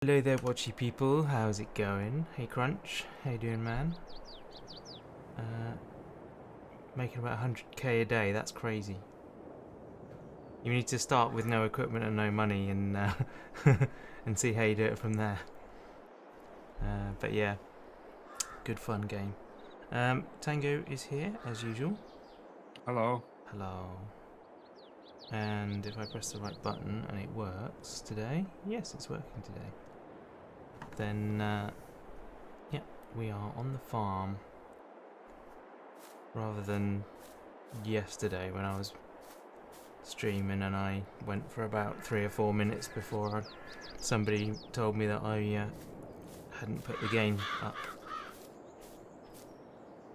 Hello there, watchy people. How's it going? Hey, Crunch. How you doing, man? Making about 100k a day. That's crazy. You need to start with no equipment and no money, and and see how you do it from there. But yeah, good fun game. Tango is here as usual. Hello. Hello. And if I press the right button and it works today, yes, it's working today. Then, yeah, we are on the farm. Rather than yesterday when I was streaming and I went for about 3 or 4 minutes before somebody told me that I hadn't put the game up.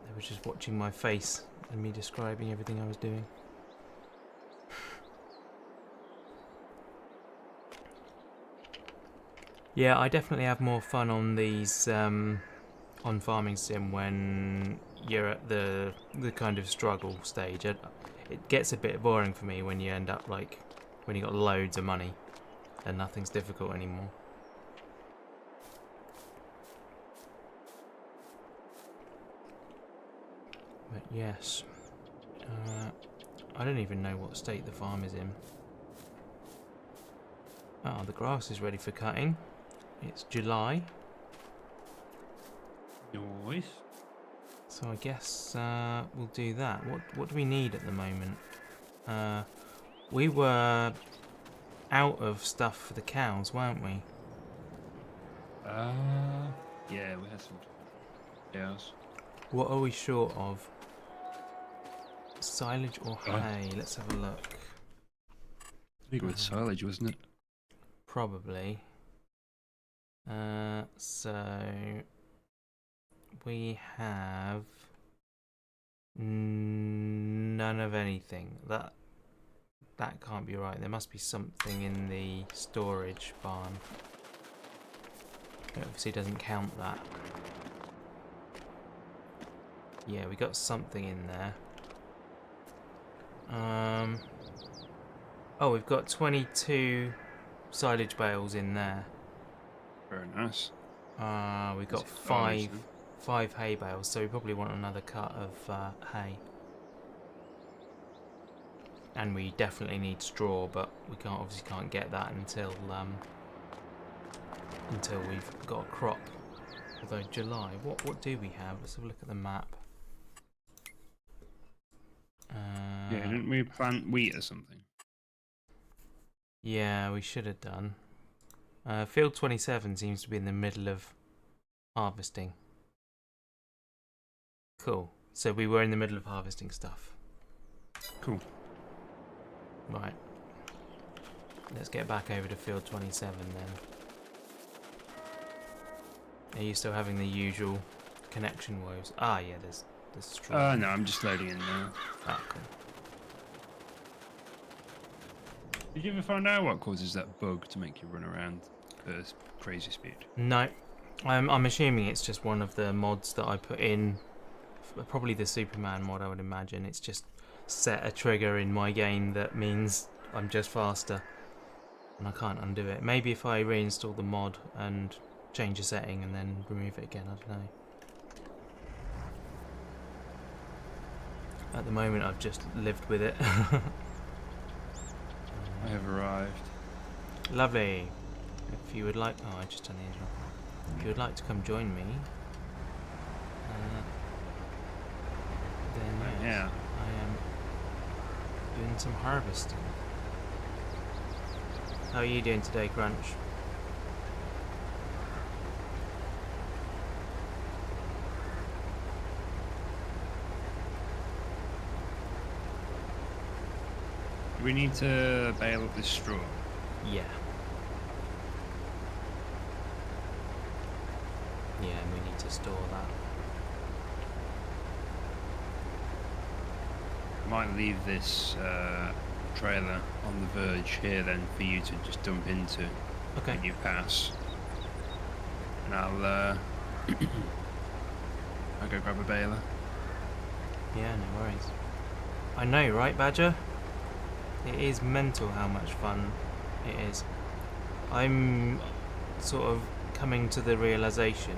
They were just watching my face and me describing everything I was doing. Yeah, I definitely have more fun on these on Farming Sim when you're at the kind of struggle stage. It gets a bit boring for me when you end up like when you got loads of money and nothing's difficult anymore. But yes, I don't even know what state the farm is in. Oh, the grass is ready for cutting. It's July. Nice. So I guess we'll do that. What do we need at the moment? We were out of stuff for the cows, weren't we? Yeah, we had some cows. What are we short of? Silage or hay? Let's have a look. I think it was silage, wasn't it? Probably. So we have none of anything. That can't be right. There must be something in the storage barn. It obviously doesn't count that. Yeah, we got something in there. Oh, we've got 22 silage bales in there. Very nice. We've got five hay bales, so we probably want another cut of hay. And we definitely need straw, but we obviously can't get that until we've got a crop. Although July, what do we have? Let's have a look at the map. Yeah, didn't we plant wheat or something? Yeah, we should have done. Field 27 seems to be in the middle of harvesting. Cool. So we were in the middle of harvesting stuff. Cool. Right. Let's get back over to field 27 then. Are you still having the usual connection woes? Ah, yeah, there's straw. No, I'm just loading in now. Ah, cool. Did you ever find out what causes that bug to make you run around at crazy speed? No. I'm assuming it's just one of the mods that I put in. Probably the Superman mod, I would imagine. It's just set a trigger in my game that means I'm just faster. And I can't undo it. Maybe if I reinstall the mod and change a setting and then remove it again, I don't know. At the moment I've just lived with it. I have arrived. Lovely. If you would like... Oh, I just turned the engine off. If you would like to come join me, then yes, Yeah. I am doing some harvesting. How are you doing today, Crunch? We need to bale up this straw. Yeah. Yeah, and we need to store that. I might leave this trailer on the verge here then for you to just dump into when you pass. And I'll go grab a baler. Yeah, no worries. I know, right, Badger? It is mental how much fun it is. I'm sort of coming to the realization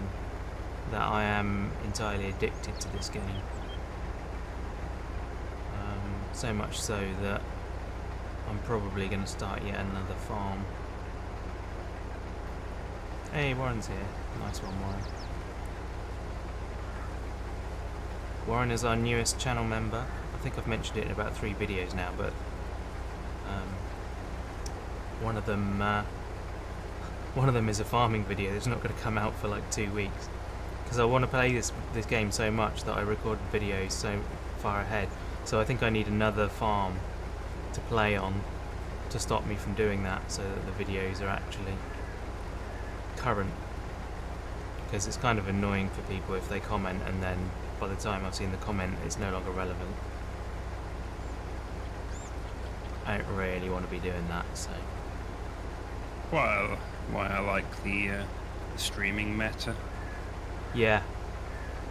that I am entirely addicted to this game. So much so that I'm probably going to start yet another farm. Hey, Warren's here. Nice one, Warren. Warren is our newest channel member. I think I've mentioned it in about 3 videos now, but one of them is a farming video that's not going to come out for like 2 weeks, because I want to play this game so much that I recorded videos so far ahead. So I think I need another farm to play on to stop me from doing that, so that the videos are actually current, because it's kind of annoying for people if they comment and then by the time I've seen the comment it's no longer relevant. I don't really want to be doing that, so. Well, why I like the streaming meta. Yeah.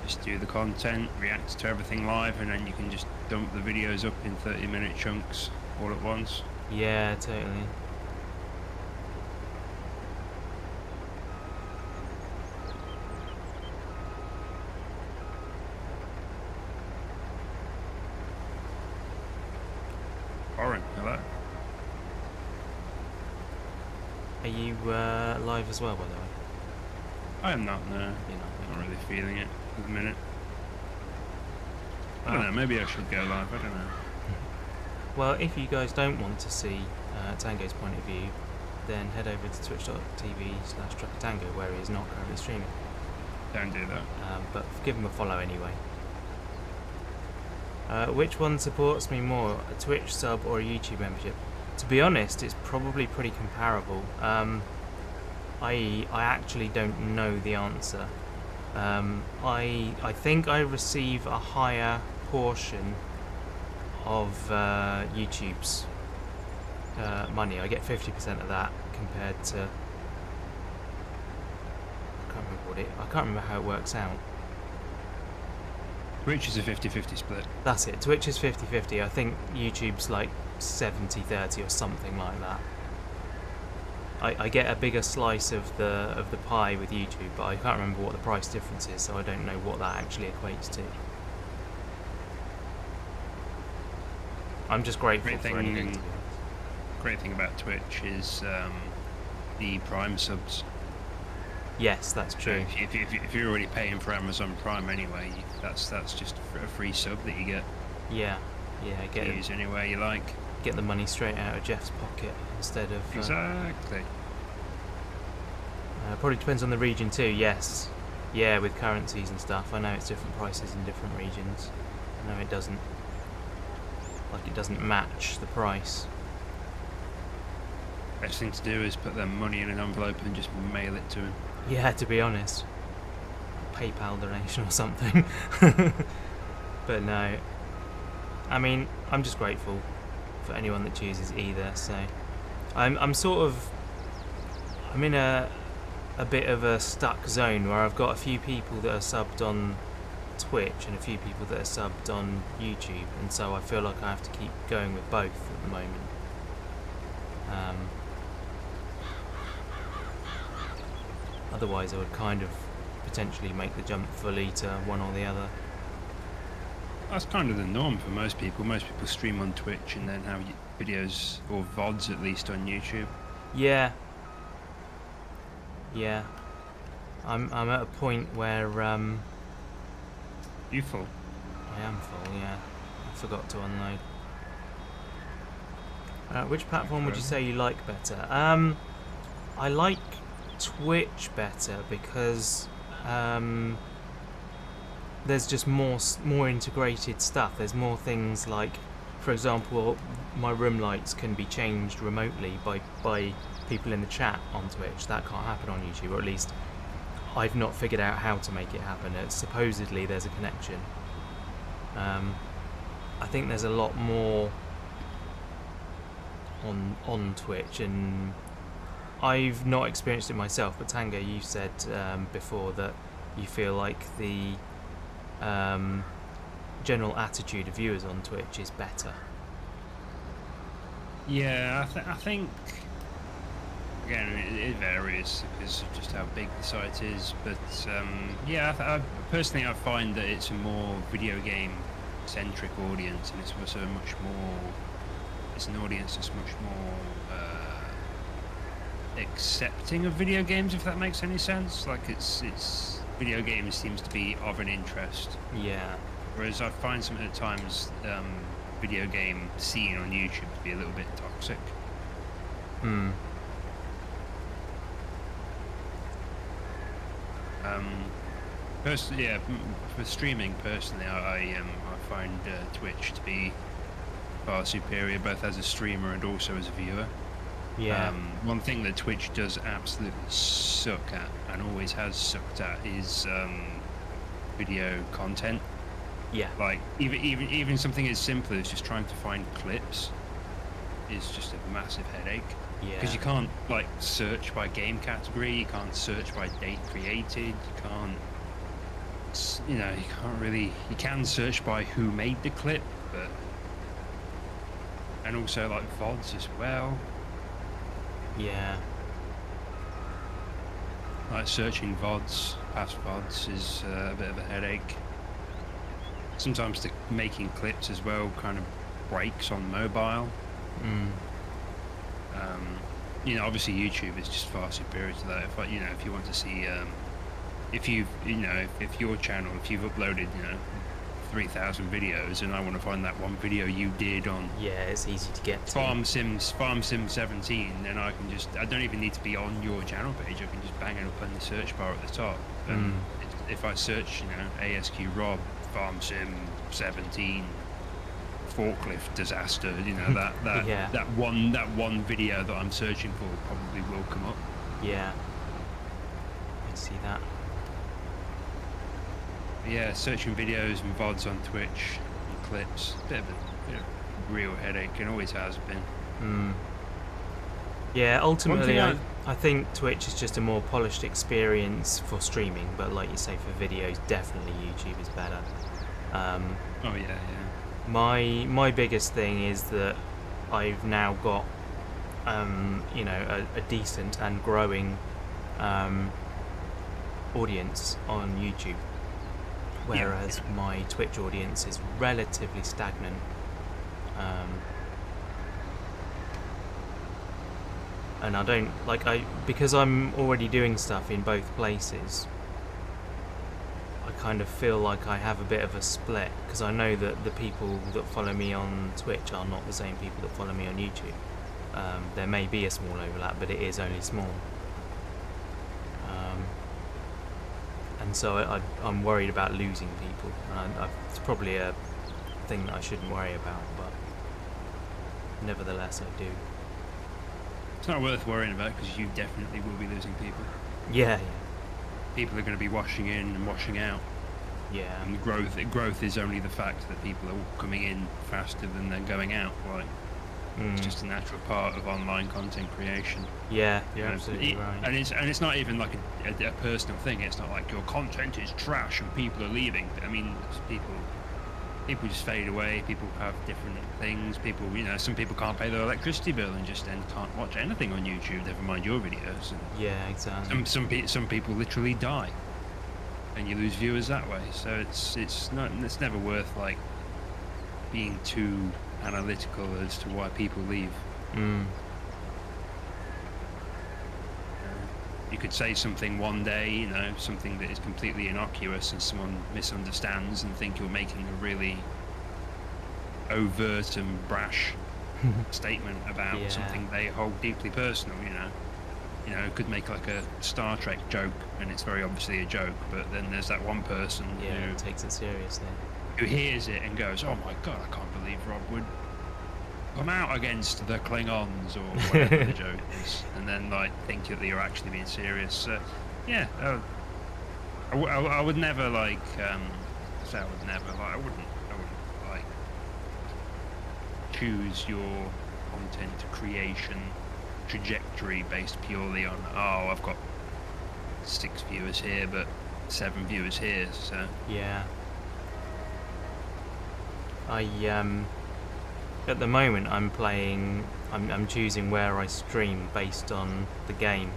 Just do the content, react to everything live, and then you can just dump the videos up in 30-minute chunks all at once. Yeah, totally. Warren, hello. Are you live as well, by the way? I am not, no. You're not. Not really feeling it at the minute. I don't know, maybe I should go live, I don't know. Well, if you guys don't want to see Tango's point of view, then head over to twitch.tv/TruckerTango, where he is not currently streaming. Don't do that. But give him a follow anyway. Which one supports me more, a Twitch sub or a YouTube membership? To be honest, it's probably pretty comparable. I actually don't know the answer. I think I receive a higher portion of YouTube's money. I get 50% of that compared to. I can't remember how it works out. Twitch is a 50-50 split. That's it. Twitch is 50-50. I think YouTube's like 70-30 or something like that. I get a bigger slice of the pie with YouTube, but I can't remember what the price difference is, so I don't know what that actually equates to. I'm just grateful for anything. Great thing about Twitch is the Prime subs. Yes, that's true. If you're already paying for Amazon Prime anyway, that's just a free sub that you get. Yeah, get to use anywhere you like. Get the money straight out of Jeff's pocket instead of. Exactly. Probably depends on the region too. Yes, yeah, with currencies and stuff. I know it's different prices in different regions. No, it doesn't. Like it doesn't match the price. Best thing to do is put their money in an envelope and just mail it to them. Yeah, to be honest, PayPal donation or something. But no, I mean, I'm just grateful for anyone that chooses either. So I'm in a bit of a stuck zone where I've got a few people that are subbed on Twitch and a few people that are subbed on YouTube, and so I feel like I have to keep going with both at the moment. Otherwise I would kind of potentially make the jump fully to one or the other. That's kind of the norm for most people. Most people stream on Twitch and then have videos, or VODs at least, on YouTube. Yeah. I'm at a point where You full? I am full, yeah. I forgot to unload. Which platform would you say you like better? I like Twitch better because there's just more integrated stuff. There's more things like, for example, my room lights can be changed remotely by people in the chat on Twitch. That can't happen on YouTube, or at least I've not figured out how to make it happen. Supposedly there's a connection. I think there's a lot more on Twitch, and I've not experienced it myself, but Tango, you said before that you feel like the general attitude of viewers on Twitch is better. Yeah, I think again, it varies because of just how big the site is. But yeah, personally, I find that it's a more video game centric audience, and it's also much more. It's an audience that's much more accepting of video games, if that makes any sense. Like it's video games seems to be of an interest. Yeah. Whereas I find some of the times video game scene on YouTube to be a little bit toxic. Hmm. Personally, yeah, for streaming, personally, I find Twitch to be far superior, both as a streamer and also as a viewer. Yeah. One thing that Twitch does absolutely suck at, and always has sucked at, is video content. Yeah. Like even something as simple as just trying to find clips is just a massive headache. Yeah. Because you can't like search by game category, you can't search by date created, you can't. You can't really. You can search by who made the clip, but and also like VODs as well. Yeah. Like searching VODs, past VODs is a bit of a headache. Sometimes making clips as well kind of breaks on mobile. Mm. Obviously YouTube is just far superior to that. If you want to see, if your channel, if you've uploaded, 3,000 videos, and I want to find that one video you did on. Yeah, it's easy to get to. Farm Sim 17, then I don't even need to be on your channel page. I can just bang it up in the search bar at the top. And if I search, ASQ Rob, Farm Sim 17, forklift disaster, that one video that I'm searching for probably will come up. Yeah. I see that. Yeah, searching videos and VODs on Twitch and clips, bit of a real headache, and always has been. Yeah, ultimately I think Twitch is just a more polished experience for streaming, but like you say, for videos, definitely YouTube is better. Oh yeah. My biggest thing is that I've now got a decent and growing audience on YouTube, whereas my Twitch audience is relatively stagnant. And I don't because I'm already doing stuff in both places. I kind of feel like I have a bit of a split, because I know that the people that follow me on Twitch are not the same people that follow me on YouTube. There may be a small overlap, but it is only small. And so I'm worried about losing people. It's probably a thing that I shouldn't worry about, but nevertheless I do. It's not worth worrying about, because you definitely will be losing people. Yeah. People are going to be washing in and washing out. Yeah. And growth is only the fact that people are coming in faster than they're going out. Like, it's just a natural part of online content creation. Yeah, you're absolutely right. And it's not even like a personal thing. It's not like your content is trash and people are leaving. I mean, people just fade away. People have different things. People, some people can't pay their electricity bill and just then can't watch anything on YouTube, never mind your videos. And yeah, exactly. Some people literally die, and you lose viewers that way. So it's never worth like being too analytical as to why people leave. You could say something one day, something that is completely innocuous, and someone misunderstands and think you're making a really overt and brash statement about something they hold deeply personal. Could make like a Star Trek joke, and it's very obviously a joke, but then there's that one person who takes it seriously, who hears it and goes, "Oh my god, I can't believe Rob would come out against the Klingons," or whatever the joke is, and then like think that you're actually being serious. So, yeah, I would never like say I wouldn't like choose your content creation trajectory based purely on I've got 6 viewers here but 7 viewers here. So yeah. At the moment I'm playing I'm choosing where I stream based on the game.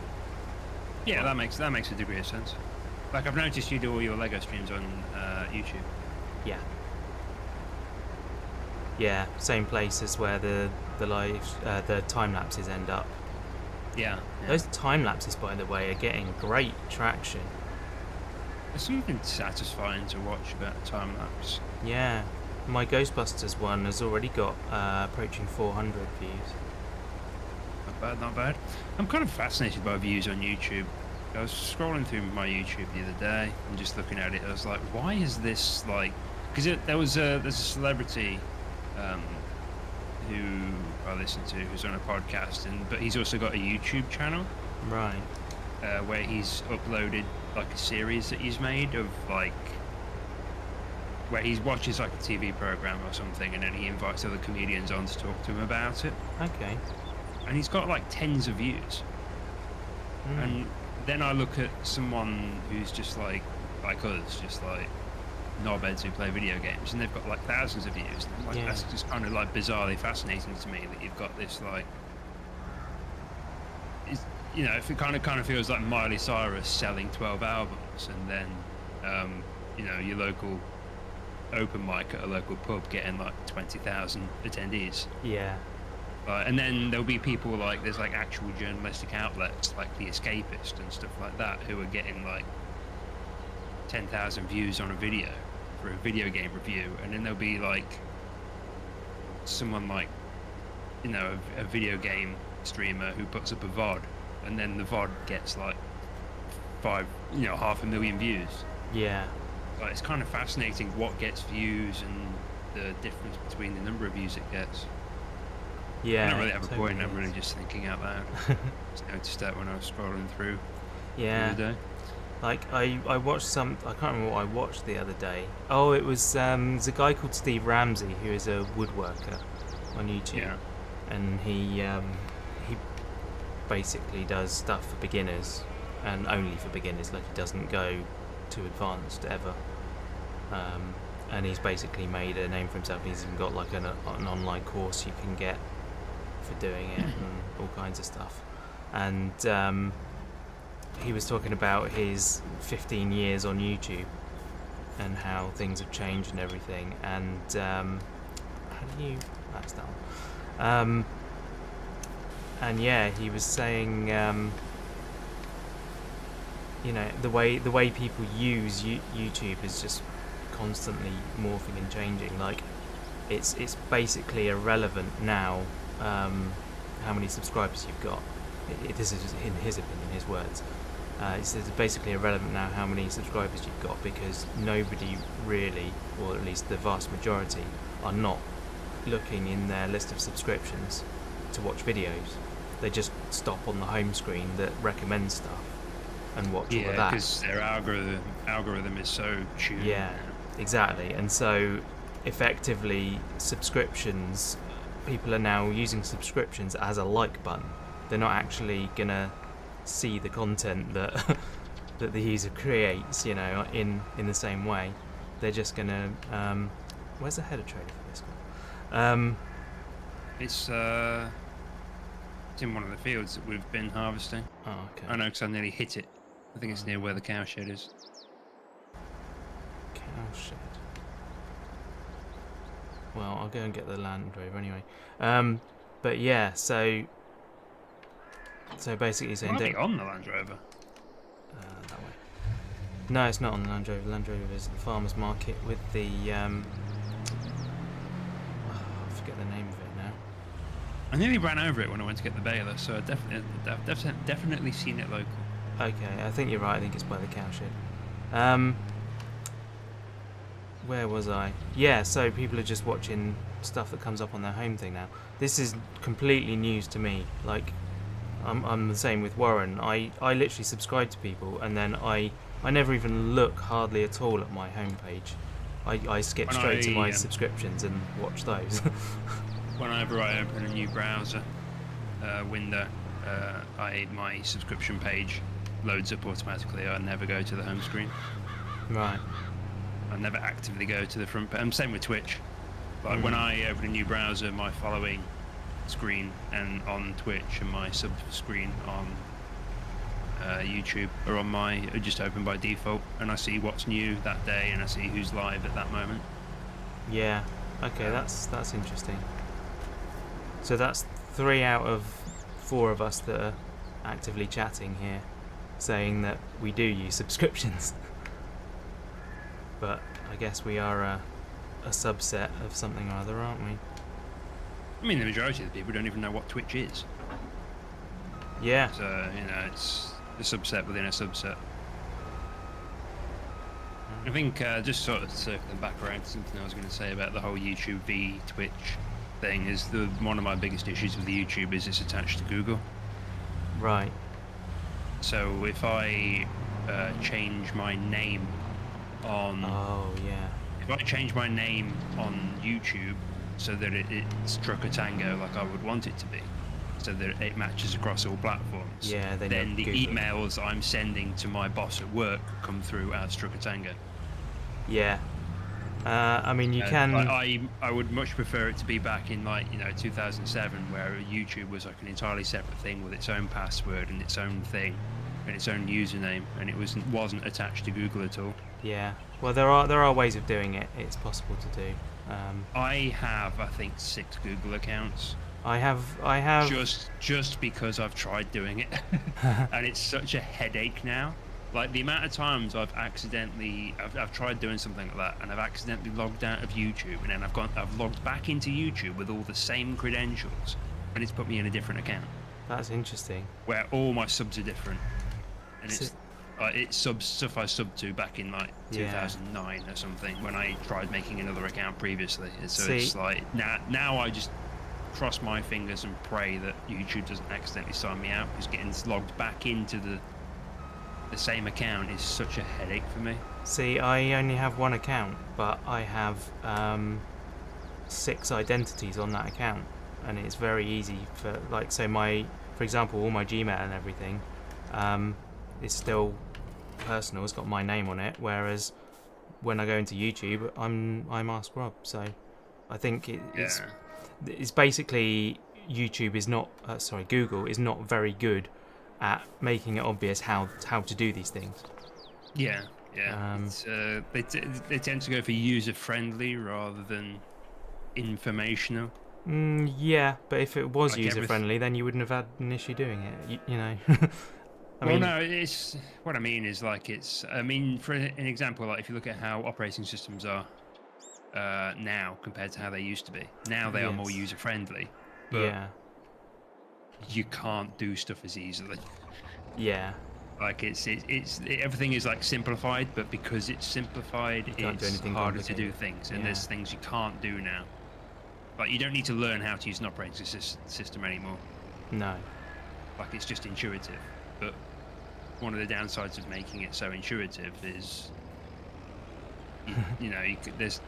Yeah, that makes a degree of sense. Like I've noticed you do all your Lego streams on YouTube. Yeah. Yeah, same place as where the time lapses end up. Yeah. Those time lapses, by the way, are getting great traction. There's something satisfying to watch about a time lapse. Yeah, my Ghostbusters one has already got approaching 400 views. Not bad, not bad. I'm kind of fascinated by views on YouTube. I was scrolling through my YouTube the other day and just looking at it. I was like, why is this like? Because there's a celebrity who I listen to who's on a podcast, but he's also got a YouTube channel. Right. Where he's uploaded like a series that he's made of like where he watches like a TV program or something, and then he invites other comedians on to talk to him about it. Okay. And he's got like tens of views. And then I look at someone who's just like us, just like knobheads who play video games, and they've got like thousands of views. And like, that's just kind of like bizarrely fascinating to me that you've got this like, you know, if it kind of feels like Miley Cyrus selling 12 albums, and then you know, your local open mic at a local pub getting like 20,000 attendees. Yeah. And then there'll be people like, there's like actual journalistic outlets like The Escapist and stuff like that who are getting like 10,000 views on a video for a video game review, and then there'll be like someone like, you know, a video game streamer who puts up a VOD, and then the VOD gets like 500,000 views. Yeah. But it's kind of fascinating what gets views and the difference between the number of views it gets. Yeah. I don't really have a totally point. I'm is. really just thinking out loud. Just noticed that when I was scrolling through Yeah. the other day. Like I watched I can't remember what I watched the other day. Oh, it was there's a guy called Steve Ramsey who is a woodworker on YouTube. Yeah. And he basically does stuff for beginners, and only for beginners. Like, he doesn't go too advanced ever. And he's basically made a name for himself. He's even got like an online course you can get for doing it and all kinds of stuff. And he was talking about his 15 years on YouTube and how things have changed and everything. And how do you... That's that one. And yeah, he was saying, you know, the way people use YouTube is just constantly morphing and changing. Like, it's basically irrelevant now how many subscribers you've got. This is in his opinion, his words. It's basically irrelevant now how many subscribers you've got, because nobody really, or at least the vast majority, are not looking in their list of subscriptions to watch videos. They just stop on the home screen that recommends stuff and watch all of that. Yeah, because their algorithm is so tuned. Yeah, exactly. And so effectively subscriptions, people are now using subscriptions as a like button. They're not actually gonna see the content that that the user creates, you know, in the same way. They're just gonna where's the header trailer for this one? It's in one of the fields that we've been harvesting. Oh, okay. I know, because I nearly hit it. I think it's near where the cow shed is. Cow shed. Well, I'll go and get the Land Rover anyway. But yeah, so basically saying... Might be on the Land Rover. That way. No, it's not on the Land Rover. The Land Rover is the farmer's market with the... I forget the name of it now. I nearly ran over it when I went to get the baler, so I've definitely seen it local. Okay, I think you're right. I think it's by the cow shed. Where was I? Yeah, so people are just watching stuff that comes up on their home thing now. This is completely news to me. Like, I'm the same with Warren. I literally subscribe to people, and then I never even look hardly at all at my homepage. I skip straight to my subscriptions and watch those. Whenever I open a new browser window, my subscription page loads up automatically. I never go to the home screen. Right. I never actively go to the front page. Same with Twitch. Like when I open a new browser, my following screen and on Twitch, and my sub screen on YouTube are are just open by default, and I see what's new that day, and I see who's live at that moment. Yeah. Okay, that's interesting. So that's 3 out of 4 of us that are actively chatting here, saying that we do use subscriptions. But I guess we are a subset of something or other, aren't we? I mean, the majority of the people don't even know what Twitch is. Yeah. So, you know, it's a subset within a subset. I think just sort of circling back around to something I was going to say about the whole YouTube v Twitch thing is one of my biggest issues with the YouTube is it's attached to Google. Right. So if I change my name on... Oh, yeah. If I change my name on YouTube so that it's Trucker Tango like I would want it to be, so that it matches across all platforms, Yeah, then the Google. emails I'm sending to my boss at work come through as Trucker Tango. Yeah. I mean, you can... I would much prefer it to be back in, like, you know, 2007, where YouTube was like an entirely separate thing with its own password and its own thing and its own username, and it wasn't attached to Google at all. Yeah. Well, there are ways of doing it. It's possible to do. I have, I think, 6 Google accounts. I have. Just because I've tried doing it, and it's such a headache now. Like, the amount of times I've tried doing something like that, and I've accidentally logged out of YouTube, and then I've logged back into YouTube with all the same credentials, and it's put me in a different account. That's interesting. Where all my subs are different, and it's stuff I subbed to back in like 2009 or something when I tried making another account previously. So it's like now I just cross my fingers and pray that YouTube doesn't accidentally sign me out, because getting logged back into the same account is such a headache for me. See, I only have 1 account, but I have 6 identities on that account, and it's very easy for, like, so for example, all my Gmail and everything is still personal. It's got my name on it, whereas when I go into YouTube, I'm Ask Rob. So I think it's basically Google is not very good at making it obvious how to do these things. Yeah. They tend to go for user friendly rather than informational. Yeah, but if it was user friendly, then you wouldn't have had an issue doing it. You know. It's what I mean is, like, for an example, like if you look at how operating systems are now compared to how they used to be. Now they are more user friendly, but you can't do stuff as easily. Yeah. Like everything is like simplified, but because it's simplified, it's harder to do things, and there's things you can't do now. Like, you don't need to learn how to use an operating system anymore. No. Like, it's just intuitive. But one of the downsides of making it so intuitive is, there's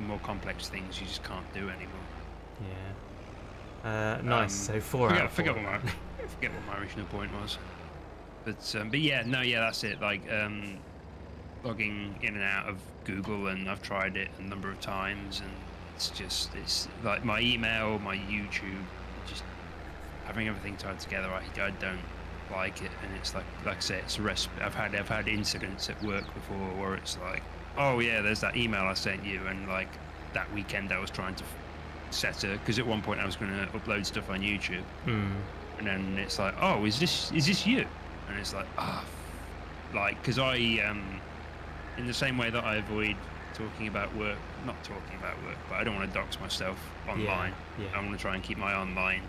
more complex things you just can't do anymore. Yeah. Nice. So 4 out of 4. Forget what my original point was. But yeah, that's it. Like, logging in and out of Google, and I've tried it a number of times, and it's like my email, my YouTube, just having everything tied together. I don't like it, and it's like I say, it's a recipe. I've had incidents at work before where it's like, oh yeah, there's that email I sent you, and like that weekend I was trying to set it, because at one point I was going to upload stuff on YouTube, and then it's like, oh, is this you? And it's like, like, because I in the same way that I avoid not talking about work, but I don't want to dox myself online. I want to try and keep my online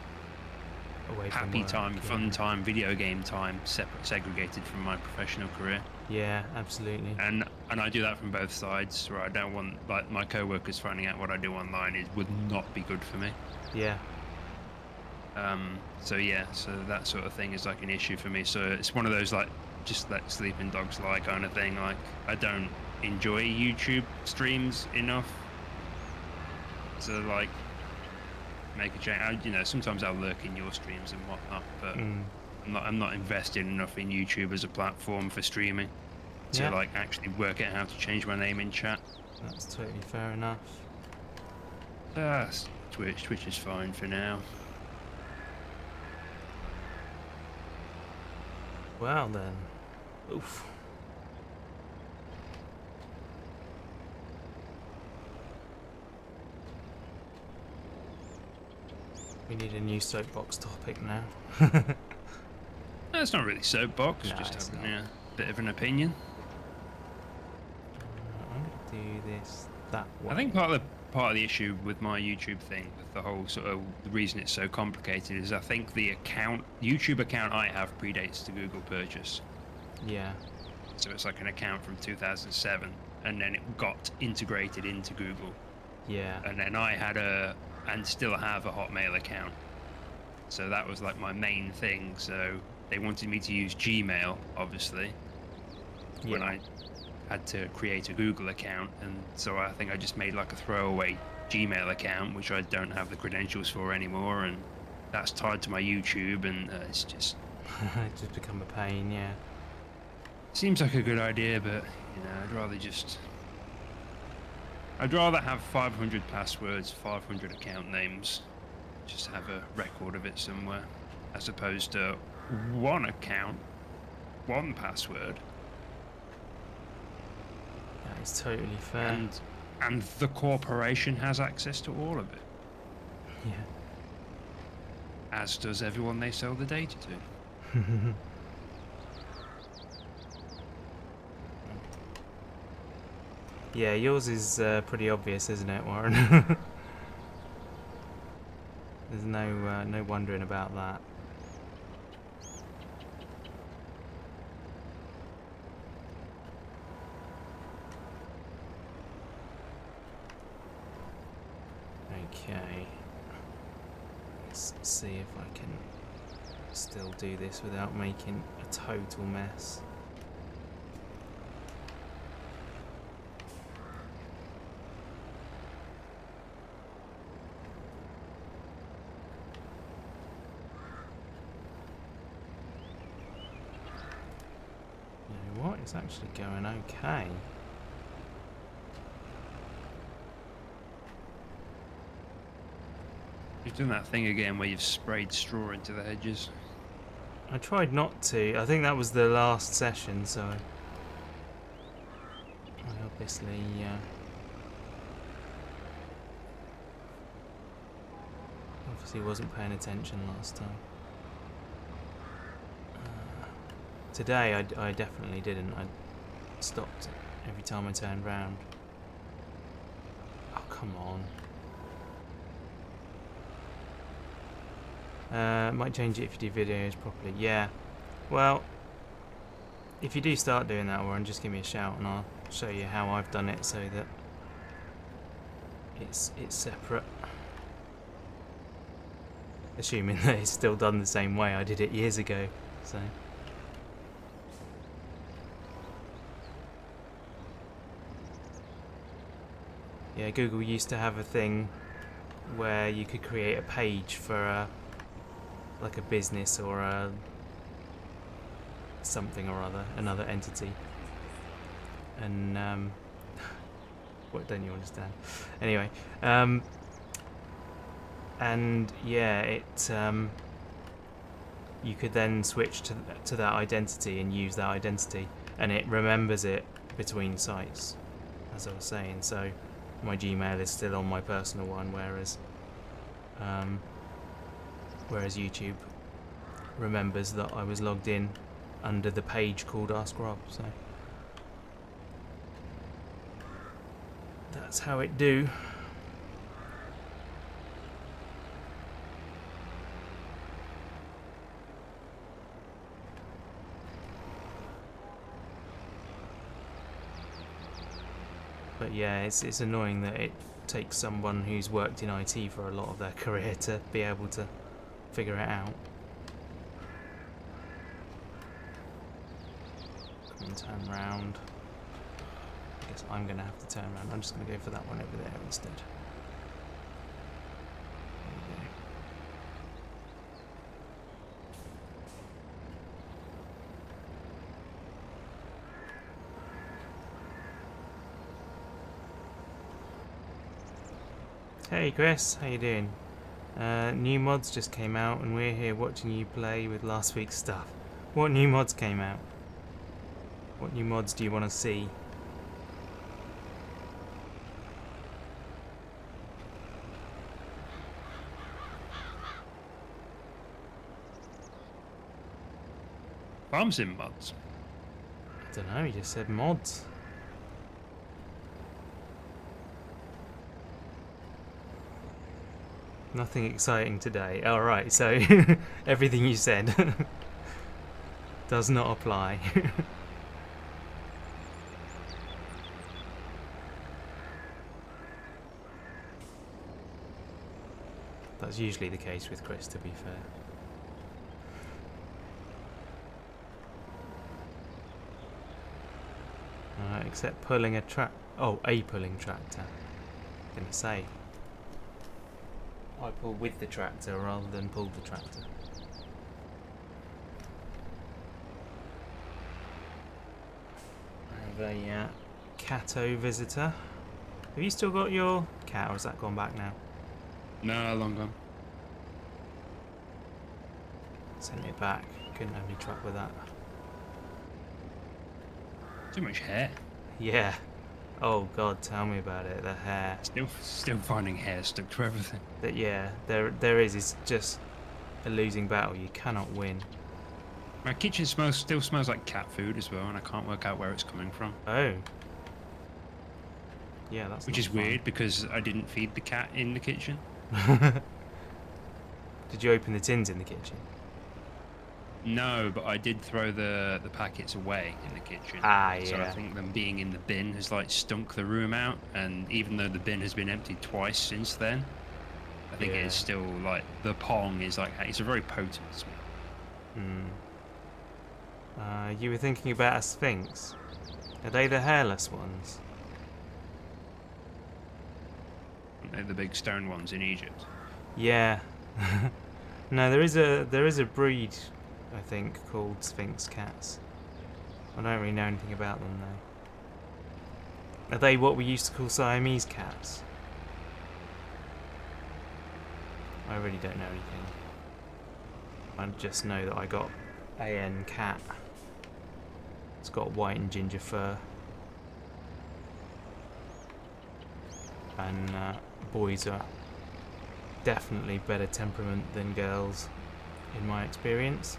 away from happy work, time, fun time, video game time segregated from my professional career. Yeah, absolutely. And I do that from both sides, where I don't want, like, my co-workers finding out what I do online would not be good for me. Yeah. So that sort of thing is like an issue for me. So it's one of those, like, just let sleeping dogs lie kind of thing. Like, I don't enjoy YouTube streams enough to, like, make a change. Sometimes I'll lurk in your streams and whatnot, but I'm not invested enough in YouTube as a platform for streaming to like actually work out how to change my name in chat. That's totally fair enough. Twitch is fine for now. Well then. Oof. We need a new soapbox topic now. That's not really soapbox, No, just it's having not. a bit of an opinion. I'm gonna do this that way. I think part of the issue with my YouTube thing, with the whole sort of the reason it's so complicated, is I think the YouTube account I have predates the Google purchase. Yeah. So it's like an account from 2007, and then it got integrated into Google. Yeah. And then I had and still have a Hotmail account. So that was like my main thing. So they wanted me to use Gmail, obviously, when I had to create a Google account. And so I think I just made like a throwaway Gmail account, which I don't have the credentials for anymore. And that's tied to my YouTube, and it's just... It's just become a pain, yeah. Seems like a good idea, but, I'd rather have 500 passwords, 500 account names, just have a record of it somewhere, as opposed to one account, one password. That is totally fair. And the corporation has access to all of it. Yeah. As does everyone they sell the data to. Yeah, yours is pretty obvious, isn't it, Warren? There's no wondering about that. Okay. Let's see if I can still do this without making a total mess. You know what? It's actually going okay. You've done that thing again where you've sprayed straw into the hedges. I tried not to. I think that was the last session, so I obviously wasn't paying attention last time. Today I definitely didn't. I stopped every time I turned round. Oh, come on. Might change it if you do videos properly. Yeah. Well, if you do start doing that, Warren, just give me a shout and I'll show you how I've done it so that it's separate. Assuming that it's still done the same way I did it years ago. So. Yeah, Google used to have a thing where you could create a page for like a business or a something or other, another entity, and what don't you understand? Anyway, and yeah, it you could then switch to that identity and use that identity, and it remembers it between sites, as I was saying. So my Gmail is still on my personal one, whereas YouTube remembers that I was logged in under the page called Ask Rob, so that's how it do. But yeah, it's annoying that it takes someone who's worked in IT for a lot of their career to be able to figure it out. Come on, turn round. I guess I'm gonna have to turn around. I'm just gonna go for that one over there instead. There we go. Hey Chris, how you doing? New mods just came out and we're here watching you play with last week's stuff. What new mods came out? What new mods do you want to see? Farm sim mods. I don't know, you just said mods. Nothing exciting today. Alright, so everything you said does not apply. That's usually the case with Chris, to be fair. Except pulling a a pulling tractor. I'm gonna say. I pull with the tractor rather than pull the tractor. I have a Cato visitor. Have you still got your cat, or has that gone back now? No, long gone. Sent it back. Couldn't have any truck with that. Too much hair. Yeah. Oh god, tell me about it. The hair. Still finding hair stuck to everything. That there is. It's just a losing battle. You cannot win. My kitchen still smells like cat food as well, and I can't work out where it's coming from. Oh. Yeah, that's which not is fun. weird because I didn't feed the cat in the kitchen. Did you open the tins in the kitchen? No, but I did throw the packets away in the kitchen. Ah, yeah. So I think them being in the bin has like stunk the room out, and even though the bin has been emptied twice since then, I think it's still like the pong is like it's a very potent smell. You were thinking about a sphinx. Are they the hairless ones? They're the big stone ones in Egypt. Yeah. No, there is a breed, I think, called Sphinx cats. I don't really know anything about them though. Are they what we used to call Siamese cats? I really don't know anything. I just know that I got AN cat. It's got white and ginger fur. And boys are definitely better temperament than girls, in my experience.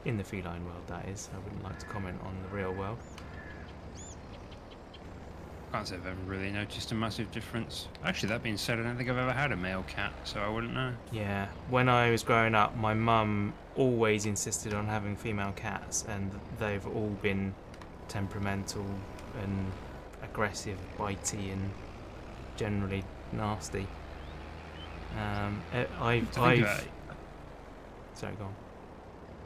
In the feline world, that is. I wouldn't like to comment on the real world. Can't say I've ever really noticed a massive difference. Actually, that being said, I don't think I've ever had a male cat, so I wouldn't know. Yeah, when I was growing up, my mum always insisted on having female cats, and they've all been temperamental and aggressive, bitey, and generally nasty. Sorry, go on.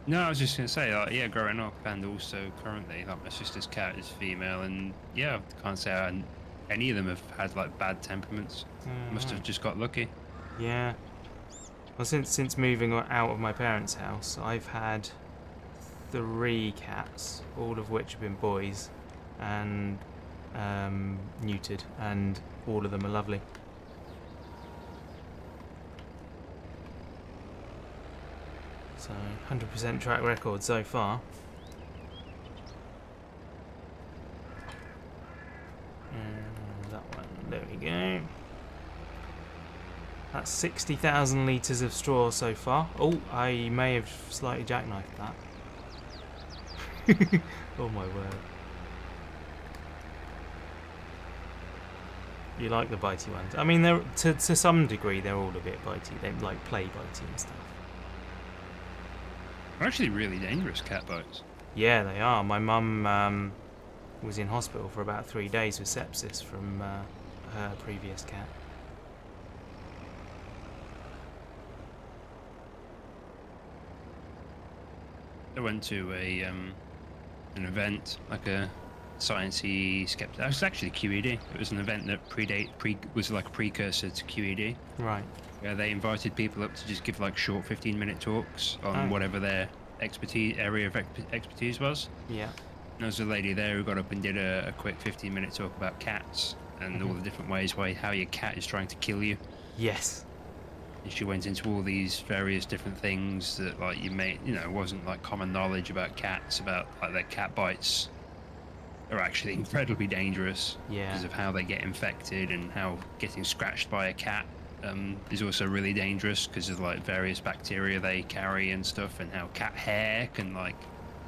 No, I was just going to say, like, yeah, growing up and also currently, like, my sister's cat is female, and yeah, I can't say any of them have had like bad temperaments. Must have just got lucky. Yeah. Well, since moving out of my parents' house, I've had 3 cats, all of which have been boys, and neutered, and all of them are lovely. So 100% track record so far. And that one, there we go. That's 60,000 litres of straw so far. Oh, I may have slightly jackknifed that. Oh my word. You like the bitey ones? I mean, they're to some degree they're all a bit bitey. They like play bitey and stuff. They're actually really dangerous, cat bites. Yeah, they are. My mum was in hospital for about 3 days with sepsis from her previous cat. I went to an event, like a sciencey skeptic. It was actually QED. It was an event that was like a precursor to QED. Right. Yeah, they invited people up to just give like short 15-minute talks on whatever their area of expertise was. Yeah. And there was a lady there who got up and did a quick 15-minute talk about cats and all the different ways how your cat is trying to kill you. Yes. she went into all these various different things that like wasn't like common knowledge about cats, about like their cat bites are actually incredibly dangerous Yeah. because of how they get infected, and how getting scratched by a cat is also really dangerous because of like various bacteria they carry and stuff, and how cat hair can like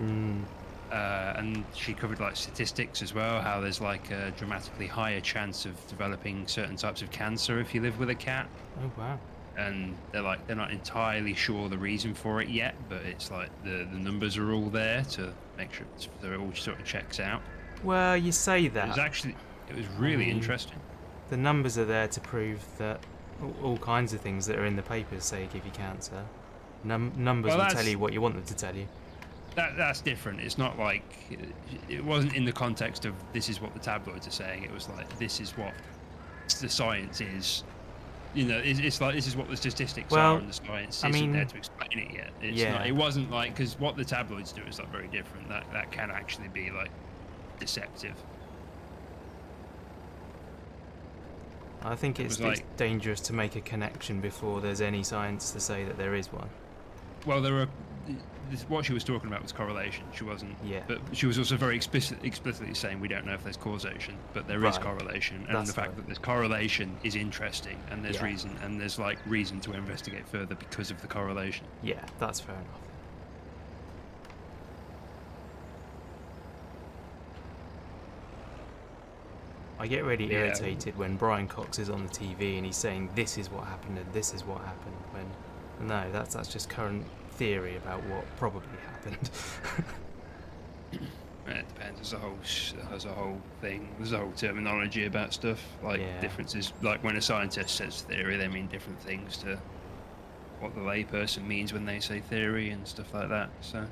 and she covered like statistics as well, how there's like a dramatically higher chance of developing certain types of cancer if you live with a cat. Oh wow. And they're not entirely sure the reason for it yet, but it's like the numbers are all there to make sure it all sort of checks out. Well, you say that. It was really interesting. The numbers are there to prove that all kinds of things that are in the papers say give you cancer. Numbers will tell you what you want them to tell you. That's different. It's not like it wasn't in the context of this is what the tabloids are saying. It was like this is what the science is. It's like this is what the statistics are, and the science isn't there to explain it yet. It's not. It wasn't like, because what the tabloids do is like very different. That can actually be like deceptive. I think it's dangerous to make a connection before there's any science to say that there is one. Well, what she was talking about was correlation. She wasn't. Yeah. But she was also very explicitly saying we don't know if there's causation, but there is correlation, and the fact that there's correlation is interesting, and there's reason to investigate further because of the correlation. Yeah, that's fair enough. I get really irritated when Brian Cox is on the TV and he's saying this is what happened and this is what happened, when no, that's just current theory about what probably happened. It depends. There's a whole thing. There's a whole terminology about stuff. Like differences. Like when a scientist says theory, they mean different things to what the layperson means when they say theory and stuff like that. So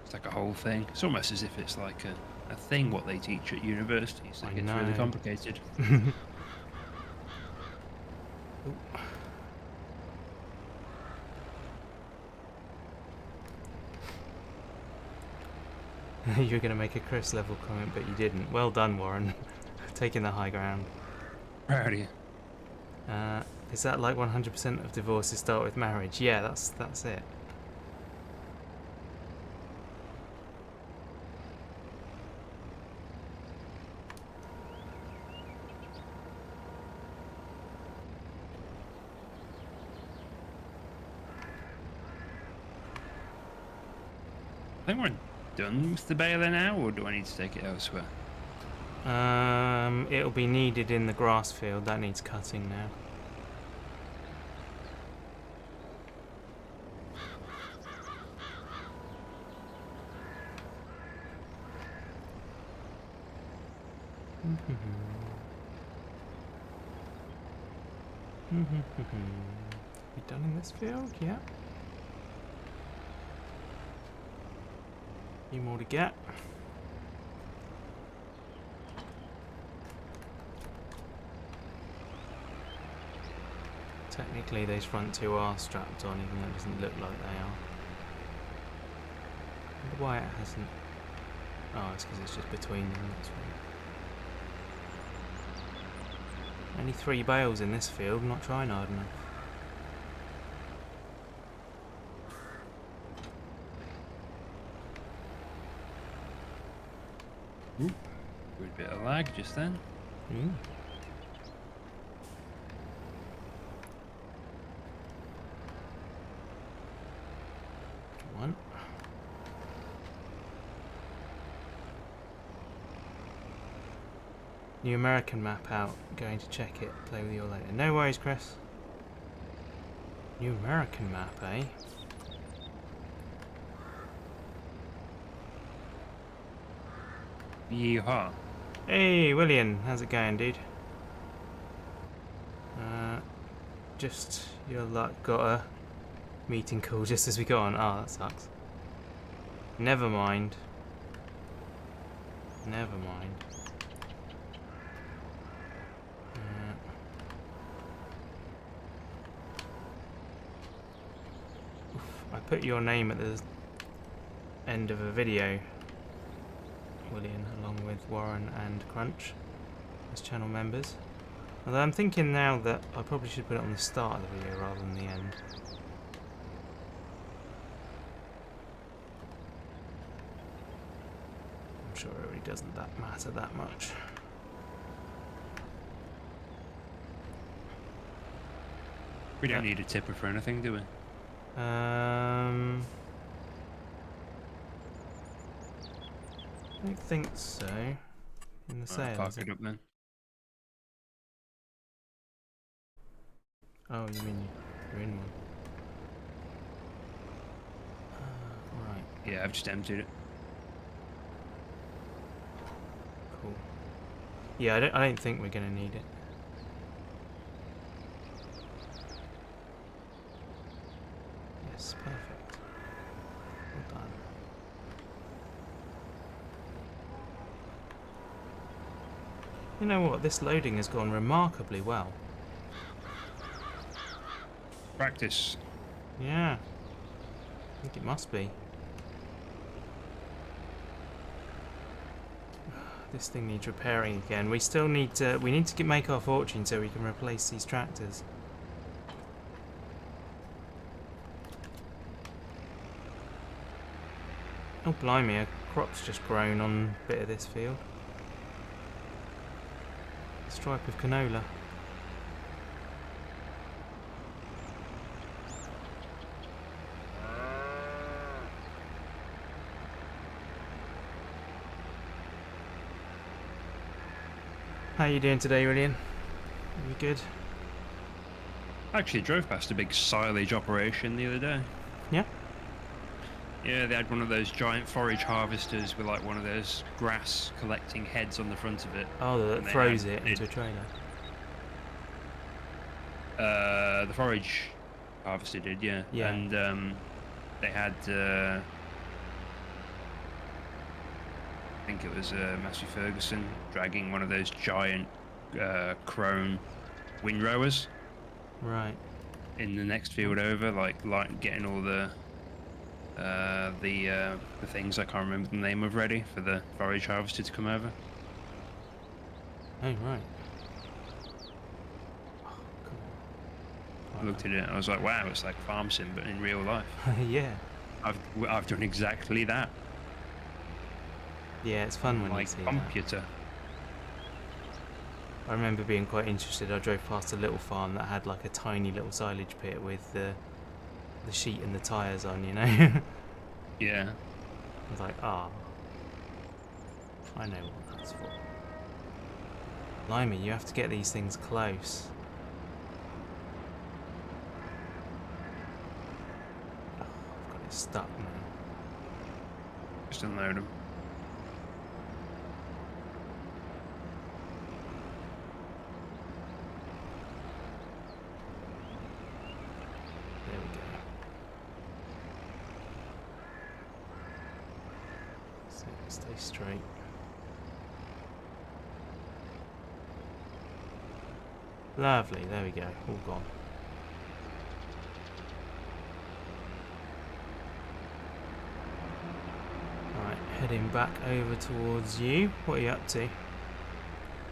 it's like a whole thing. It's almost as if it's like a thing what they teach at universities. It gets really complicated. You were going to make a Chris level comment, but you didn't. Well done, Warren. Taking the high ground. Proud of you. Is that like 100% of divorces start with marriage? Yeah, that's it. I think we're done with the baler now, or do I need to take it elsewhere? It'll be needed in the grass field. That needs cutting now. We done in this field? Yeah. Few more to get. Technically those front two are strapped on, even though it doesn't look like they are. I wonder why it hasn't. Oh, it's because it's just between them, that's right. Only 3 bales in this field, not trying hard enough. Ooh, good bit of lag just then. One. New American map out. Going to check it. Play with you all later. No worries, Chris. New American map, eh? Yeehaw. Hey, William. How's it going, dude? Just your luck. Got a meeting call just as we go on. Oh, that sucks. Never mind. Never mind. I put your name at the end of a video, William, along with Warren and Crunch as channel members. Although I'm thinking now that I probably should put it on the start of the video rather than the end. I'm sure it really doesn't matter that much. We don't need a tipper for anything, do we? I don't think so. In the sale, Park is it it? up then. Oh, you mean you're in one? Right. Yeah, I've just emptied it. Cool. Yeah, I don't think we're gonna need it. Yes, perfect. Well done. You know what? This loading has gone remarkably well. Practice. Yeah. I think it must be. This thing needs repairing again. We still need to. We need to make our fortune so we can replace these tractors. Oh blimey! A crop's just grown on a bit of this field. Stripe of canola. How you doing today, William? You good? I actually drove past a big silage operation the other day. Yeah? Yeah, they had one of those giant forage harvesters with like one of those grass collecting heads on the front of it. Oh, that And they throws had- it into a trailer. The forage harvester did, yeah. Yeah. And they had, I think it was Massey Ferguson dragging one of those giant chrome windrowers Right. in the next field over, like getting all the things I can't remember the name of ready for the forage harvester to come over. Oh, right. Oh, I looked at it and I was like, wow, it's like farm sim but in real life. cool. Yeah. I've done exactly that. Yeah, it's fun when you Like see that. computer. I remember being quite interested. I drove past a little farm that had like a tiny little silage pit with the sheet and the tyres on, you know? I Yeah. was like, ah. I know what that's for. Blimey, you have to get these things close. Oh, I've got it stuck now. Just unload them. There we go. So stay straight. Lovely, there we go, all gone. Right, heading back over towards you. What are you up to?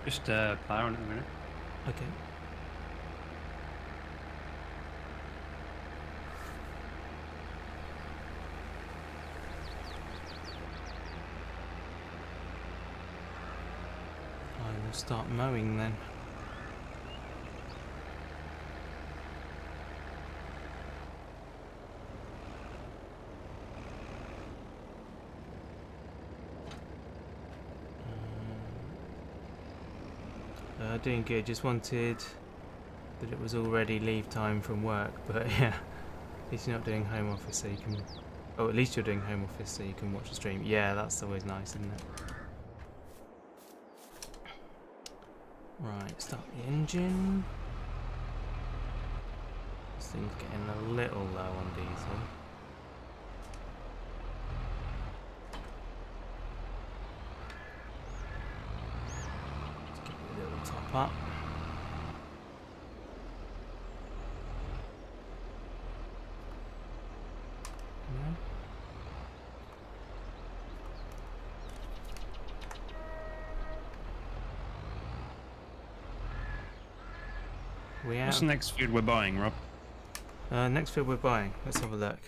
Just plowing at the minute. Okay. I will start mowing then. Doing good. Just wanted that it was already leave time from work, but yeah, at least you're not doing home office, so you can. Oh, at least you're doing home office, so you can watch the stream. Yeah, that's always nice, isn't it? Right, start the engine. This thing's getting a little low on diesel. Let's give it a little top up. Yeah. We What's out? the next field we're buying, Rob? Next field we're buying. Let's have a look.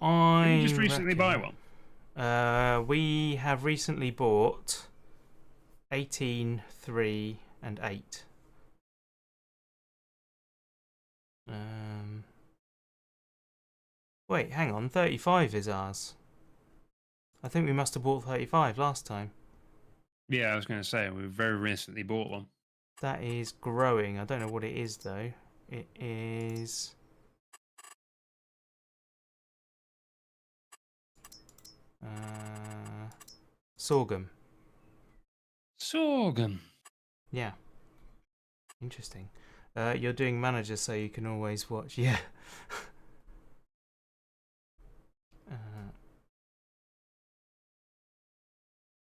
Did you I just recently buy one? We have recently bought 18, 3, and 8. Wait, hang on. 35 is ours. I think we must have bought 35 last time. Yeah, I was going to say, we very recently bought one. That is growing. I don't know what it is, though. It is... sorghum. Sorghum. Yeah. Interesting. You're doing manager, so you can always watch. Yeah.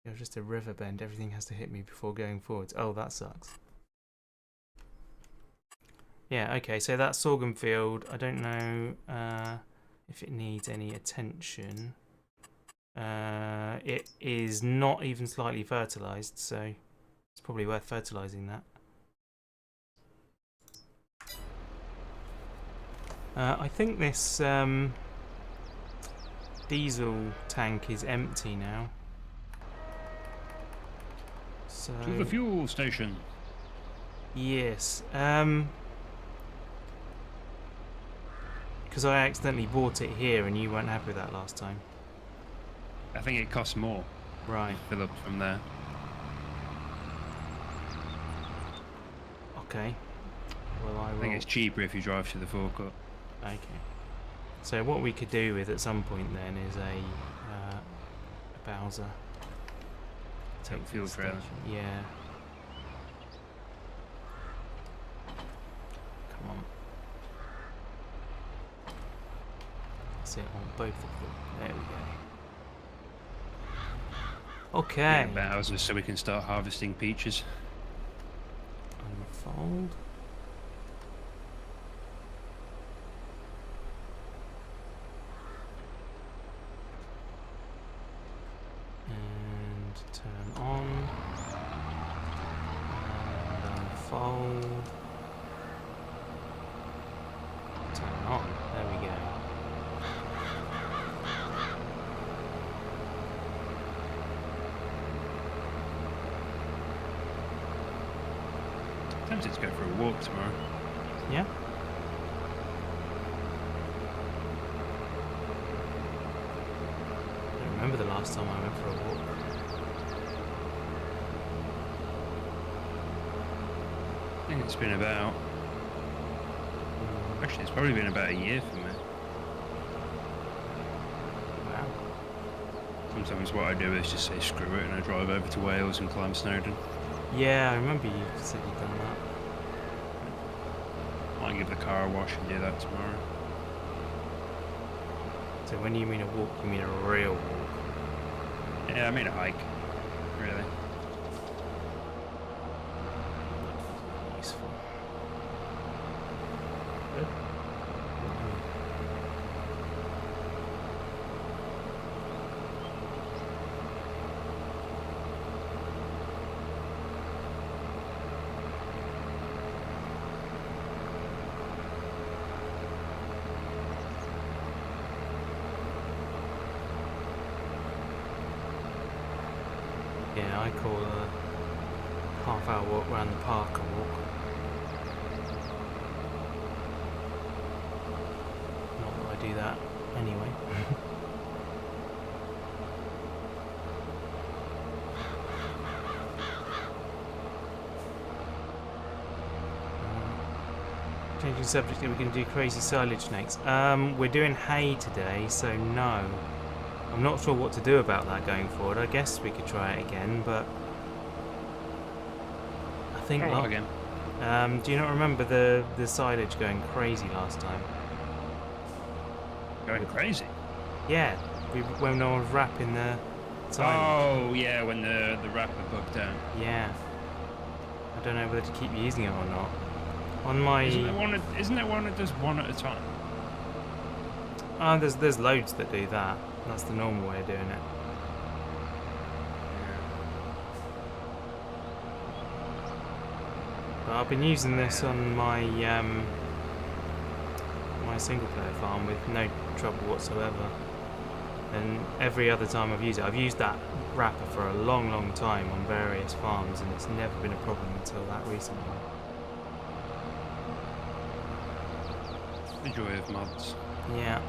You're just a river bend. Everything has to hit me before going forwards. Oh, that sucks. Yeah, okay, so that sorghum field, I don't know if it needs any attention. It is not even slightly fertilised, so it's probably worth fertilising that. I think this diesel tank is empty now. So To the fuel station. yes, because I accidentally bought it here and you weren't happy with that last time. I think it costs more. Right. Fill up from there. Okay. Well, I think it's cheaper if you drive to the forecourt. Okay. So what we could do with at some point then is a Bowser. Take fuel trailer. Yeah. Come on. That's it on both of them. There we go. Okay. Yeah, Bowser, so we can start harvesting peaches. Unfold. And turn on. And unfold. Turn on. There we go. Tempted to go for a walk tomorrow. Yeah? I don't remember the last time I went for a walk. I think it's been about... Actually, it's probably been about a year for me. Wow. Sometimes what I do is just say screw it and I drive over to Wales and climb Snowdon. Yeah, I remember you said you'd done that. Might give the car a wash and do that tomorrow. So when you mean a walk, you mean a real walk? Yeah, I mean a hike, really. Useful. Good. Yeah, I call a half-hour walk around the park a walk. Not that I do that anyway. Changing subject, are we going to do crazy silage next? We're doing hay today, so no. I'm not sure what to do about that going forward. I guess we could try it again, but I think Try it again. do you not remember the silage going crazy last time? Going crazy? Yeah, when no one was wrapping the silage. Oh, yeah, when the wrapper bugged down. Yeah. I don't know whether to keep using it or not. On my Isn't there one that does one at a time? there's loads that do that. That's the normal way of doing it. But I've been using this on my my single player farm with no trouble whatsoever. And every other time I've used that wrapper for a long time on various farms, and it's never been a problem until that recently. The joy of mods. Yeah.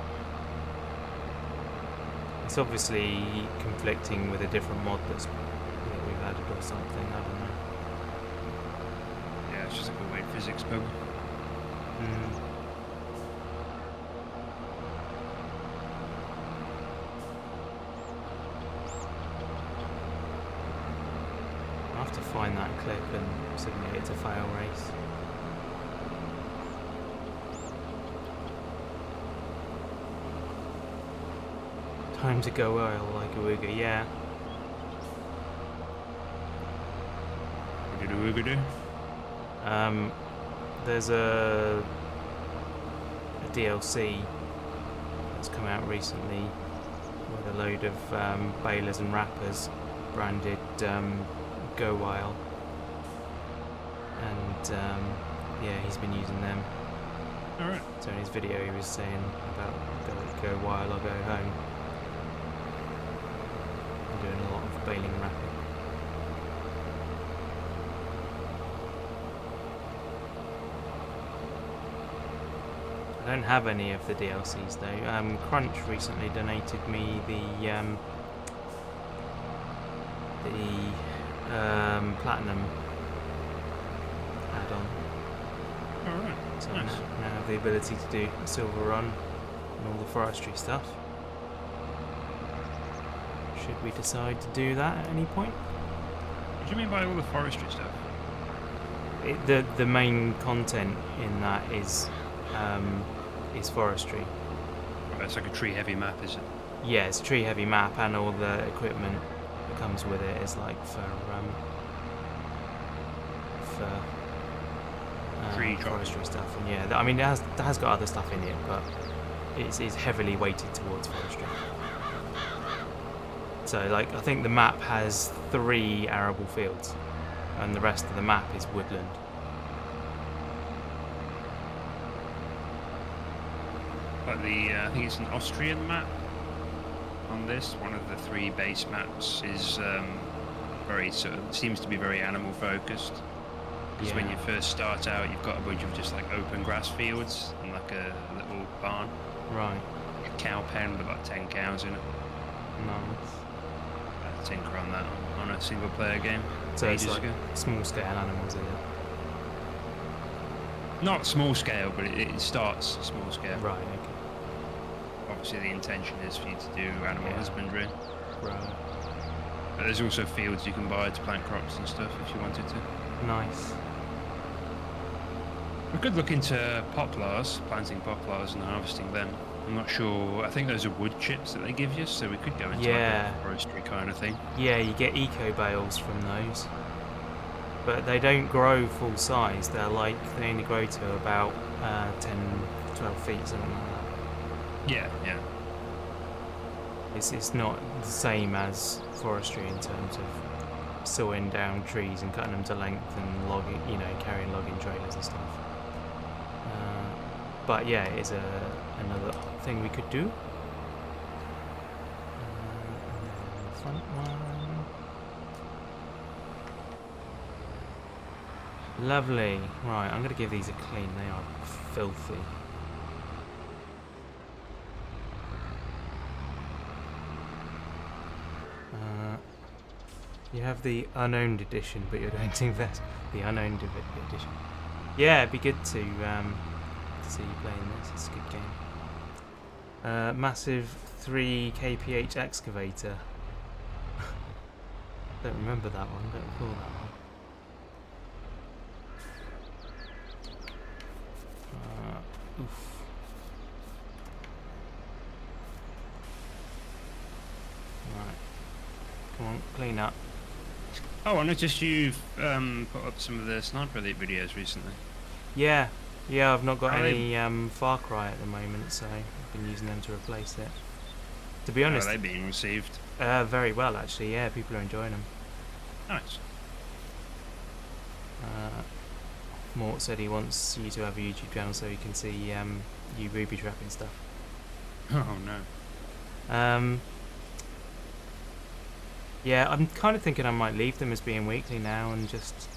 It's obviously conflicting with a different mod that we've added or something, I don't know. Yeah, it's just like a weird physics bug. I'll have to find that clip and submit it to fail race. Time to go oil like a wigger, yeah. What did a wigger do? There's a DLC that's come out recently with a load of balers and wrappers branded Go Wild, and yeah, he's been using them. Alright. So in his video he was saying about go wild or go home. I'm doing a lot of baling and wrapping. I don't have any of the DLCs though. Crunch recently donated me the platinum add-on. Alright. So Nice. now I have the ability to do a silver run and all the forestry stuff. Should we decide to do that at any point? What do you mean by all the forestry stuff? The main content in that is forestry. Right, it's like a tree heavy map, is it? Yeah, it's a tree heavy map, and all the equipment that comes with it is like for Tree chopping. forestry stuff. And yeah, I mean it has got other stuff in it, but it's heavily weighted towards forestry. So like I think the map has 3 arable fields, and the rest of the map is woodland. Like I think it's an Austrian map on this. One of the 3 base maps is very seems to be very animal focused. Because when you first start out, you've got a bunch of just like open grass fields and like a little barn. Right. A cow pen with like 10 cows in it. Nice. Tinker on that on a single player game. So it's ages like ago. small scale animals, is it? Not small scale, but it starts small scale. Right, okay. Obviously, the intention is for you to do animal husbandry. Right. But there's also fields you can buy to plant crops and stuff if you wanted to. Nice. We could look into poplars, planting poplars and harvesting them. I'm not sure. I think those are wood chips that they give you, so we could go into like a forestry kind of thing. Yeah, you get eco bales from those. But they don't grow full size. They only grow to about 10, 12 feet, something like that. Yeah. It's not the same as forestry in terms of sawing down trees and cutting them to length and logging, carrying logging trailers and stuff. But yeah, it is another thing we could do. And then the front one. Lovely. Right, I'm going to give these a clean. They are filthy. You have the unowned edition, but you're going to invest the unowned edition. Yeah, it'd be good to see you playing this. It's a good game. Massive 3 kph excavator. Don't remember that one. Don't recall that one. Oof. Right. Come on, clean up. Oh, I noticed you've put up some of the Sniper Elite videos recently. Yeah, I've not got any Far Cry at the moment, so I've been using them to replace it. To be honest, how are they being received? very well actually. Yeah, people are enjoying them. Nice. Mort said he wants you to have a YouTube channel so he can see you booby trapping stuff. Oh no. Yeah, I'm kind of thinking I might leave them as being weekly now and just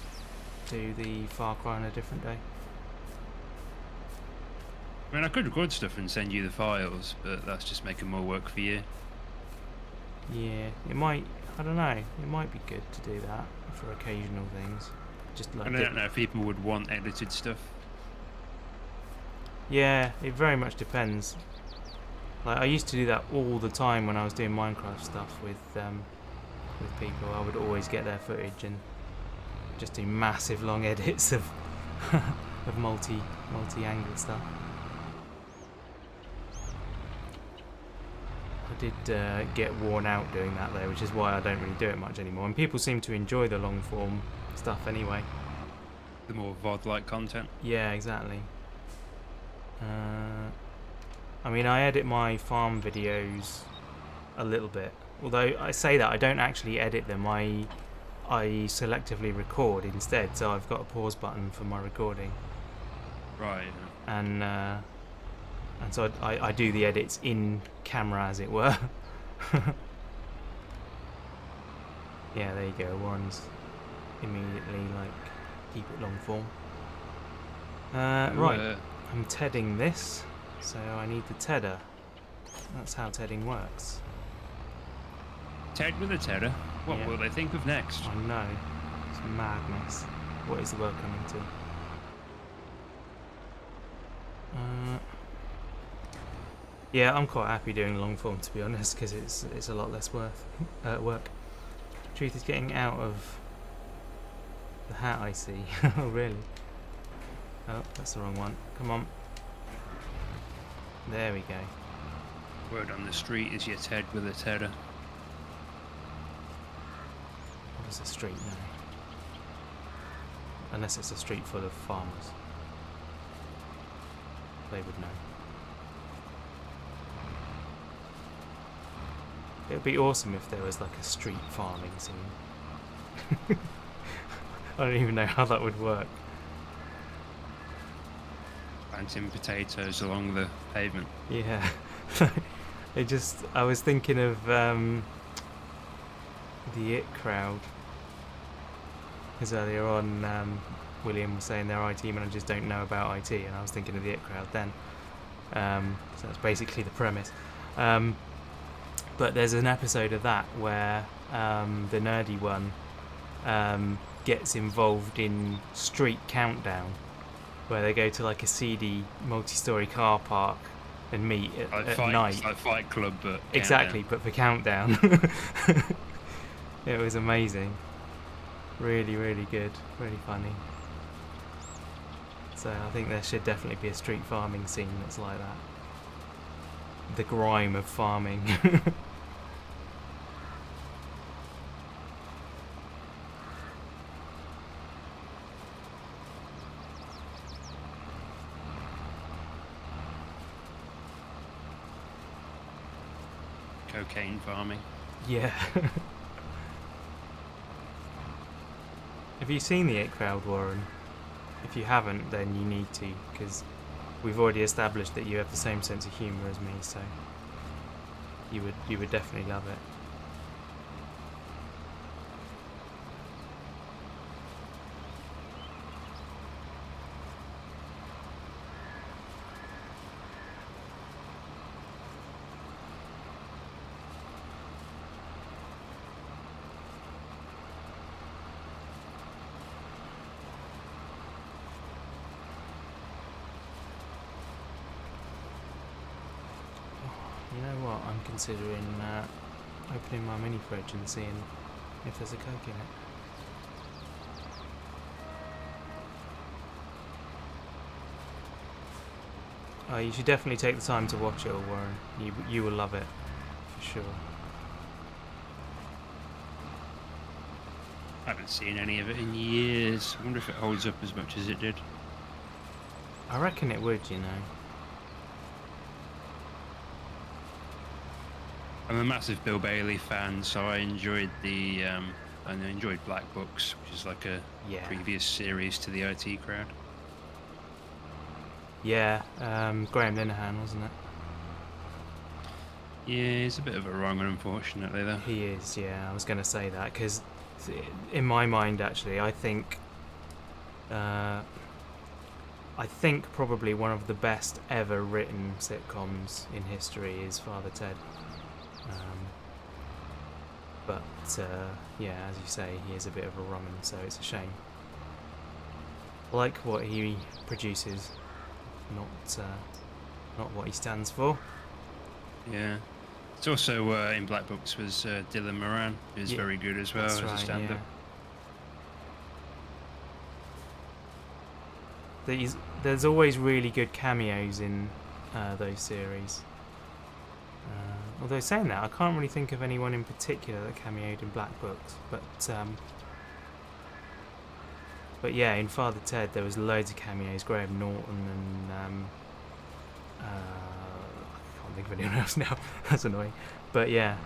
do the Far Cry on a different day. I mean, I could record stuff and send you the files, but that's just making more work for you. Yeah, it might. I don't know. It might be good to do that for occasional things. Just like And I don't know if people would want edited stuff. Yeah, it very much depends. Like I used to do that all the time when I was doing Minecraft stuff with people. I would always get their footage and just do massive long edits of of multi-angle stuff. I did get worn out doing that though, which is why I don't really do it much anymore. And people seem to enjoy the long form stuff anyway. The more VOD-like content. Yeah, exactly. I mean, I edit my farm videos a little bit. Although I say that, I don't actually edit them. I selectively record instead. So I've got a pause button for my recording. Right. And so I do the edits in camera, as it were. Yeah, there you go. Warren's immediately like, keep it long form. Right, I'm tedding this, so I need the tedder. That's how tedding works. Ted with a tedder. What Yeah. will they think of next? I know. It's madness. What is the world coming to? Yeah, I'm quite happy doing long form, to be honest, because it's a lot less work. Truth is getting out of the hat I see. Oh, really? Oh, that's the wrong one. Come on. There we go. Word on the street is your Ted with a tedder. What is a street now? Unless it's a street full of farmers. They would know. It would be awesome if there was like a street farming scene. I don't even know how that would work. Planting potatoes along the pavement. Yeah. I was thinking of the IT Crowd. Because earlier on, William was saying their IT managers don't know about IT, and I was thinking of the IT Crowd then. So that's basically the premise. But there's an episode of that where the nerdy one gets involved in Street Countdown, where they go to like a seedy multi-story car park and meet at night. It's like Fight Club, but exactly, but for Countdown. It was amazing. Really, really good. Really funny. So I think there should definitely be a street farming scene that's like that. The grime of farming. Cocaine farming. Yeah. Have you seen the IT Crowd, Warren? If you haven't, then you need to, because we've already established that you have the same sense of humour as me, so you would definitely love it. You know what? I'm considering opening my mini fridge and seeing if there's a Coke in it. Oh, you should definitely take the time to watch it, Warren. You will love it, for sure. I haven't seen any of it in years. I wonder if it holds up as much as it did. I reckon it would, you know. I'm a massive Bill Bailey fan, so I enjoyed and I enjoyed Black Books, which is like a Yeah. previous series to the IT Crowd. Yeah, Graham Linehan, wasn't it? Yeah, he's a bit of a wrong one, unfortunately, though. He is, yeah. I was going to say that because, in my mind, actually, I think probably one of the best ever written sitcoms in history is Father Ted. But yeah, as you say, he is a bit of a wrong one, so it's a shame. I like what he produces, not what he stands for. Yeah. It's also in Black Books was Dylan Moran, who's very good as well as a stand-up. Yeah. There's always really good cameos in those series. Although saying that, I can't really think of anyone in particular that cameoed in Black Books, but yeah, in Father Ted there was loads of cameos. Graham Norton and I can't think of anyone else now. That's annoying. But yeah,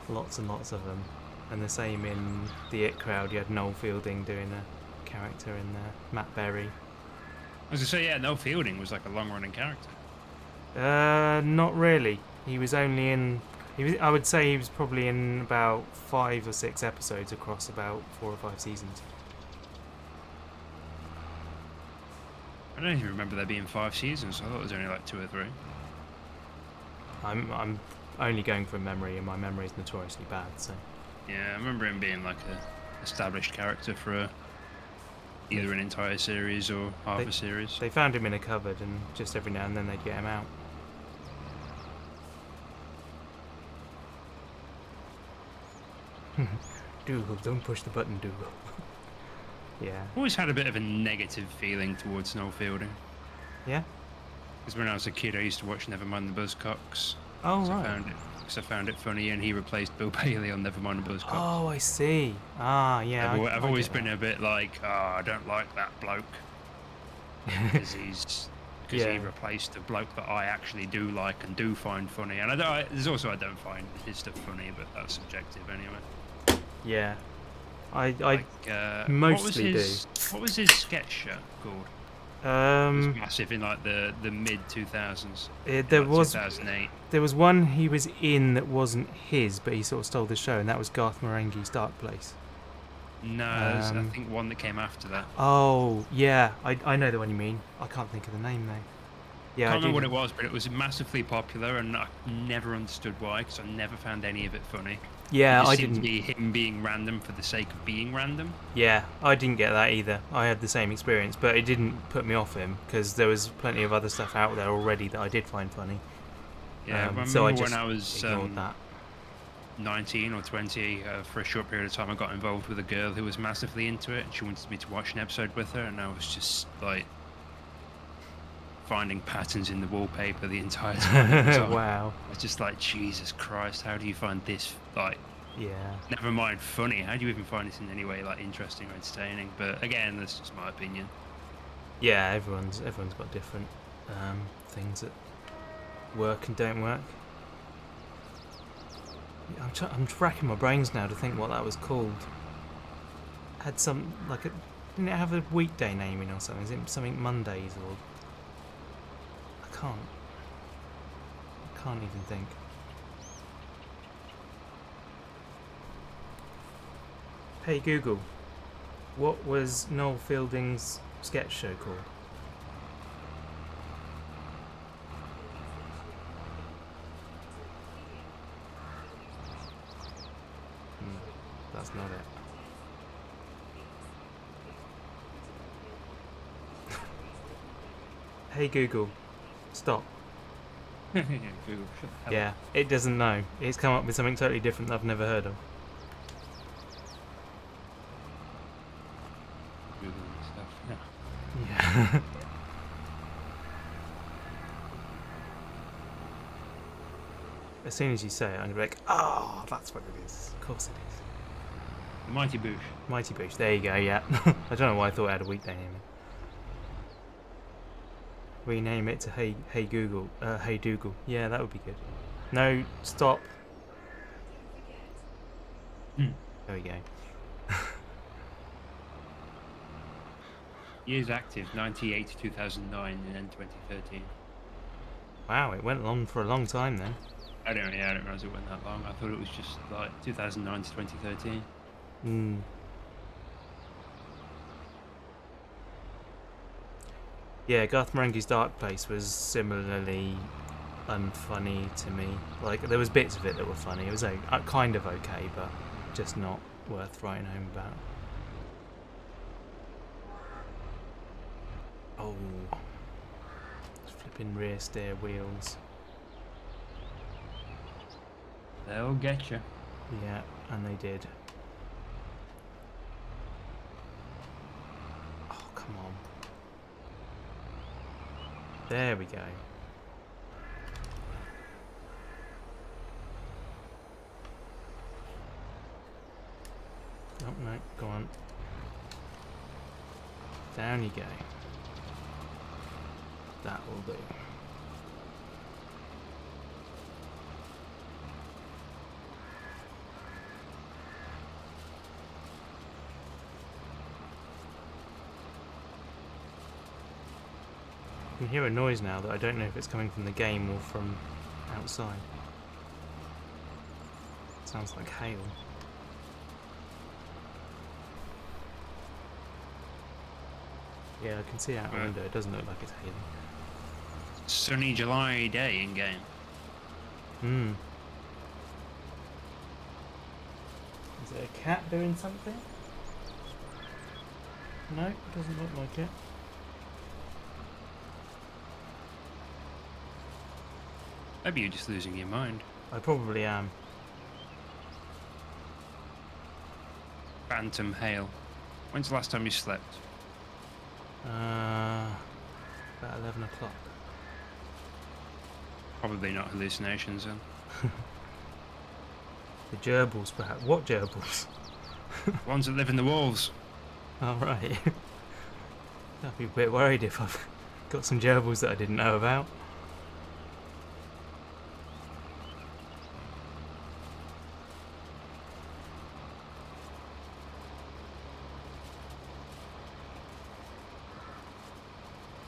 lots and lots of them. And the same in the It Crowd. You had Noel Fielding doing a character in there. Matt Berry. I was gonna say, yeah, Noel Fielding was like a long-running character. Not really. He was only in. I would say he was probably in about 5 or 6 episodes across about 4 or 5 seasons. I don't even remember there being 5 seasons. I thought it was only like 2 or 3. I'm only going from memory, and my memory is notoriously bad. So. Yeah, I remember him being like a established character for either an entire series or half a series. They found him in a cupboard, and just every now and then they'd get him out. Dougal, don't push the button, Dougal. Yeah. Always had a bit of a negative feeling towards Noel Fielding. Yeah? Because when I was a kid, I used to watch Nevermind the Buzzcocks. Oh, right. I found it funny, and he replaced Bill Bailey on Nevermind the Buzzcocks. Oh, I see. Ah, yeah. I've always been a bit like, I don't like that bloke. Because he replaced the bloke that I actually do like and do find funny. And I don't find his stuff funny, but that's subjective anyway. Yeah. I mostly do. What was his sketch show called? It was massive in like the mid 2000s. There was 2008. There was one he was in that wasn't his, but he sort of stole the show, and that was Garth Marenghi's Dark Place. No, there's, I think one that came after that. Oh yeah, I know the one you mean. I can't think of the name though. Yeah, I can't remember what it was, but it was massively popular, and I never understood why, because I never found any of it funny. Yeah, I didn't. To be him being random for the sake of being random. Yeah, I didn't get that either. I had the same experience, but it didn't put me off him because there was plenty of other stuff out there already that I did find funny. Yeah, so I just when I was ignored that. 19 or 20, for a short period of time, I got involved with a girl who was massively into it, and she wanted me to watch an episode with her, and I was just like finding patterns in the wallpaper the entire time. Wow. I was just like, Jesus Christ, how do you find this, like, yeah, never mind funny, how do you even find this in any way like interesting or entertaining? But again, that's just my opinion. Yeah, everyone's got different things that work and don't work. I'm racking my brains now to think what that was called. Had some didn't it have a weekday naming or something? Is it something Mondays or? I can't even think. Hey Google, what was Noel Fielding's sketch show called? That's not it. Hey Google, stop. Google, shut the hell Yeah, up. it doesn't know. It's come up with something totally different that I've never heard of. Google and stuff. Yeah. As soon as you say it, I'm gonna be like, oh, that's what it is. Of course it is. The Mighty Boosh. Mighty Boosh. There you go. Yeah. I don't know why I thought it had a weekday name. Rename it to Hey Google. Hey Dougal. Yeah, that would be good. No, stop. There we go. Years active, 98 to 2009, and then 2013. Wow, it went on for a long time then. I don't realize it went that long. I thought it was just like 2009 to 2013. Hmm. Yeah, Garth Marenghi's Dark Place was similarly unfunny to me. Like, there was bits of it that were funny. It was kind of okay, but just not worth writing home about. Oh, flipping rear steer wheels. They'll get you. Yeah, and they did. Oh, come on. There we go. Oh, no, go on. Down you go. That will do. I can hear a noise now that I don't know if it's coming from the game or from outside. It sounds like hail. Yeah, I can see out the window. It doesn't look like it's hailing. Sunny July day in game. Hmm. Is it a cat doing something? No, it doesn't look like it. Maybe you're just losing your mind. I probably am. Phantom hail. When's the last time you slept? About 11 o'clock. Probably not hallucinations then. The gerbils, perhaps. What gerbils? Ones that live in the walls. Oh, right. I'd be a bit worried if I've got some gerbils that I didn't know about.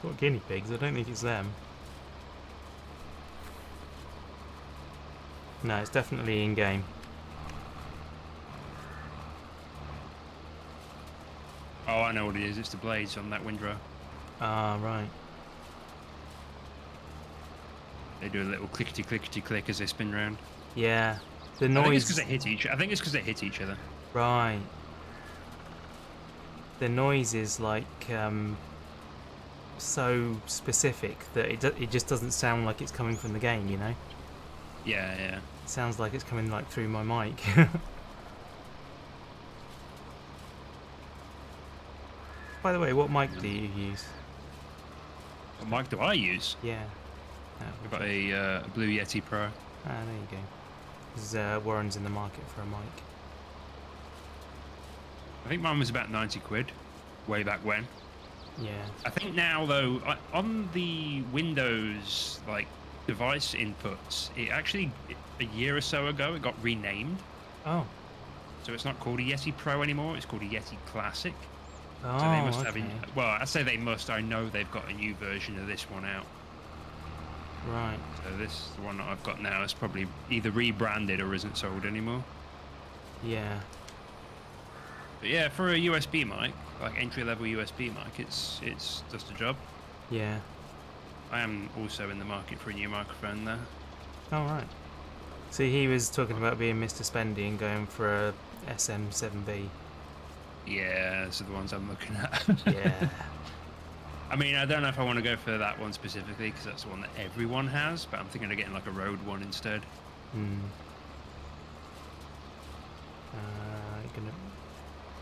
What guinea pigs? I don't think it's them. No, it's definitely in game. Oh, I know what it is. It's the blades on that windrow. Ah, right. They do a little clickety clickety click as they spin round. Yeah, the I think it's noise. because they hit each. I think it's because they hit each other. Right. The noise is like so specific that it just doesn't sound like it's coming from the game, you know? Yeah, yeah. It sounds like it's coming like through my mic. By the way, what mic do you use? What mic do I use? Yeah. I've got a Blue Yeti Pro. Ah, there you go. Because Warren's in the market for a mic. I think mine was about 90 quid, way back when. Yeah. I think now though, on the Windows like device inputs, it actually a year or so ago it got renamed. Oh. So it's not called a Yeti Pro anymore. It's called a Yeti Classic. Oh, So they must okay. have. Well, I say they must. I know they've got a new version of this one out. Right. So this, the one that I've got now, is probably either rebranded or isn't sold anymore. Yeah. But yeah, for a USB mic, like entry-level USB mic, it's just a job. Yeah. I am also in the market for a new microphone there. Oh, right. See, he was talking about being Mr. Spendy and going for a SM7B. Yeah, those are the ones I'm looking at. Yeah. I mean, I don't know if I want to go for that one specifically because that's the one that everyone has, but I'm thinking of getting like a Rode one instead. Hmm.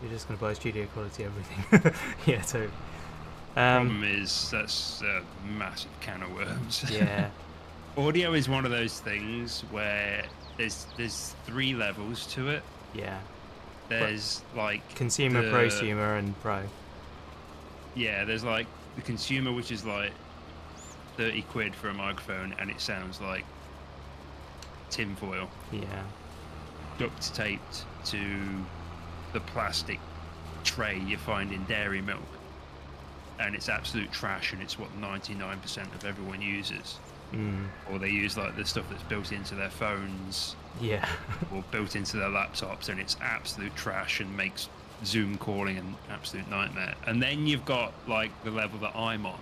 You're just gonna buy studio quality everything. Yeah, so. Problem is, that's a massive can of worms. Yeah. Audio is one of those things where there's 3 levels to it. Yeah. There's like Consumer, prosumer, and pro. Yeah, there's like the consumer, which is like 30 quid for a microphone, and it sounds like tinfoil. Yeah. Duct taped to the plastic tray you find in dairy milk. and it's absolute trash, and it's what 99% of everyone uses. Mm. Or they use like the stuff that's built into their phones Yeah. or built into their laptops, and it's absolute trash and makes Zoom calling an absolute nightmare. And then you've got like the level that I'm on,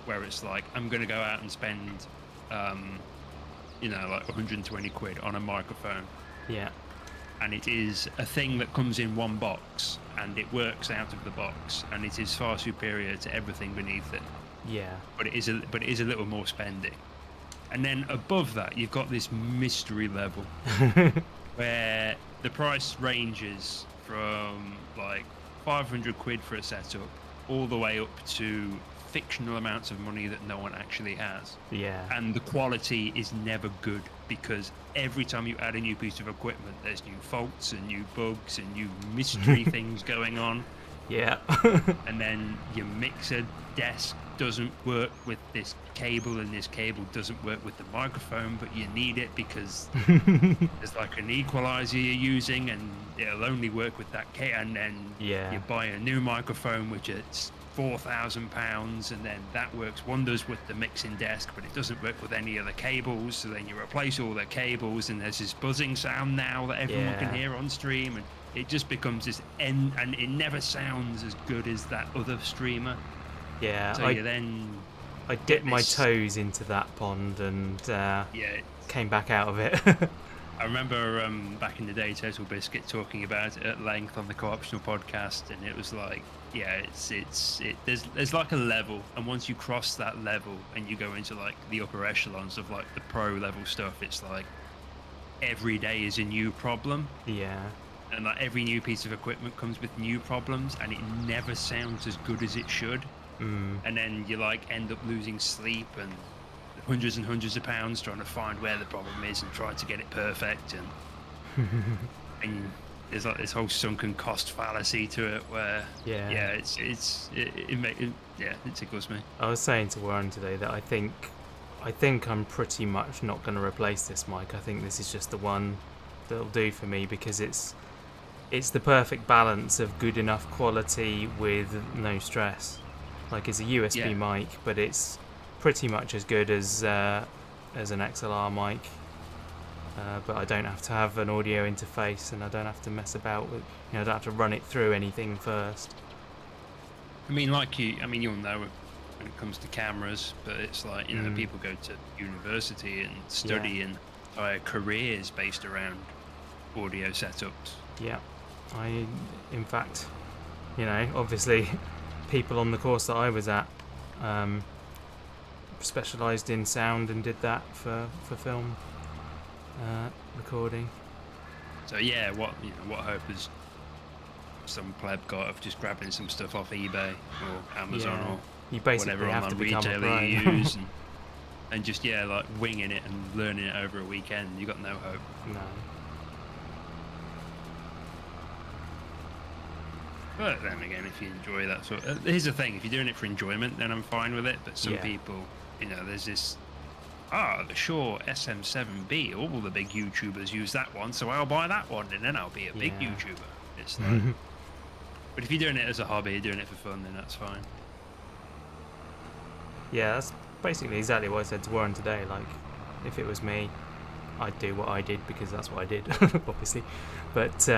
where it's like I'm going to go out and spend, like 120 quid on a microphone, Yeah. and it is a thing that comes in one box, and it works out of the box, and it is far superior to everything beneath it. Yeah. But it is a little more spendy. And then above that, you've got this mystery level where the price ranges from like 500 quid for a setup all the way up to fictional amounts of money that no one actually has. Yeah. And the quality is never good, because every time you add a new piece of equipment, there's new faults and new bugs and new mystery things going on. Yeah. And then your mixer desk doesn't work with this cable, and this cable doesn't work with the microphone, but you need it because there's like an equalizer you're using, and it'll only work with that cable. And then Yeah. you buy a new microphone, which it's £4,000, and then that works wonders with the mixing desk, but it doesn't work with any of the cables. So then you replace all the cables, and there's this buzzing sound now that everyone can hear on stream, and it just becomes this and it never sounds as good as that other streamer. Yeah. So I dipped my toes into that pond and yeah, came back out of it. I remember back in the day, Total Biscuit talking about it at length on the Co-optional podcast, and it was like, yeah, there's like a level, and once you cross that level and you go into like the upper echelons of like the pro level stuff, it's like every day is a new problem. Yeah. And like every new piece of equipment comes with new problems, and it never sounds as good as it should. And then you like end up losing sleep and hundreds of pounds trying to find where the problem is and try to get it perfect, and there's like this whole sunken cost fallacy to it where it tickles me. I was saying to Warren today that I think I'm pretty much not going to replace this mic. I think this is just the one that'll do for me, because it's the perfect balance of good enough quality with no stress. Like, it's a USB mic, but it's pretty much as good as an XLR mic. But I don't have to have an audio interface, and I don't have to mess about with, I don't have to run it through anything first. I mean, you'll know when it comes to cameras, but it's like, people go to university and study and entire careers based around audio setups. Yeah. In fact, obviously people on the course that I was at specialised in sound and did that for film recording. So yeah, what hope has some pleb got of just grabbing some stuff off eBay or Amazon or you basically whatever have to online become retailer a pro. you use and just like winging it and learning it over a weekend? You got no hope. No. But then again, if you enjoy that sort of... here's the thing, if you're doing it for enjoyment, then I'm fine with it. But some people, there's this... the Shure SM7B, all the big YouTubers use that one, so I'll buy that one, and then I'll be a big YouTuber. It's like... But if you're doing it as a hobby, you're doing it for fun, then that's fine. Yeah, that's basically exactly what I said to Warren today. Like, if it was me, I'd do what I did, because that's what I did, obviously. But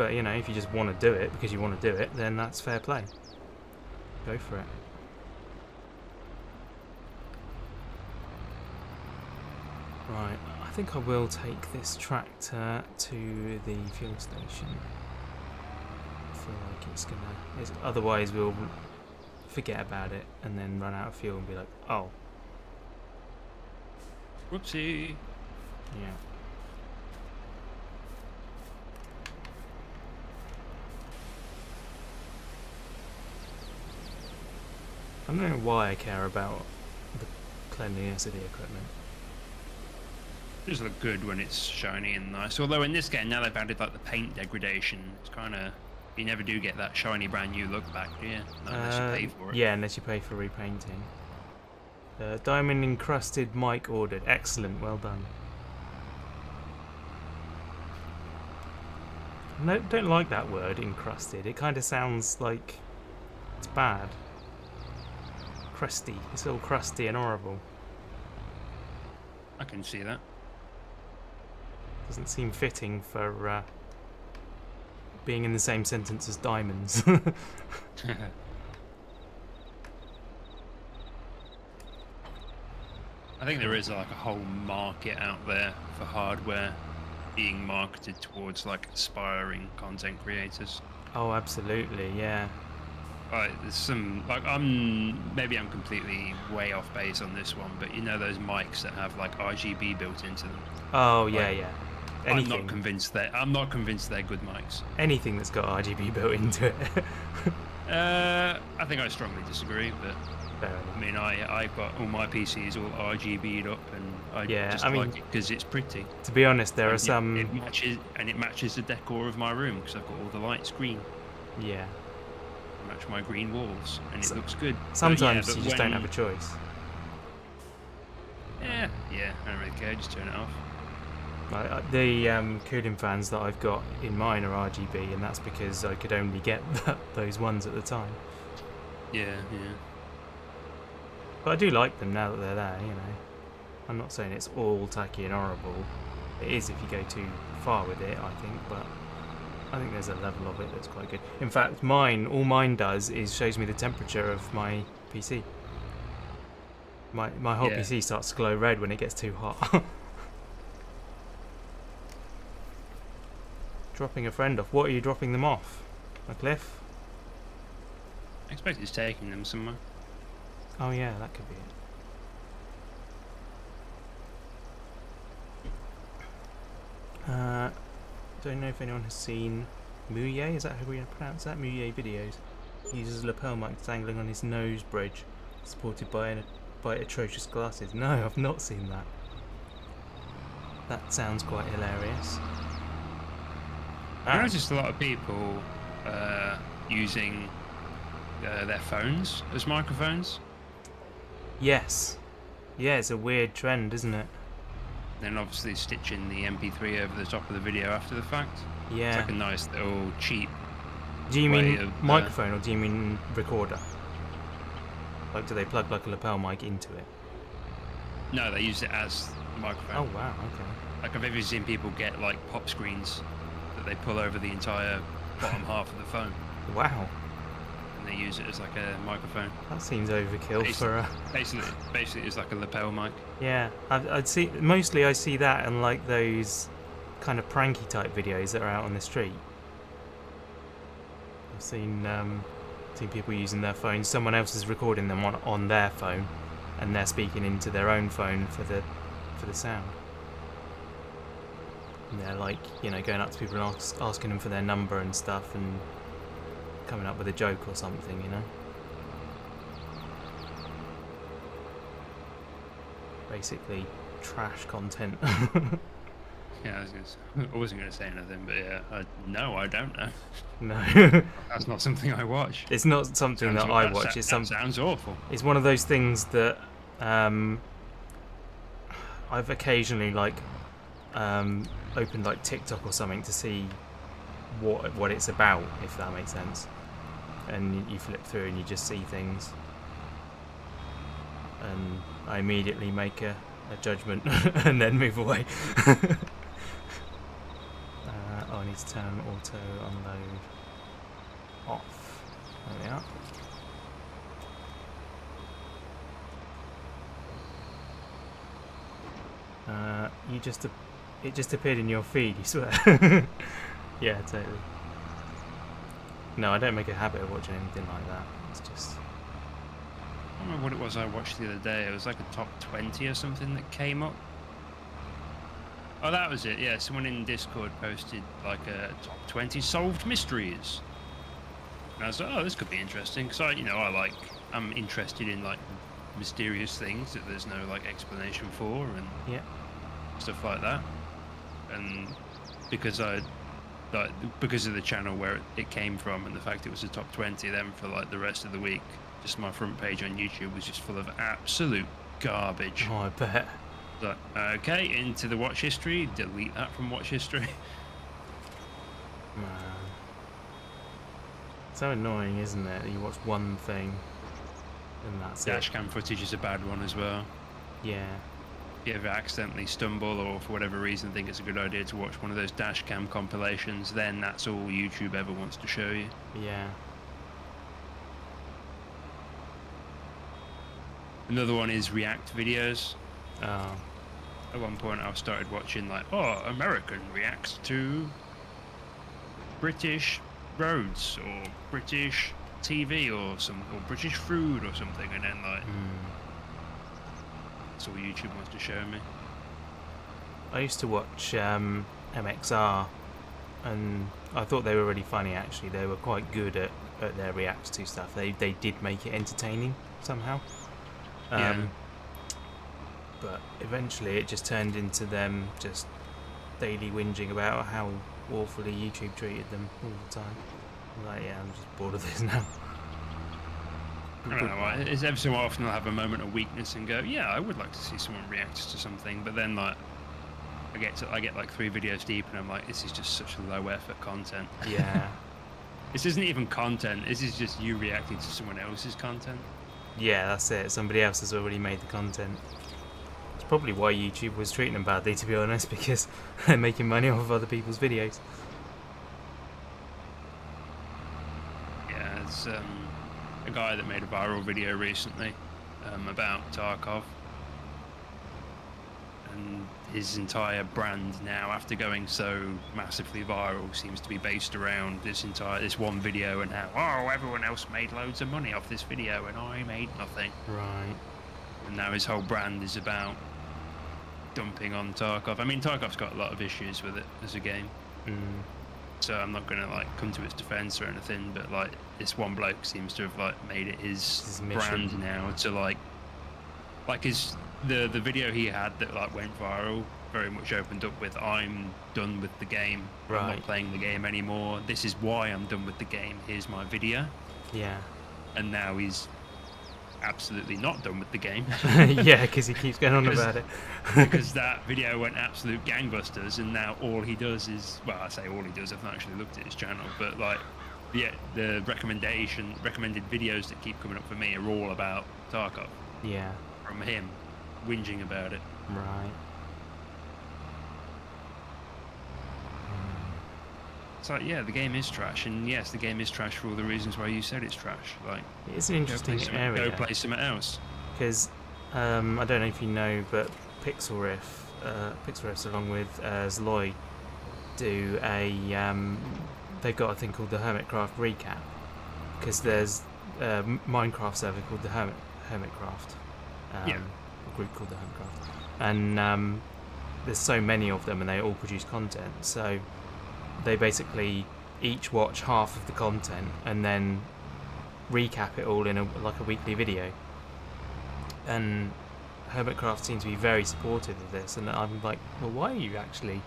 if you just want to do it because you want to do it, then that's fair play. Go for it. Right, I think I will take this tractor to the fuel station. I feel like it's gonna... otherwise we'll forget about it and then run out of fuel and be like, oh. Whoopsie. Yeah. I don't know why I care about the cleanliness of the equipment. It does look good when it's shiny and nice. Although in this game, now they've added like the paint degradation. It's kind of... you never do get that shiny brand new look back, do you? Not unless you pay for it. Yeah, unless you pay for repainting. Diamond encrusted mic ordered. Excellent, well done. No, don't like that word, encrusted. It kind of sounds like it's bad. crusty. It's all crusty and horrible. I can see that. Doesn't seem fitting for being in the same sentence as diamonds. I think there is like a whole market out there for hardware being marketed towards like aspiring content creators. Oh, absolutely, yeah. There's some like maybe I'm completely way off base on this one, but you know those mics that have like RGB built into them. Oh yeah, Like, yeah. I'm not convinced they're good mics. Anything that's got RGB built into it. I think I strongly disagree, but Fair enough. I mean, I've got all my PCs all RGB'd up, and I just I mean, like it because it's pretty. To be honest, there are And some. it matches the decor of my room because I've got all the lights green. Yeah. Match my green walls, and it looks good. Sometimes but you just don't have a choice. Yeah, I don't really care. Just turn it off. The cooling fans that I've got in mine are RGB, and that's because I could only get those ones at the time. Yeah. But I do like them now that they're there, you know. I'm not saying it's all tacky and horrible. It is if you go too far with it, I think, but I think there's a level of it that's quite good. In fact, all mine does is shows me the temperature of my PC. My whole PC starts to glow red when it gets too hot. Dropping a friend off. What are you dropping them off? A cliff? I expect it's taking them somewhere. Oh yeah, that could be it. Don't know if anyone has seen Muye, is that how we pronounce that? Muye videos. He uses a lapel mic dangling on his nose bridge, supported by atrocious glasses. No, I've not seen that. That sounds quite hilarious. I noticed a lot of people using their phones as microphones. Yes. Yeah, it's a weird trend, isn't it? Then obviously stitching the MP3 over the top of the video after the fact. Yeah. It's like a nice little cheap. Do you way mean of, microphone or do you mean recorder? Like, do they plug like a lapel mic into it? No, they use it as a microphone. Oh wow, okay. Like I've ever seen people get like pop screens that they pull over the entire bottom half of the phone, Wow, and they use it as like a microphone. that seems overkill for a... Basically, it's like a lapel mic. Yeah, I see that in like those kind of pranky type videos that are out on the street. I've seen people using their phones. Someone else is recording them on their phone, and they're speaking into their own phone for the sound. And they're like, you know, going up to people and asking them for their number and stuff, and coming up with a joke or something, you know. Basically, trash content. Yeah, I wasn't going to say anything, but yeah, no, I don't know. No. That's not something I watch. It's not something that I watch. That sounds awful. It's one of those things that I've occasionally opened like TikTok or something to see what it's about, if that makes sense. And you flip through and you just see things, and I immediately make a judgment and then move away. I need to turn auto unload off. There we are. It just appeared in your feed, you swear? Yeah, totally. No, I don't make a habit of watching anything like that. It's just... I don't remember what it was I watched the other day. It was like a top 20 or something that came up. Oh, that was it. Yeah, someone in Discord posted like a top 20 solved mysteries. And I was like, oh, this could be interesting, because I'm interested in like mysterious things that there's no like explanation for and stuff like that. And because of the channel where it came from and the fact it was a top 20, then for like the rest of the week, just my front page on YouTube was just full of absolute garbage. Oh, I bet. Like, okay, into the watch history, delete that from watch history. Man. So annoying, isn't it? You watch one thing and that's Dash it. cam footage is a bad one as well. Yeah. If you ever accidentally stumble or for whatever reason think it's a good idea to watch one of those dash cam compilations, then that's all YouTube ever wants to show you. Yeah. Another one is react videos. Oh. At one point I started watching like, oh, American reacts to British roads or British TV or British food or something, and then like that's all YouTube wants to show me. I used to watch MXR, and I thought they were really funny. Actually, they were quite good at their reacts to stuff. They did make it entertaining somehow. But eventually, it just turned into them just daily whinging about how awfully YouTube treated them all the time. I'm like, yeah, I'm just bored of this now. I don't know. It's every so often I'll have a moment of weakness and go, yeah, I would like to see someone react to something, but then like I get like 3 videos deep and I'm like, this is just such low effort content. Yeah. This isn't even content. This is just you reacting to someone else's content. Yeah, that's it. Somebody else has already made the content. It's probably why YouTube was treating them badly, to be honest, because they're making money off of other people's videos. Yeah, it's a guy that made a viral video recently about Tarkov, and his entire brand now, after going so massively viral, seems to be based around this one video and how, oh, everyone else made loads of money off this video and I made nothing. Right. And now his whole brand is about dumping on Tarkov. I mean, Tarkov's got a lot of issues with it as a game. So I'm not gonna like come to its defense or anything, but like this one bloke seems to have like made it his brand now to like his the video he had that like went viral very much opened up with, I'm done with the game. Right. I'm not playing the game anymore. This is why I'm done with the game. Here's my video. Yeah. And now he's absolutely not done with the game. Yeah, because he keeps going on about it. Because that video went absolute gangbusters, and now all he does is, well, I say all he does, I've not actually looked at his channel, but like, yeah, the recommended videos that keep coming up for me are all about Tarkov. Yeah. From him whinging about it. Right. It's like, yeah, the game is trash, and yes, the game is trash for all the reasons why you said it's trash. Like, it's an interesting area. Go play something else. Because I don't know if you know, but Pixelriffs along with Zloy do they've got a thing called the Hermitcraft Recap, because there's a Minecraft server called the Hermitcraft, a group called the Hermitcraft, and there's so many of them and they all produce content, so they basically each watch half of the content and then recap it all in a weekly video. And Hermitcraft seems to be very supportive of this, and I'm like, well, why are you actually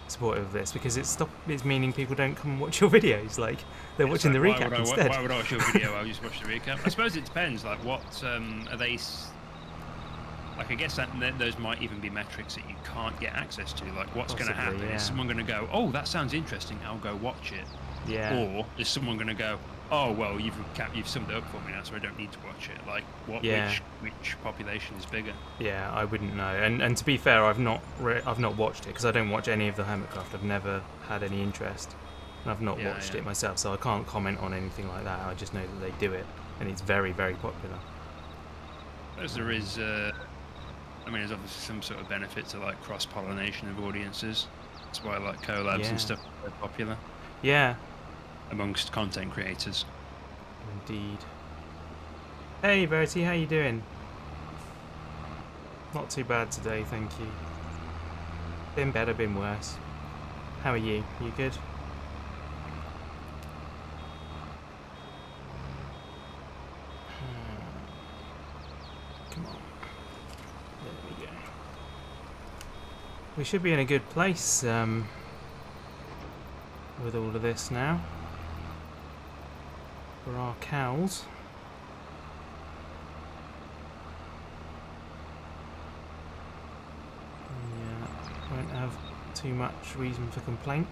supportive of this? Because it's meaning people don't come and watch your videos, like they're watching the recap instead. Why would I watch your video? I'll just watch the recap. I suppose it depends, like what are they, like I guess that those might even be metrics that you can't get access to, like what's going to happen. Yeah. Is someone going to go, oh, that sounds interesting, I'll go watch it? Yeah. Or is someone going to go, oh, well, you've summed it up for me now, so I don't need to watch it? Like, which population is bigger? Yeah, I wouldn't know. And to be fair, I've not watched it because I don't watch any of the Hermitcraft. I've never had any interest, and I've not watched it myself, so I can't comment on anything like that. I just know that they do it, and it's very, very popular. As there is, I mean, there's obviously some sort of benefit to like cross-pollination of audiences. That's why like collabs and stuff are very popular. Yeah. Amongst content creators. Indeed. Hey Bertie, how you doing? Not too bad today, thank you. Been better, been worse. How are you? You good? Come on. There we go. We should be in a good place with all of this now. For our cows. Yeah, won't have too much reason for complaint.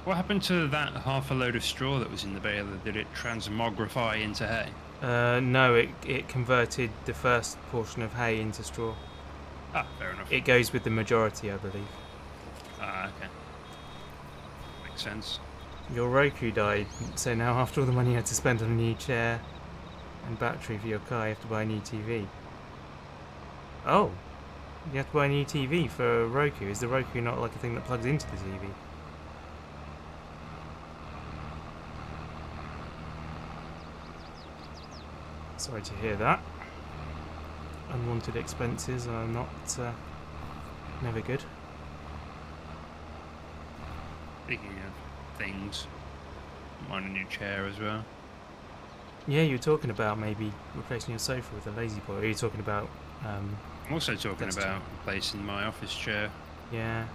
What happened to that half a load of straw that was in the baler? Did it transmogrify into hay? No, it converted the first portion of hay into straw. Ah, fair enough. It goes with the majority, I believe. Ah, okay. Makes sense. Your Roku died, so now after all the money you had to spend on a new chair and battery for your car, you have to buy a new TV. Oh, you have to buy a new TV for Roku. Is the Roku not like a thing that plugs into the TV? Sorry to hear that. Unwanted expenses are not never good. Speaking of things, I'm on a new chair as well. Yeah, you were talking about maybe replacing your sofa with a lazy boy. Or are you talking about? I'm also talking about replacing my office chair. Yeah.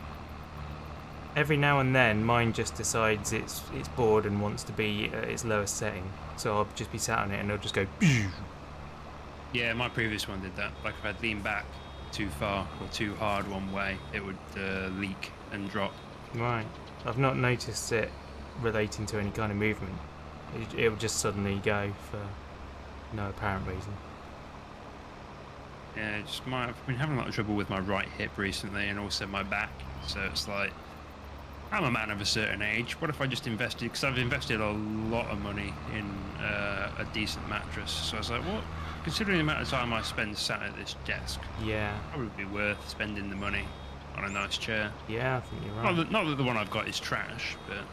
Every now and then, mine just decides it's bored and wants to be at its lowest setting. So I'll just be sat on it and it'll just go. Yeah, my previous one did that. Like if I'd lean back too far or too hard one way, it would leak and drop. Right. I've not noticed it relating to any kind of movement. It'll just suddenly go for no apparent reason. Yeah, I've been having a lot of trouble with my right hip recently and also my back. So it's like, I'm a man of a certain age. What if I just invested? Because I've invested a lot of money in a decent mattress. So I was like, what? Considering the amount of time I spend sat at this desk, Yeah. probably be worth spending the money on a nice chair. Yeah, I think you're right. Not that the one I've got is trash, but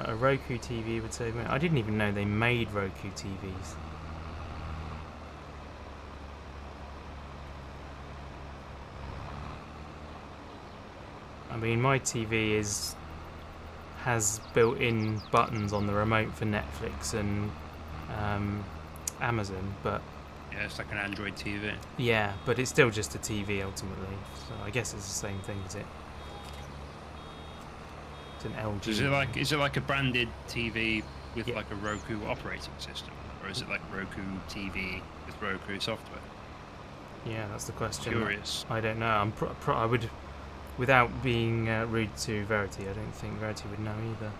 A Roku TV would save me. I didn't even know they made Roku TVs. I mean, my TV has built-in buttons on the remote for Netflix and Amazon, but yeah, it's like an Android TV. yeah, but it's still just a TV ultimately. So I guess it's the same thing, is it? It's an LG. Is it like a branded TV with Yeah. like a Roku operating system, or is it like Roku TV with Roku software? Yeah, that's the question. Curious. I don't know. I would, without being rude to Verity, I don't think Verity would know either.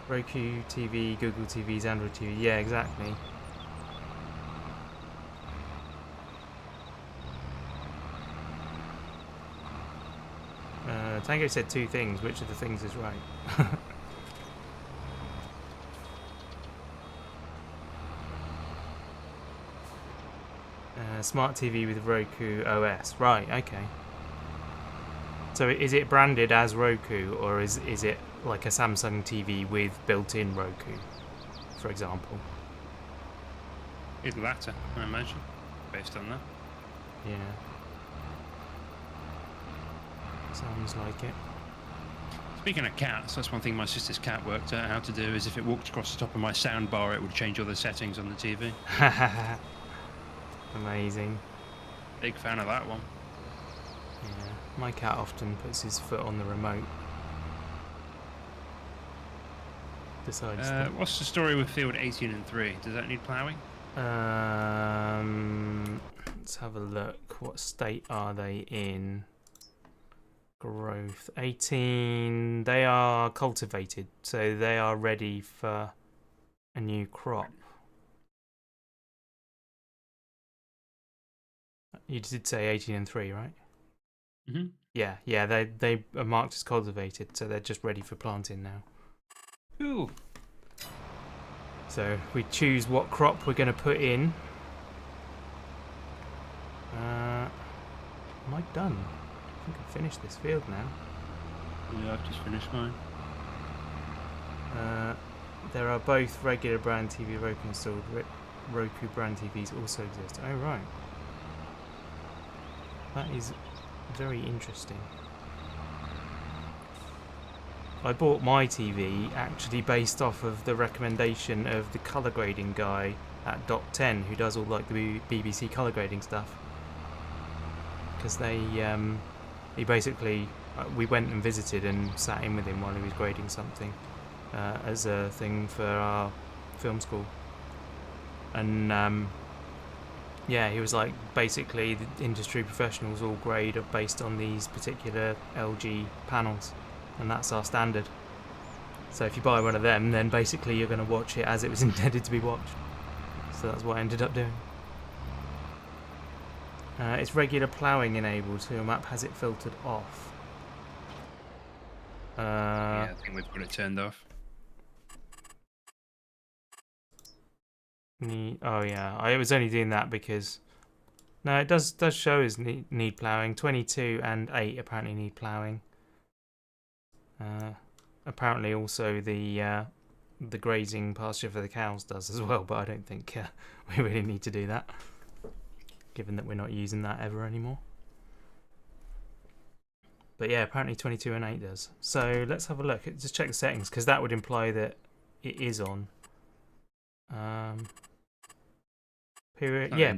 Roku TV, Google TVs, Android TV. Yeah, exactly. Tango said two things. Which of the things is right? Smart TV with Roku OS. Right, okay. So is it branded as Roku, or is it like a Samsung TV with built-in Roku, for example? It's the latter, I imagine, based on that. Yeah. Sounds like it. Speaking of cats, that's one thing my sister's cat worked out how to do, is if it walked across the top of my sound bar, it would change all the settings on the TV. Amazing. Big fan of that one. Yeah. My cat often puts his foot on the remote. Decides that. What's the story with field 18 and 3? Does that need ploughing? Let's have a look. What state are they in? Growth 18. They are cultivated, so they are ready for a new crop. You did say 18 and 3, right? Mm-hmm. Yeah. They are marked as cultivated, so they're just ready for planting now. Cool. So we choose what crop we're going to put in. Am I done? I think I've finished this field now. Yeah, I've just finished mine. There are both regular brand TV Roku installed. Roku brand TVs also exist. Oh, right. That is very interesting. I bought my TV actually based off of the recommendation of the colour grading guy at Dot 10, who does all like the BBC colour grading stuff. Because he basically, we went and visited and sat in with him while he was grading something as a thing for our film school. And Yeah, he was like, basically the industry professionals all grade are based on these particular LG panels, and that's our standard. So if you buy one of them, then basically you're going to watch it as it was intended to be watched. So that's what I ended up doing. It's regular ploughing enabled, so your map has it filtered off. Yeah, I think we've got it turned off. Oh yeah, I was only doing that because no, it does show as need ploughing. 22 and 8 apparently need ploughing. Apparently also the grazing pasture for the cows does as well, but I don't think we really need to do that, given that we're not using that ever anymore. But yeah, apparently 22 and 8 does. So let's have a look. Just check the settings, because that would imply that it is on. Yeah,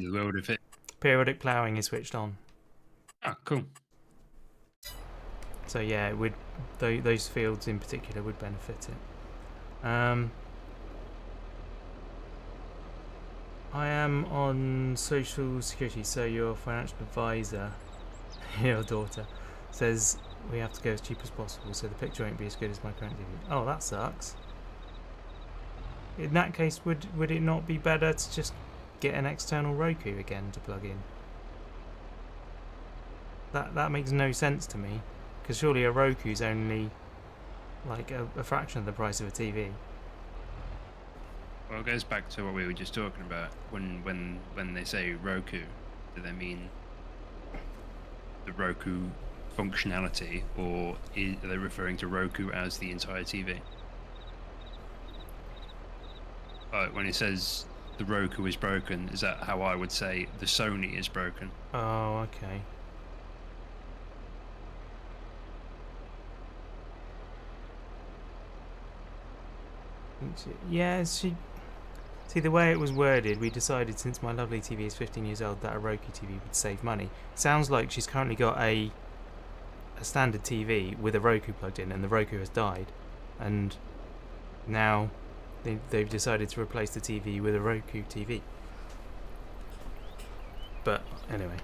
periodic ploughing is switched on. Ah, cool. So yeah, it would those fields in particular would benefit it. I am on social security, so your financial advisor, your daughter, says we have to go as cheap as possible, so the picture won't be as good as my current TV. Oh, that sucks. In that case, would it not be better to just get an external Roku again to plug in? That makes no sense to me, because surely a Roku's only like a fraction of the price of a TV. Well, it goes back to what we were just talking about. When they say Roku, do they mean the Roku functionality, or are they referring to Roku as the entire TV? When it says the Roku is broken, is that how I would say the Sony is broken? Oh, okay. Yeah, see, the way it was worded, we decided since my lovely TV is 15 years old that a Roku TV would save money. Sounds like she's currently got a standard TV with a Roku plugged in, and the Roku has died, and now they've decided to replace the TV with a Roku TV. But anyway,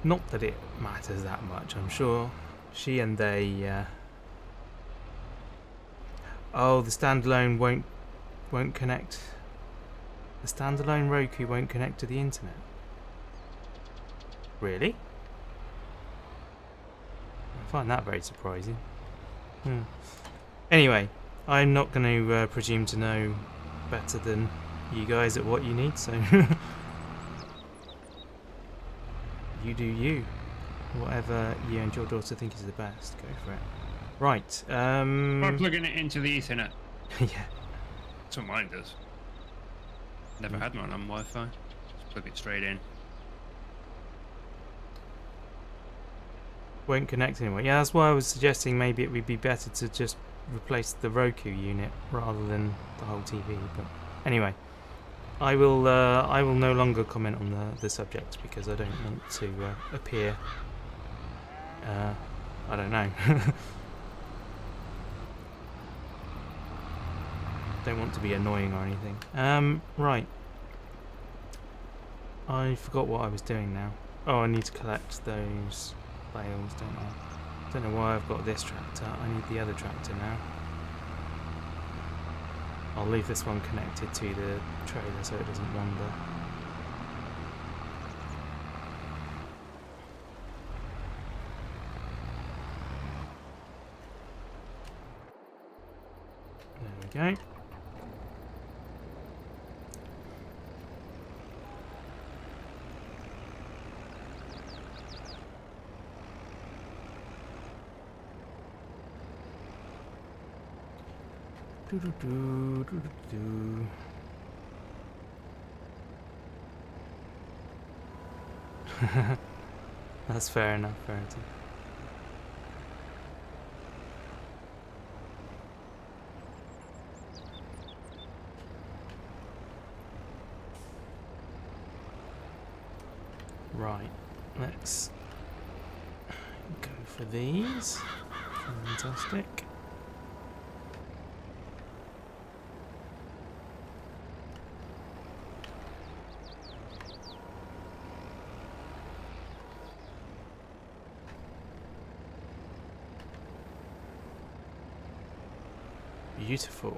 not that it matters that much. I'm sure she and they. Oh, the standalone won't connect. The standalone Roku won't connect to the internet. Really? I find that very surprising. Anyway, I'm not going to presume to know better than you guys at what you need, so you do you. Whatever you and your daughter think is the best, go for it. Right. I'm plugging it into the Ethernet. Yeah. That's what mine does. Never had mine on Wi-Fi. Just plug it straight in. Won't connect anyway. Yeah, that's why I was suggesting maybe it would be better to just replace the Roku unit rather than the whole TV. But anyway, I will no longer comment on the subject because I don't want to appear. I don't know. Don't want to be annoying or anything. Right. I forgot what I was doing now. Oh, I need to collect those bales, don't I? Don't know why I've got this tractor. I need the other tractor now. I'll leave this one connected to the trailer so it doesn't wander. There we go. That's fair enough, Verity. Right, let's go for these. Fantastic. Beautiful.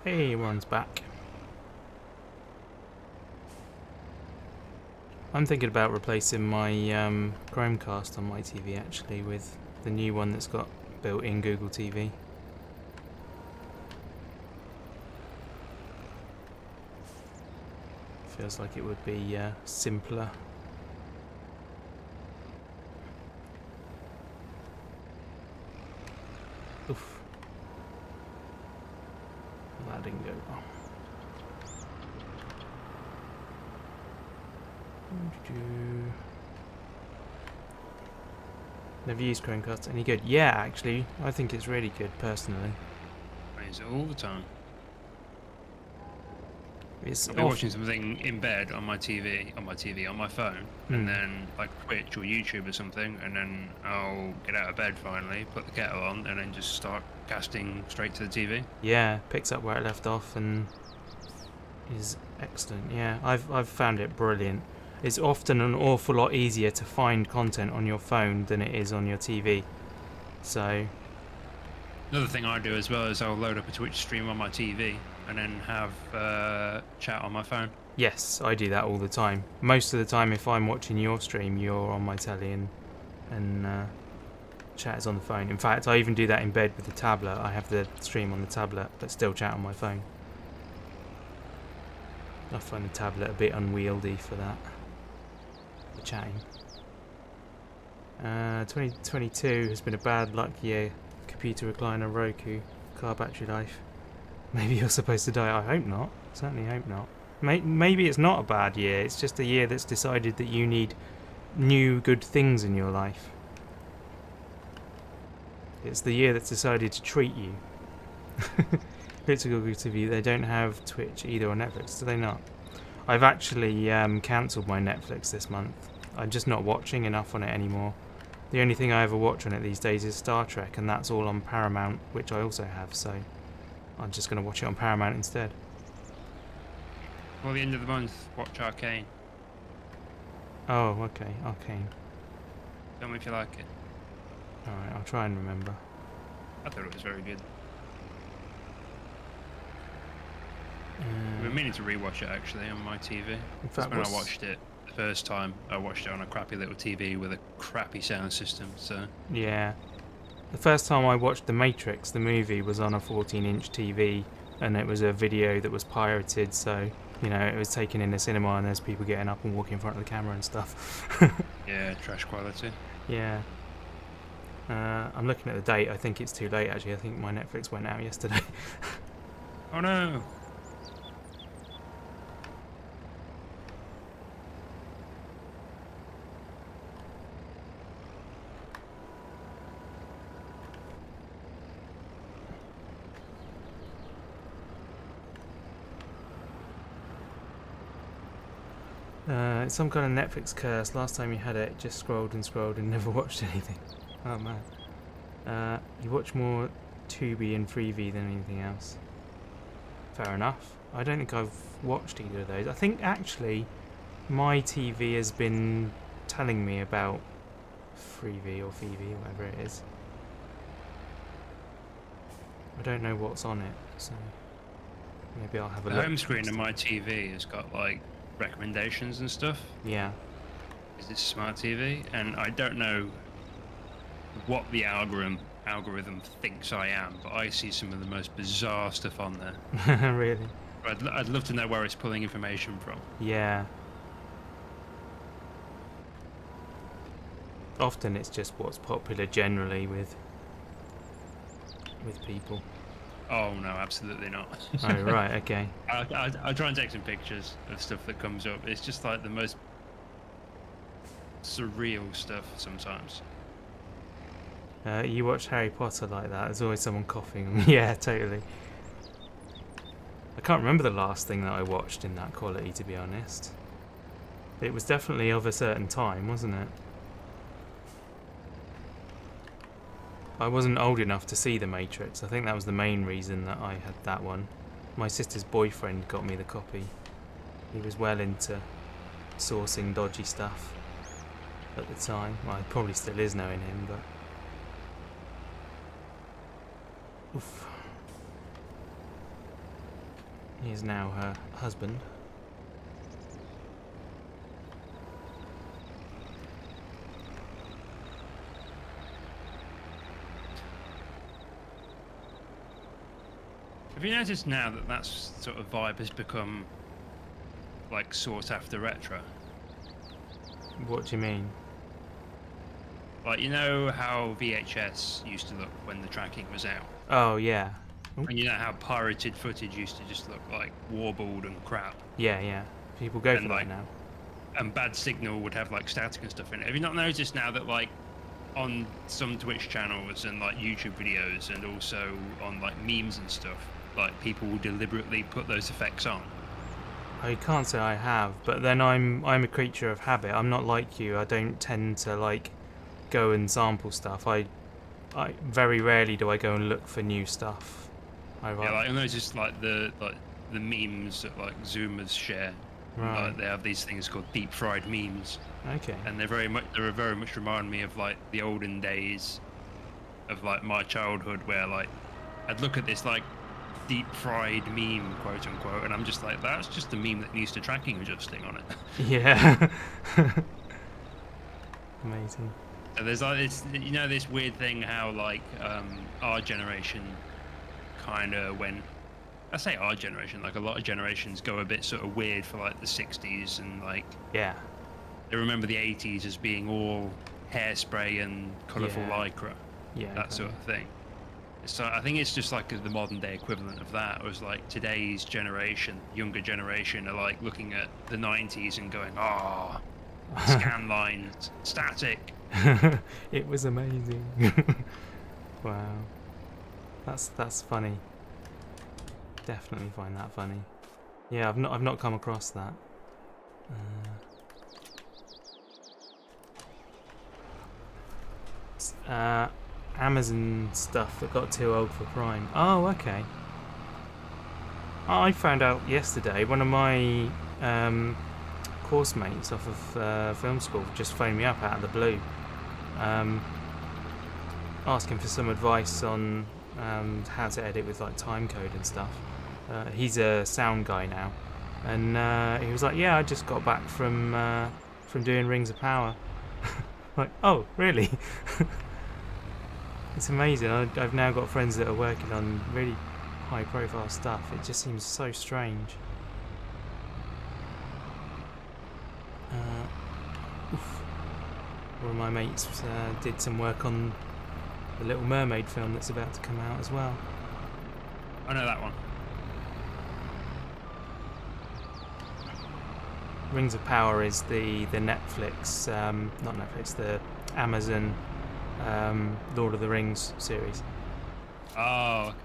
Hey, everyone's back. I'm thinking about replacing my Chromecast on my TV actually with the new one that's got built-in Google TV. Feels like it would be simpler. Oof. That didn't go well. Never used Chromecast. Any good? Yeah, actually, I think it's really good personally. I use it all the time. It's I'll be watching something in bed on my phone, and then like Twitch or YouTube or something, and then I'll get out of bed finally, put the kettle on, and then just start casting straight to the TV. Yeah, picks up where it left off and is excellent. Yeah, I've found it brilliant. It's often an awful lot easier to find content on your phone than it is on your TV. So another thing I do as well is I'll load up a Twitch stream on my TV and then have chat on my phone. yes, I do that all the time. Most of the time, if I'm watching your stream, you're on my telly and chat is on the phone. In fact, I even do that in bed with the tablet. I have the stream on the tablet, but still chat on my phone. I find the tablet a bit unwieldy for that. The chatting. 2022 has been a bad luck year. Computer recliner, Roku, car battery life. Maybe you're supposed to die. I hope not. Certainly hope not. Maybe it's not a bad year. It's just a year that's decided that you need new good things in your life. It's the year that's decided to treat you. Critical TV. They don't have Twitch either or Netflix, do they not? I've actually cancelled my Netflix this month. I'm just not watching enough on it anymore. The only thing I ever watch on it these days is Star Trek, and that's all on Paramount, which I also have, so I'm just going to watch it on Paramount instead. Well, the end of the month, watch Arcane. Oh, okay, Arcane. Tell me if you like it. Alright, I'll try and remember. I thought it was very good. I've been meaning to rewatch it actually on my TV. In fact, when I watched it the first time, I watched it on a crappy little TV with a crappy sound system, so... Yeah. The first time I watched The Matrix, the movie, was on a 14-inch TV, and it was a video that was pirated, so, you know, it was taken in the cinema and there's people getting up and walking in front of the camera and stuff. Yeah, trash quality. Yeah. I'm looking at the date. I think it's too late, actually. I think my Netflix went out yesterday. Oh no! It's some kind of Netflix curse. Last time you had it, just scrolled and scrolled and never watched anything. Oh man. You watch more Tubi and Freevee than anything else. Fair enough. I don't think I've watched either of those. I think actually my TV has been telling me about Freevee or Phoebe, whatever it is. I don't know what's on it, so maybe I'll have a look. The home screen of my TV has got like recommendations and stuff. Yeah. Is this smart TV? And I don't know what the algorithm thinks I am, but I see some of the most bizarre stuff on there. Really? I'd love to know where it's pulling information from. Yeah. Often it's just what's popular generally with people. Oh no, absolutely not. Oh right, okay. I try and take some pictures of stuff that comes up. It's just like the most surreal stuff sometimes. You watch Harry Potter like that, there's always someone coughing. Yeah, totally. I can't remember the last thing that I watched in that quality, to be honest. It was definitely of a certain time, wasn't it? I wasn't old enough to see The Matrix. I think that was the main reason that I had that one. My sister's boyfriend got me the copy. He was well into sourcing dodgy stuff. at the time. Well, it probably still is knowing him, but... Oof. He is now her husband. Have you noticed now that that sort of vibe has become like sought after retro? What do you mean? Like, you know how VHS used to look when the tracking was out? Oh, yeah. Ooh. And you know how pirated footage used to just look like warbled and crap? Yeah, yeah. People go And, for like, that now. And bad signal would have like static and stuff in it. Have you not noticed now that like on some Twitch channels and like YouTube videos and also on like memes and stuff, like people will deliberately put those effects on? I can't say I have, but then I'm a creature of habit. I'm not like you. I don't tend to like go and sample stuff. I very rarely do I go and look for new stuff. Yeah, like I noticed like the memes that like Zoomers share. Right. Like, they have these things called deep fried memes, Okay. and they very much remind me of like the olden days of like my childhood, where like I'd look at this like deep fried meme, quote unquote, and I'm just like, that's just a meme that needs to tracking adjusting on it. Yeah. Amazing. So there's like this, you know, this weird thing how like our generation kind of went. I say our generation, like a lot of generations go a bit sort of weird for like the 60s and like Yeah. they remember the 80s as being all hairspray and colourful lycra, Yeah. that sort of thing. So I think it's just like the modern day equivalent of that. Was like today's generation, younger generation, are like looking at the 90s and going, "Oh, scan lines, static." It was amazing. Wow. That's funny. Definitely find that funny. Yeah, I've not come across that. Amazon stuff that got too old for Prime. Oh, okay. I found out yesterday. One of my course mates off of film school just phoned me up out of the blue, asking for some advice on how to edit with like time code and stuff. He's a sound guy now, and he was like, "Yeah, I just got back from doing Rings of Power." Like, oh, really? It's amazing. I've now got friends that are working on really high-profile stuff. It just seems so strange. One of my mates did some work on the Little Mermaid film that's about to come out as well. I know that one. Rings of Power is the Netflix, not Netflix, the Amazon Lord of the Rings series. Oh, okay.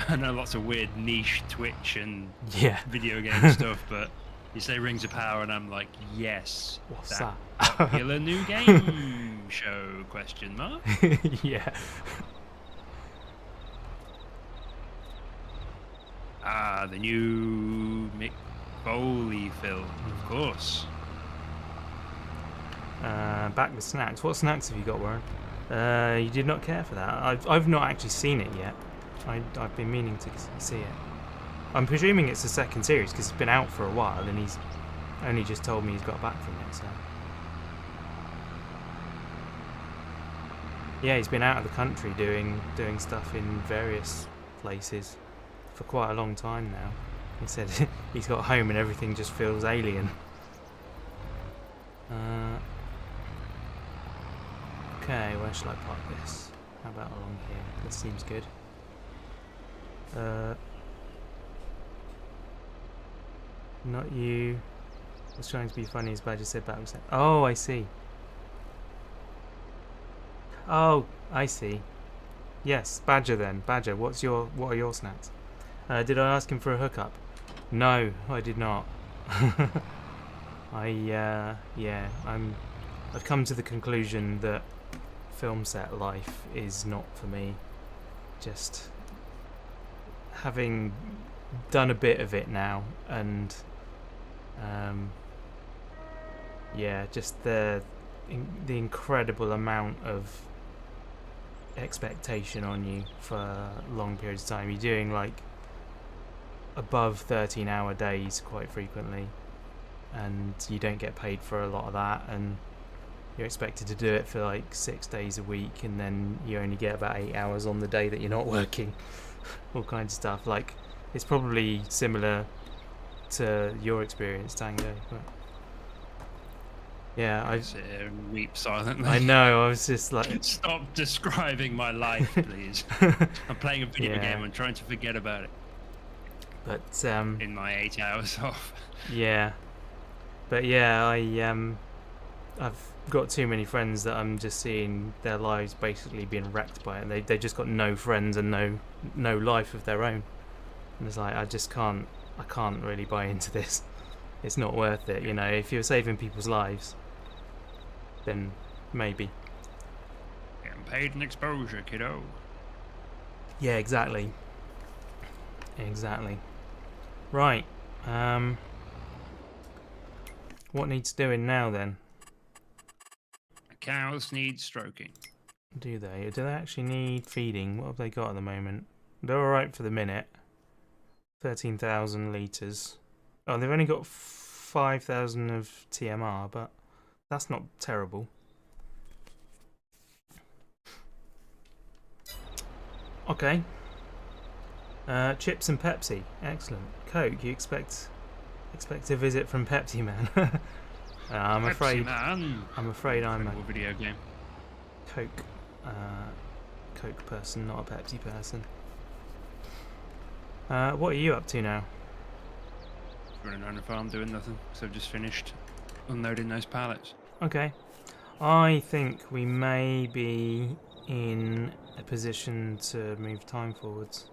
I know lots of weird niche Twitch and video game stuff, but you say Rings of Power and I'm like, yes. What's that? Popular new game show, question mark? Yeah. Ah, the new Mick Foley film, of course. Back with snacks. What snacks have you got, Warren? You did not care for that. I've not actually seen it yet. I've been meaning to see it. I'm presuming it's the second series because it's been out for a while and he's only just told me he's got back from it. So yeah, he's been out of the country doing stuff in various places for quite a long time now. He said he's got home and everything just feels alien. Okay, where shall I park this? How about along here? This seems good. Not you. I was trying to be funny as Badger said back. Oh, I see. Oh, I see. Yes, Badger then. Badger, what are your snacks? Did I ask him for a hookup? No, I did not. I've come to the conclusion that film set life is not for me. Just having done a bit of it now and Yeah, just the incredible amount of expectation on you for long periods of time. You're doing like above 13-hour days quite frequently, and you don't get paid for a lot of that, and you're expected to do it for like 6 days a week, and then you only get about 8 hours on the day that you're not working. All kinds of stuff. Like, it's probably similar to your experience, Tango, but yeah, I sit here and weep silently. I know, I was just like... Stop describing my life, please. I'm playing a video game, I'm trying to forget about it. But in my 8 hours off. Yeah. But yeah, I've got too many friends that I'm just seeing their lives basically being wrecked by it. They just got no friends and no life of their own. And it's like, I can't really buy into this. It's not worth it, you know. If you're saving people's lives, then maybe. Getting paid in exposure, kiddo. Yeah, exactly. Exactly. Right. What needs doing now then? Cows need stroking. Do they? Do they actually need feeding? What have they got at the moment? They're alright for the minute. 13,000 litres. Oh, they've only got 5,000 of TMR, but that's not terrible. Okay. Chips and Pepsi. Excellent. Coke, you expect a visit from Pepsi Man. I'm afraid I'm a video game. Coke person, not a Pepsi person. What are you up to now? Running around the farm doing nothing, so I've just finished unloading those pallets. Okay. I think we may be in a position to move time forwards.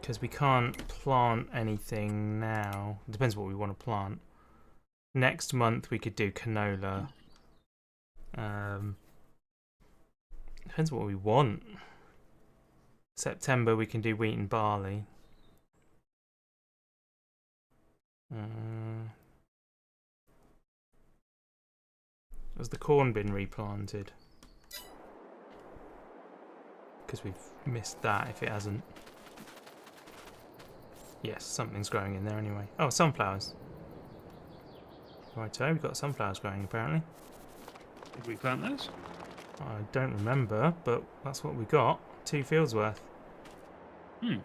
Because we can't plant anything now. It depends what we want to plant. Next month we could do canola. Depends what we want. September we can do wheat and barley. Has the corn been replanted? Because we've missed that if it hasn't. Yes, something's growing in there anyway. Oh, sunflowers. Righto, we've got sunflowers growing apparently. Did we plant those? I don't remember, but that's what we got. 2 fields worth. And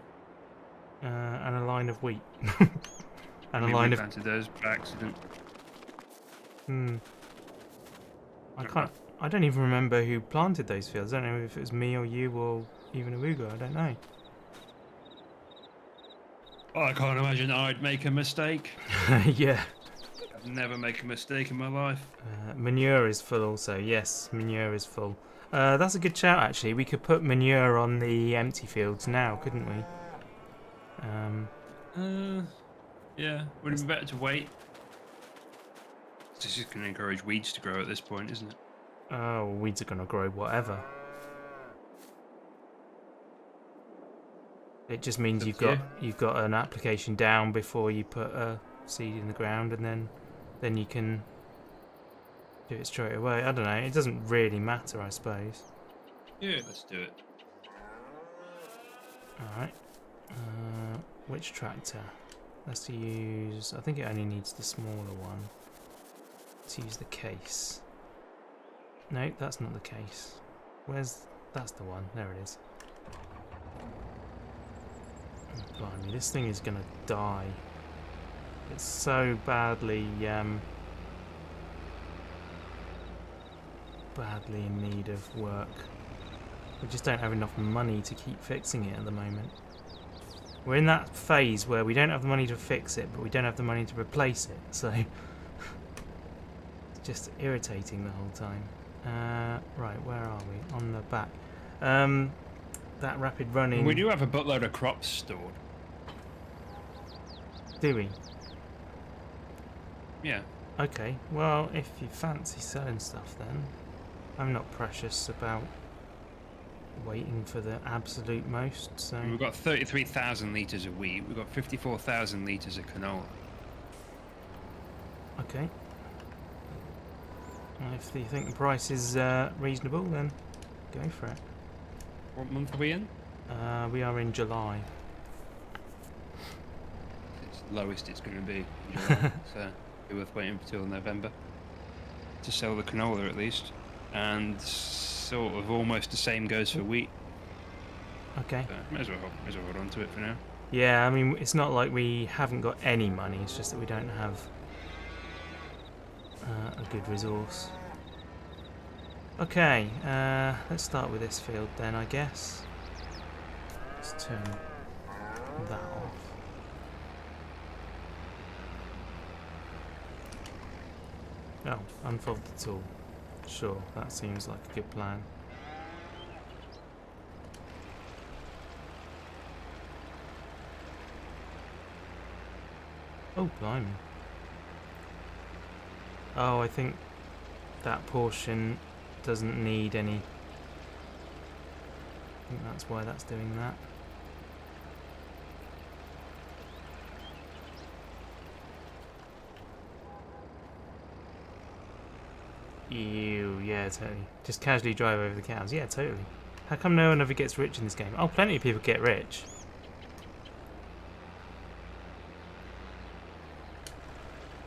a line of wheat. And we a line of... planted those by accident. I don't even remember who planted those fields. I don't know if it was me or you or even Amuga. I don't know. I can't imagine I'd make a mistake. Yeah. I'd never make a mistake in my life. Manure is full also. Yes, manure is full. That's a good shout actually. We could put manure on the empty fields now, couldn't we? Yeah. Would it be better to wait? This is going to encourage weeds to grow at this point, isn't it? Oh, weeds are going to grow whatever. It just means you've got an application down before you put a seed in the ground, and then you can do it straight away. I don't know. It doesn't really matter, I suppose. Yeah, let's do it. All right. Which tractor? Let's use. I think it only needs the smaller one. Let's use the case. No, that's not the case. That's the one. There it is. Oh, blimey, this thing is gonna die. It's so badly in need of work. We just don't have enough money to keep fixing it at the moment. We're in that phase where we don't have the money to fix it, but we don't have the money to replace it, so it's just irritating the whole time. Right, where are we? On the back. That rapid running... We do have a buttload of crops stored. Do we? Yeah. Okay, well, if you fancy selling stuff then, I'm not precious about waiting for the absolute most. So We've got 33,000 litres of wheat. We've got 54,000 litres of canola. okay. If you think the price is reasonable, then go for it. What month are we in? We are in July. It's the lowest it's going to be in July. So it'll be worth waiting until November to sell the canola at least. And sort of almost the same goes for wheat. Okay. So may as well hold on to it for now. Yeah, I mean, it's not like we haven't got any money. It's just that we don't have a good resource. Okay, let's start with this field then, I guess. Let's turn that off. Oh, unfold the tool. Sure, that seems like a good plan. Oh, blimey. Oh, I think that portion doesn't need any. I think that's why that's doing that. Ew, yeah, totally. Just casually drive over the cows. Yeah, totally. How come no one ever gets rich in this game? Oh, plenty of people get rich.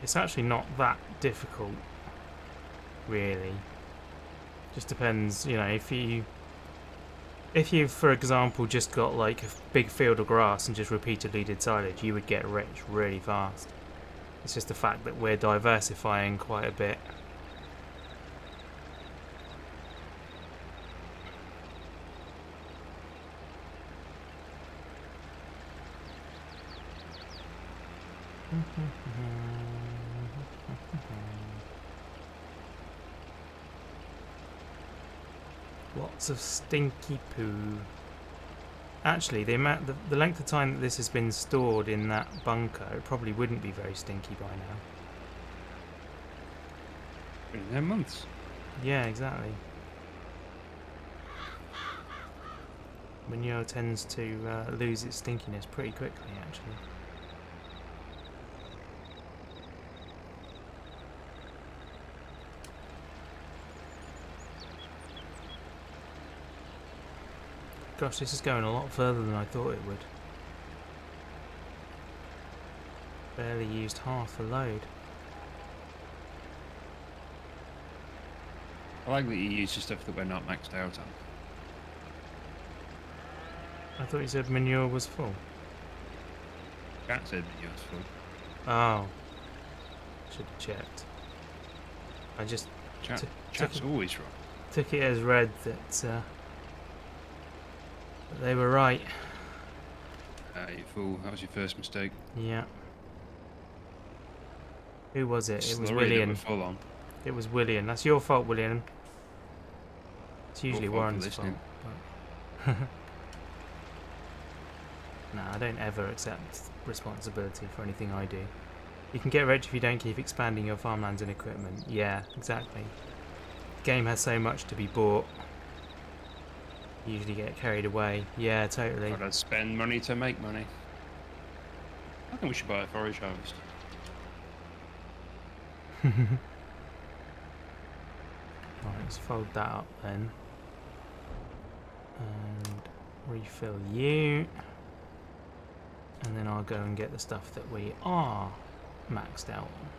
It's actually not that difficult, really. Just depends, you know, if you, for example, just got like a big field of grass and just repeatedly did silage, you would get rich really fast. It's just the fact that we're diversifying quite a bit. Lots of stinky poo. Actually, the length of time that this has been stored in that bunker, it probably wouldn't be very stinky by now. Been there months. Yeah, exactly. Manure tends to lose its stinkiness pretty quickly, actually. Gosh, this is going a lot further than I thought it would. Barely used half the load. I like that you use the stuff that we're not maxed out on. I thought you said manure was full. Cat said that yours full. Oh. Should have checked. I just Chat's always wrong. took it as read that they were right. You fool. That was your first mistake. Yeah. Who was it? It was Slurry that William. we're full on. It was William. That's your fault, William. It's usually Your fault for Warren's fault. listening. But nah, I don't ever accept responsibility for anything I do. You can get rich if you don't keep expanding your farmlands and equipment. Yeah, exactly. The game has so much to be bought. You usually get carried away. Yeah, totally. Gotta spend money to make money. I think we should buy a forage harvest. Right, let's fold that up then. And refill you. And then I'll go and get the stuff that we are maxed out on.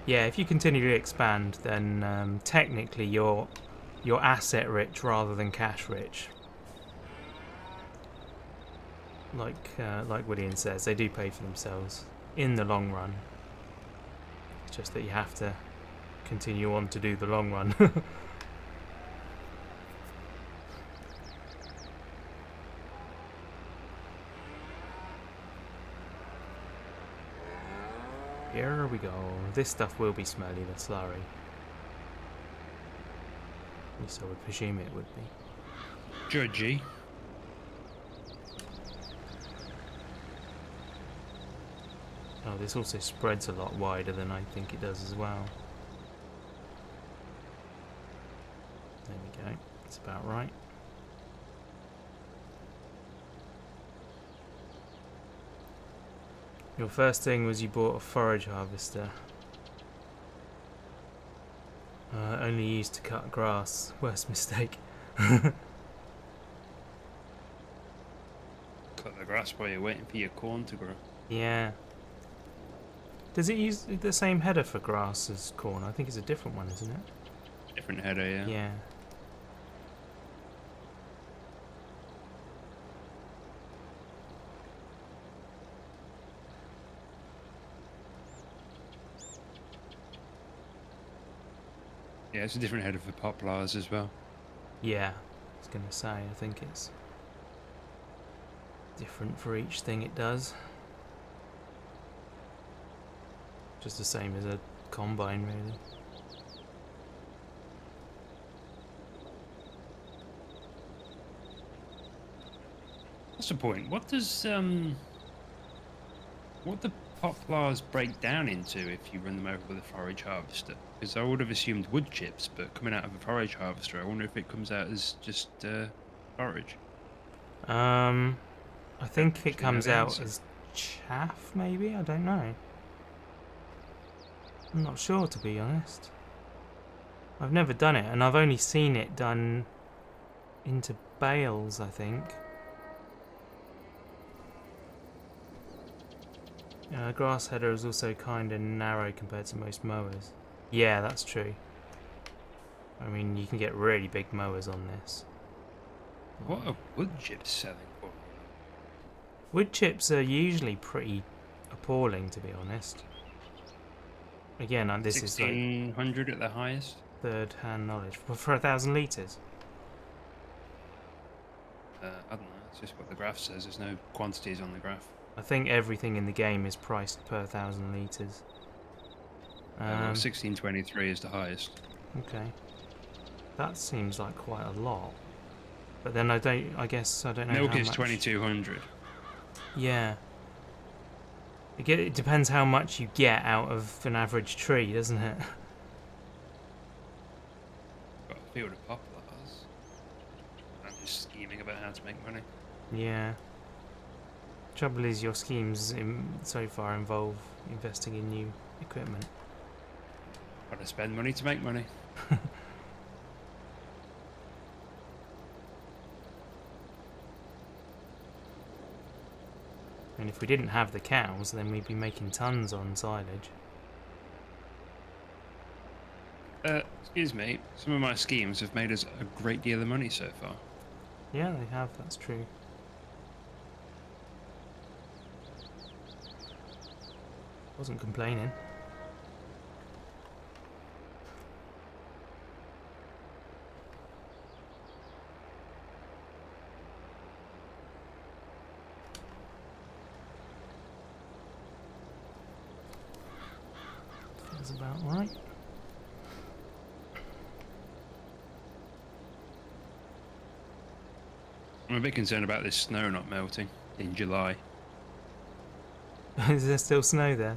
Yeah, if you continually expand, then technically you're asset rich rather than cash rich. Like William says, they do pay for themselves in the long run. It's just that you have to continue on to do the long run. Here we go. This stuff will be smelly, the slurry. At least I would presume it would be. Judgy. Oh, this also spreads a lot wider than I think it does as well. There we go. That's about right. Your first thing was you bought a forage harvester. Only used to cut grass. Worst mistake. Cut the grass while you're waiting for your corn to grow. Yeah. Does it use the same header for grass as corn? I think it's a different one, isn't it? Different header, yeah. Yeah. Yeah, it's a different header for poplars as well. Yeah. I was going to say, I think it's different for each thing it does. Just the same as a combine, really. What's the point? What does what do poplars break down into if you run them over with a forage harvester? Because I would have assumed wood chips, but coming out of a forage harvester, I wonder if it comes out as just forage. I think it comes out answer. as chaff, maybe? I don't know. I'm not sure, to be honest. I've never done it, and I've only seen it done into bales, I think. Grass header is also kind of narrow compared to most mowers. Yeah, that's true. I mean, you can get really big mowers on this. What are wood chips selling for? Wood chips are usually pretty appalling, to be honest. Again, this is like 1600 at the highest. third-hand knowledge. For 1,000 litres? I don't know. It's just what the graph says. There's no quantities on the graph. I think everything in the game is priced per 1,000 litres. Well, 1623 is the highest. Okay. That seems like quite a lot. But then I guess I don't know Milk how is much. 2200. Yeah. It depends how much you get out of an average tree, doesn't it? Got a field of poplars. I'm just scheming about how to make money. Yeah. Trouble is, your schemes so far involve investing in new equipment. Gotta spend money to make money. And if we didn't have the cows, then we'd be making tons on silage. Excuse me. Some of my schemes have made us a great deal of money so far. Yeah, they have, that's true. Wasn't complaining. Feels about right. I'm a bit concerned about this snow not melting in July. Is there still snow there?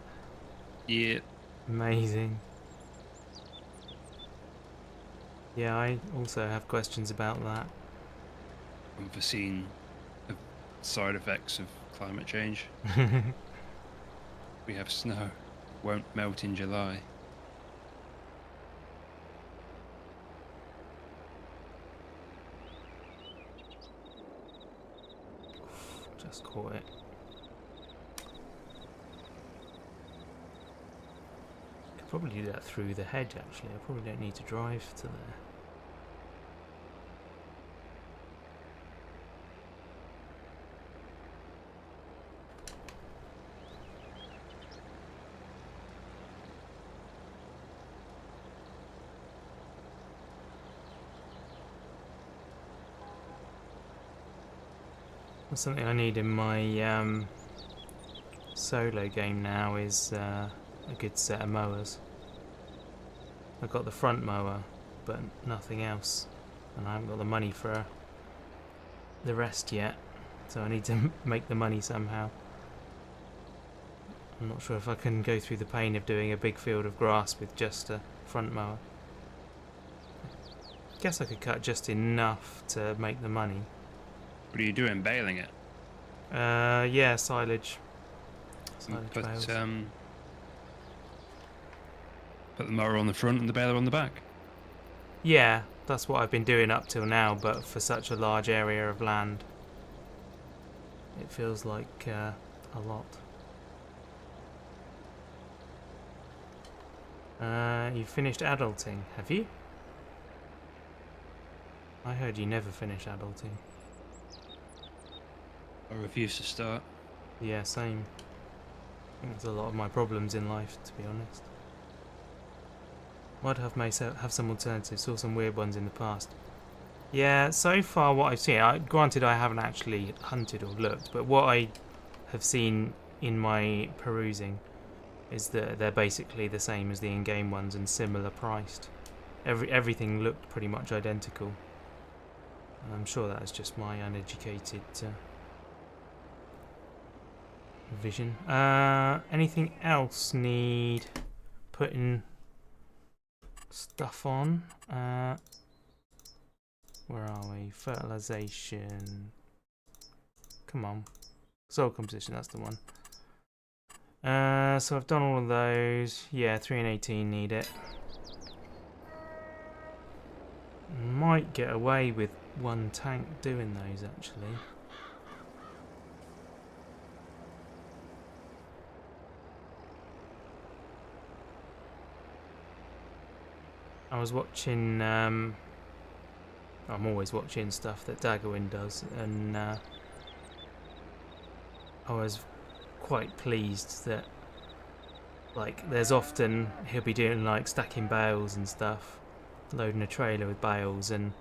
Yeah. Amazing. Yeah, I also have questions about that. Unforeseen side effects of climate change. We have snow. Won't melt in July. Just caught it. Could probably do that through the hedge, actually. I probably don't need to drive to there. Something I need in my solo game now is a good set of mowers. I've got the front mower, but nothing else, and I haven't got the money for the rest yet, so I need to make the money somehow. I'm not sure if I can go through the pain of doing a big field of grass with just a front mower. Guess I could cut just enough to make the money. What are you doing? Baling it? Yeah, silage. Silage Put bales. put the mower on the front and the baler on the back. Yeah, that's what I've been doing up till now, but for such a large area of land, it feels like a lot. You finished adulting, have you? I heard you never finish adulting. I refuse to start. Yeah, same. I think that's a lot of my problems in life, to be honest. Might have some alternatives, saw some weird ones in the past. Yeah, so far what I've seen, granted I haven't actually hunted or looked, but what I have seen in my perusing is that they're basically the same as the in-game ones and similar priced. Everything looked pretty much identical. And I'm sure that is just my uneducated vision. Anything else need putting stuff on? Where are we? Fertilization. Come on. Soil composition, that's the one. So I've done all of those. Yeah, 3 and 18 need it. Might get away with one tank doing those, actually. I was watching, I'm always watching stuff that Daggerwin does, and I was quite pleased that, like, there's often, he'll be doing, like, stacking bales and stuff, loading a trailer with bales, and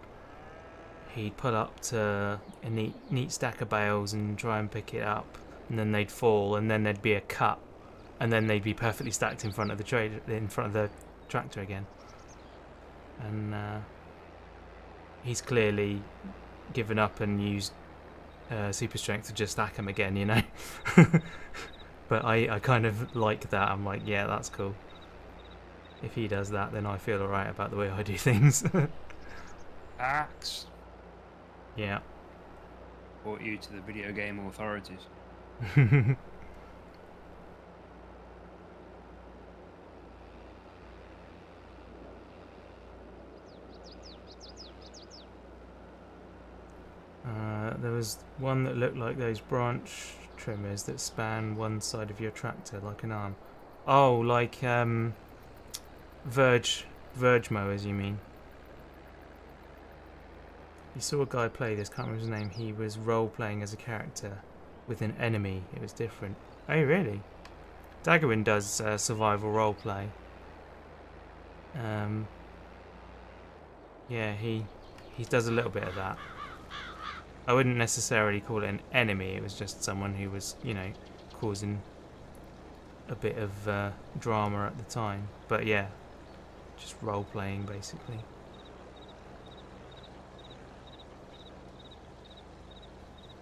he'd pull up to a neat stack of bales and try and pick it up, and then they'd fall, and then there'd be a cut, and then they'd be perfectly stacked in front of the tractor again. And he's clearly given up and used super strength to just stack them again, you know. But I kind of like that. I'm like, yeah, that's cool. If he does that, then I feel alright about the way I do things. Axe. Yeah. Brought you to the video game authorities. There was one that looked like those branch trimmers that span one side of your tractor like an arm. Oh, like verge mowers, you mean? You saw a guy play this, can't remember his name. He was role-playing as a character with an enemy. It was different. Oh, really? Daggerwin does survival role-play. Yeah, he does a little bit of that. I wouldn't necessarily call it an enemy, it was just someone who was, you know, causing a bit of drama at the time. But yeah, just role-playing basically.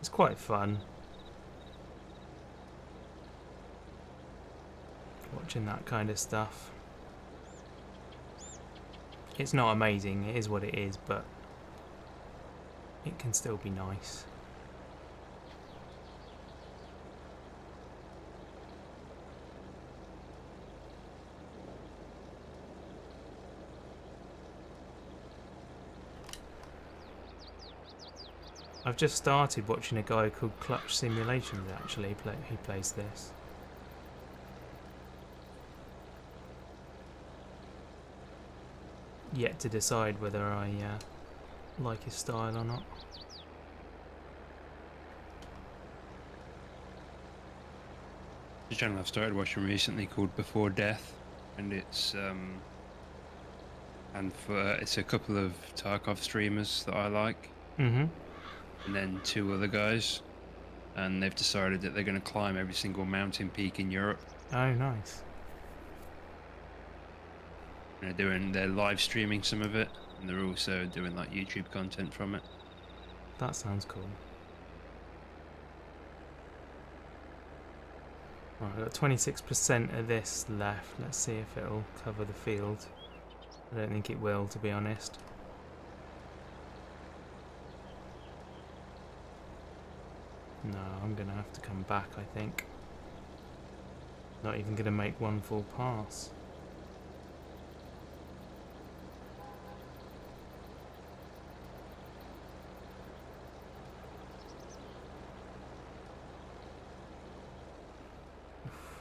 It's quite fun. Watching that kind of stuff. It's not amazing, it is what it is, but it can still be nice. I've just started watching a guy called Clutch Simulations, actually. He plays this. Yet to decide whether I like his style or not. The channel I've started watching recently called Before Death, and it's it's a couple of Tarkov streamers that I like, and then 2 other guys, and they've decided that they're going to climb every single mountain peak in Europe. Oh, nice. And they're live streaming some of it, and they're also doing like YouTube content from it. That sounds cool. Right, I've got 26% of this left. Let's see if it'll cover the field. I don't think it will, to be honest. No, I'm going to have to come back, I think. Not even going to make one full pass.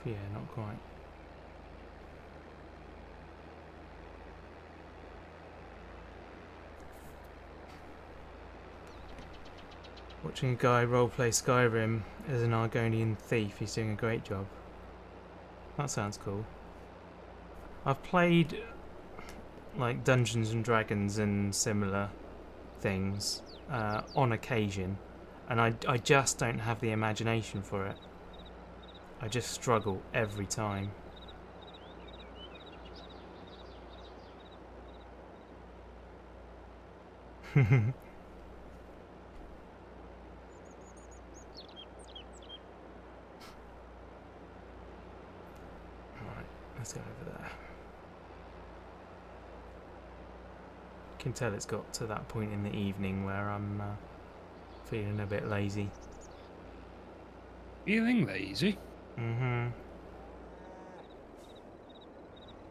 Yeah, not quite. Watching a guy roleplay Skyrim as an Argonian thief, he's doing a great job. That sounds cool. I've played like Dungeons and Dragons and similar things on occasion, and I just don't have the imagination for it. I just struggle every time. Right, let's go over there. You can tell it's got to that point in the evening where I'm feeling a bit lazy. Feeling lazy? Mm-hmm.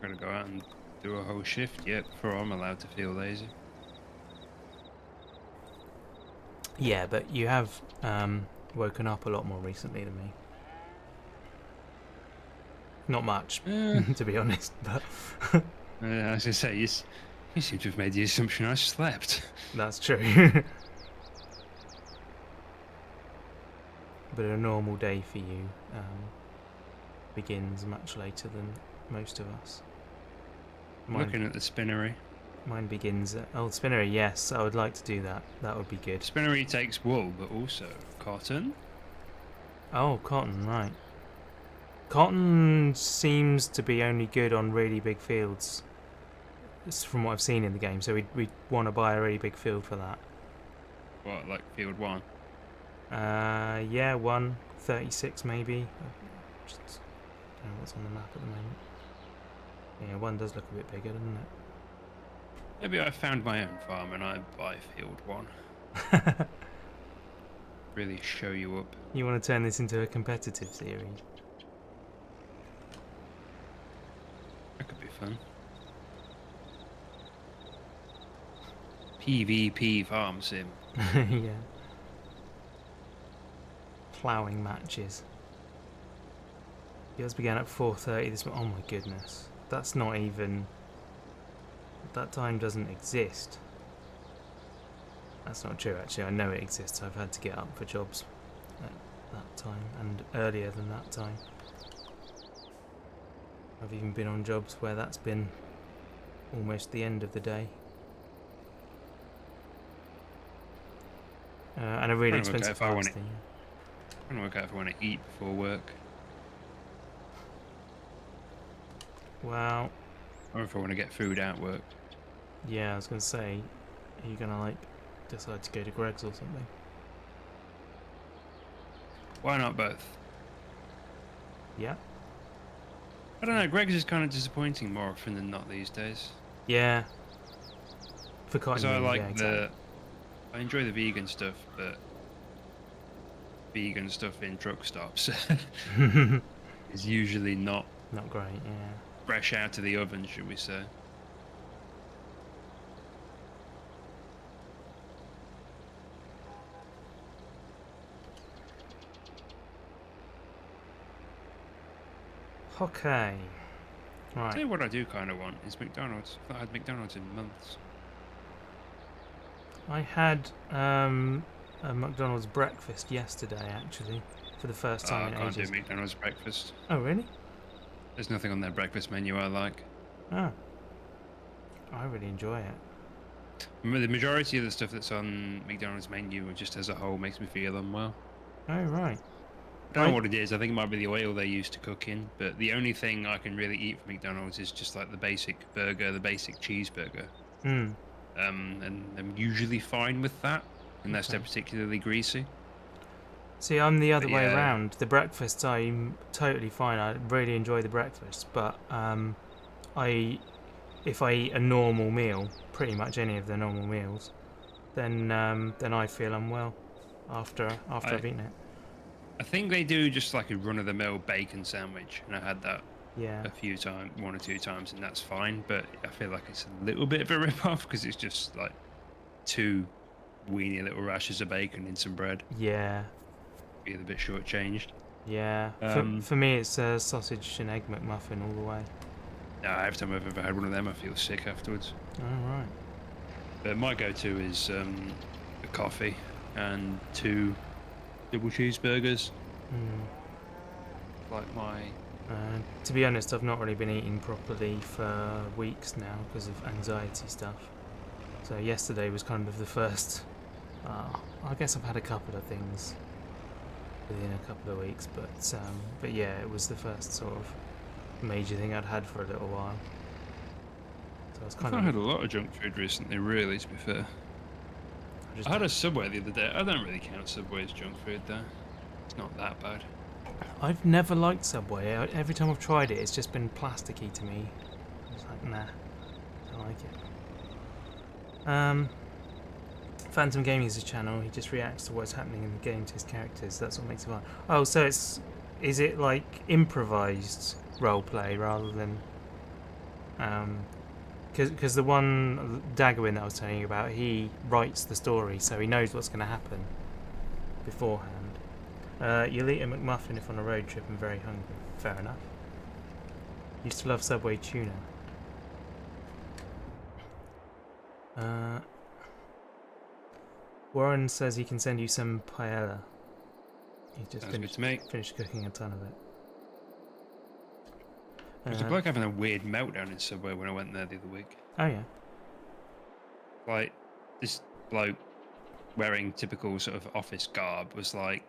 Gotta go out and do a whole shift yet before I'm allowed to feel lazy. Yeah, but you have woken up a lot more recently than me. Not much, to be honest, but... As I say, you seem to have made the assumption I slept. That's true. But a normal day for you begins much later than most of us. Looking at the spinnery. Mine begins at... Oh, spinnery, yes. I would like to do that. That would be good. Spinnery takes wool, but also cotton. Oh, cotton, right. Cotton seems to be only good on really big fields. It's from what I've seen in the game, so we'd want to buy a really big field for that. What, like field 1? Yeah, 136 maybe. Just don't know what's on the map at the moment. Yeah, 1 does look a bit bigger, doesn't it? Maybe I found my own farm and I buy field 1. Really show you up. You want to turn this into a competitive series? That could be fun. PvP farm sim. Yeah. Ploughing matches. Yours began at 4:30 this morning. Oh my goodness. That's not even... That time doesn't exist. That's not true, actually. I know it exists. I've had to get up for jobs at that time and earlier than that time. I've even been on jobs where that's been almost the end of the day. And a really expensive fasting. I'm gonna work out if I want to eat before work. Well... Or if I want to get food at work. Yeah, I was going to say, are you going to, like, decide to go to Greg's or something? Why not both? Yeah. I don't know, Greg's is kind of disappointing more often than not these days. Yeah. For cotton, I like yeah, exactly. I enjoy the vegan stuff, but vegan stuff in truck stops is usually not great, yeah. fresh out of the oven, should we say. Okay. I'll Right. tell you what I do kind of want is McDonald's. I've not had McDonald's in months. I had a McDonald's breakfast yesterday, actually, for the first time I in can't ages. do McDonald's breakfast. Oh, really? There's nothing on their breakfast menu I like. Oh. I really enjoy it. The majority of the stuff that's on McDonald's menu, just as a whole, makes me feel unwell. Oh, right. I don't know what it is. I think it might be the oil they use to cook in. But the only thing I can really eat from McDonald's is just like the basic burger, the basic cheeseburger. Hmm. And I'm usually fine with that, unless they're particularly greasy. See, I'm the other But way yeah, around. The breakfast, I'm totally fine. I really enjoy the breakfast, but I if I eat a normal meal, pretty much any of the normal meals, then I feel unwell after I I've eaten it. I think they do just like a run of the mill bacon sandwich, and I had that Yeah, a few times, 1 or 2 times, and that's fine. But I feel like it's a little bit of a rip off because it's just like two weeny little rashers of bacon in some bread. yeah, Feel a bit shortchanged. yeah. For me, it's a sausage and egg McMuffin all the way. No, every time I've ever had one of them, I feel sick afterwards. All right. But my go-to is a coffee and 2 double cheeseburgers. Mm. Like my To be honest, I've not really been eating properly for weeks now because of anxiety stuff. So yesterday was kind of the first. I guess I've had a couple of things within a couple of weeks, but yeah, it was the first sort of major thing I'd had for a little while. So I was I've kind not of. had a lot of junk food recently, really, to be fair. I had a Subway the other day. I don't really count Subway as junk food, though. It's not that bad. I've never liked Subway. Every time I've tried it, it's just been plasticky to me. It's like, nah, I don't like it. Phantom Gaming is a channel. He just reacts to what's happening in the game to his characters. That's what makes it fun. Oh, so is it like improvised role play rather than because the one Daggerwin that I was telling you about, he writes the story, so he knows what's going to happen beforehand. You'll eat a McMuffin if on a road trip and very hungry. Fair enough. Used to love Subway tuna. Warren says he can send you some paella. He just finished cooking a ton of it. There's a bloke having a weird meltdown in Subway when I went there the other week. Oh yeah. Like, this bloke wearing typical sort of office garb was like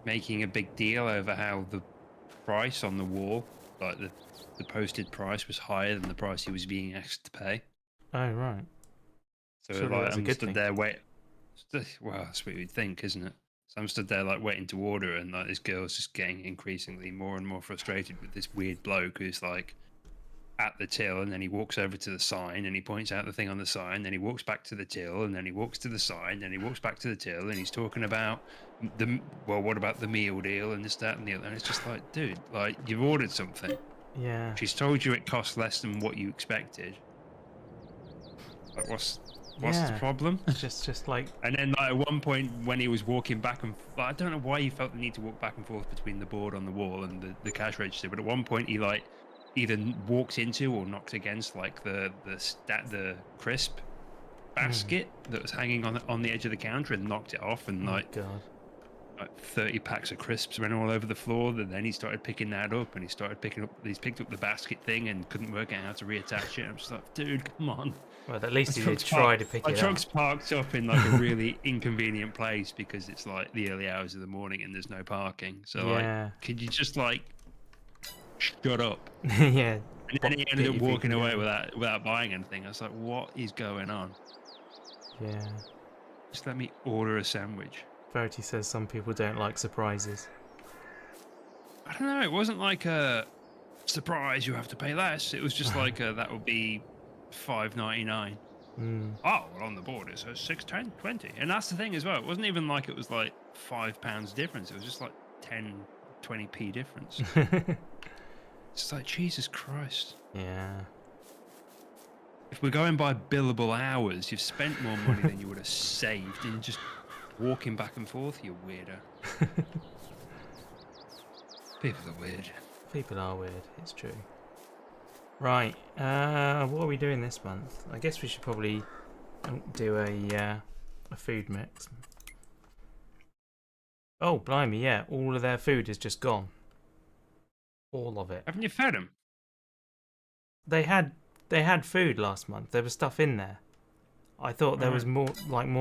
making a big deal over how the price on the wall, like the posted price, was higher than the price he was being asked to pay. Oh right. So Surely like that's a I'm good stood thing. there well, that's what you'd think, isn't it? So I'm stood there like waiting to order, and like this girl's just getting increasingly more and more frustrated with this weird bloke who's like at the till, and then he walks over to the sign and he points out the thing on the sign, then he walks back to the till, and then he walks to the sign, then he walks back to the till, and he's talking about what about the meal deal and this, that, and the other. And it's just like, dude, like, you've ordered something. Yeah. She's told you it costs less than what you expected. Like, what's the problem? Just like. And then like, at one point when he was walking back and I don't know why he felt the need to walk back and forth between the board on the wall and the cash register, but at one point he like either walked into or knocked against like the crisp basket that was hanging on the edge of the counter and knocked it off, and like 30 packs of crisps went all over the floor. And then he started picking that up, and he's picked up the basket thing and couldn't work out how to reattach it. I'm just like, dude, come on. Well, at least he did try to pick it up. My truck's parked up in like a really inconvenient place because it's like the early hours of the morning and there's no parking. So like, could you just like shut up? Yeah. And then he ended up walking away without buying anything. I was like, what is going on? Yeah. Just let me order a sandwich. Verity says some people don't like surprises. I don't know. It wasn't like a surprise. You have to pay less. It was just like that would be $5.99. Oh, well, on the board it says $6.20, and that's the thing as well. It wasn't even like it was like £5 difference. It was just like 10-20p difference. It's like, Jesus Christ. Yeah. If we're going by billable hours, you've spent more money than you would have saved in just walking back and forth, you weirdo. People are weird. People are weird, it's true. Right, what are we doing this month? I guess we should probably do a food mix. Oh, blimey, yeah, all of their food is just gone. All of it. Haven't you fed them? They had food last month. There was stuff in there. I thought there was more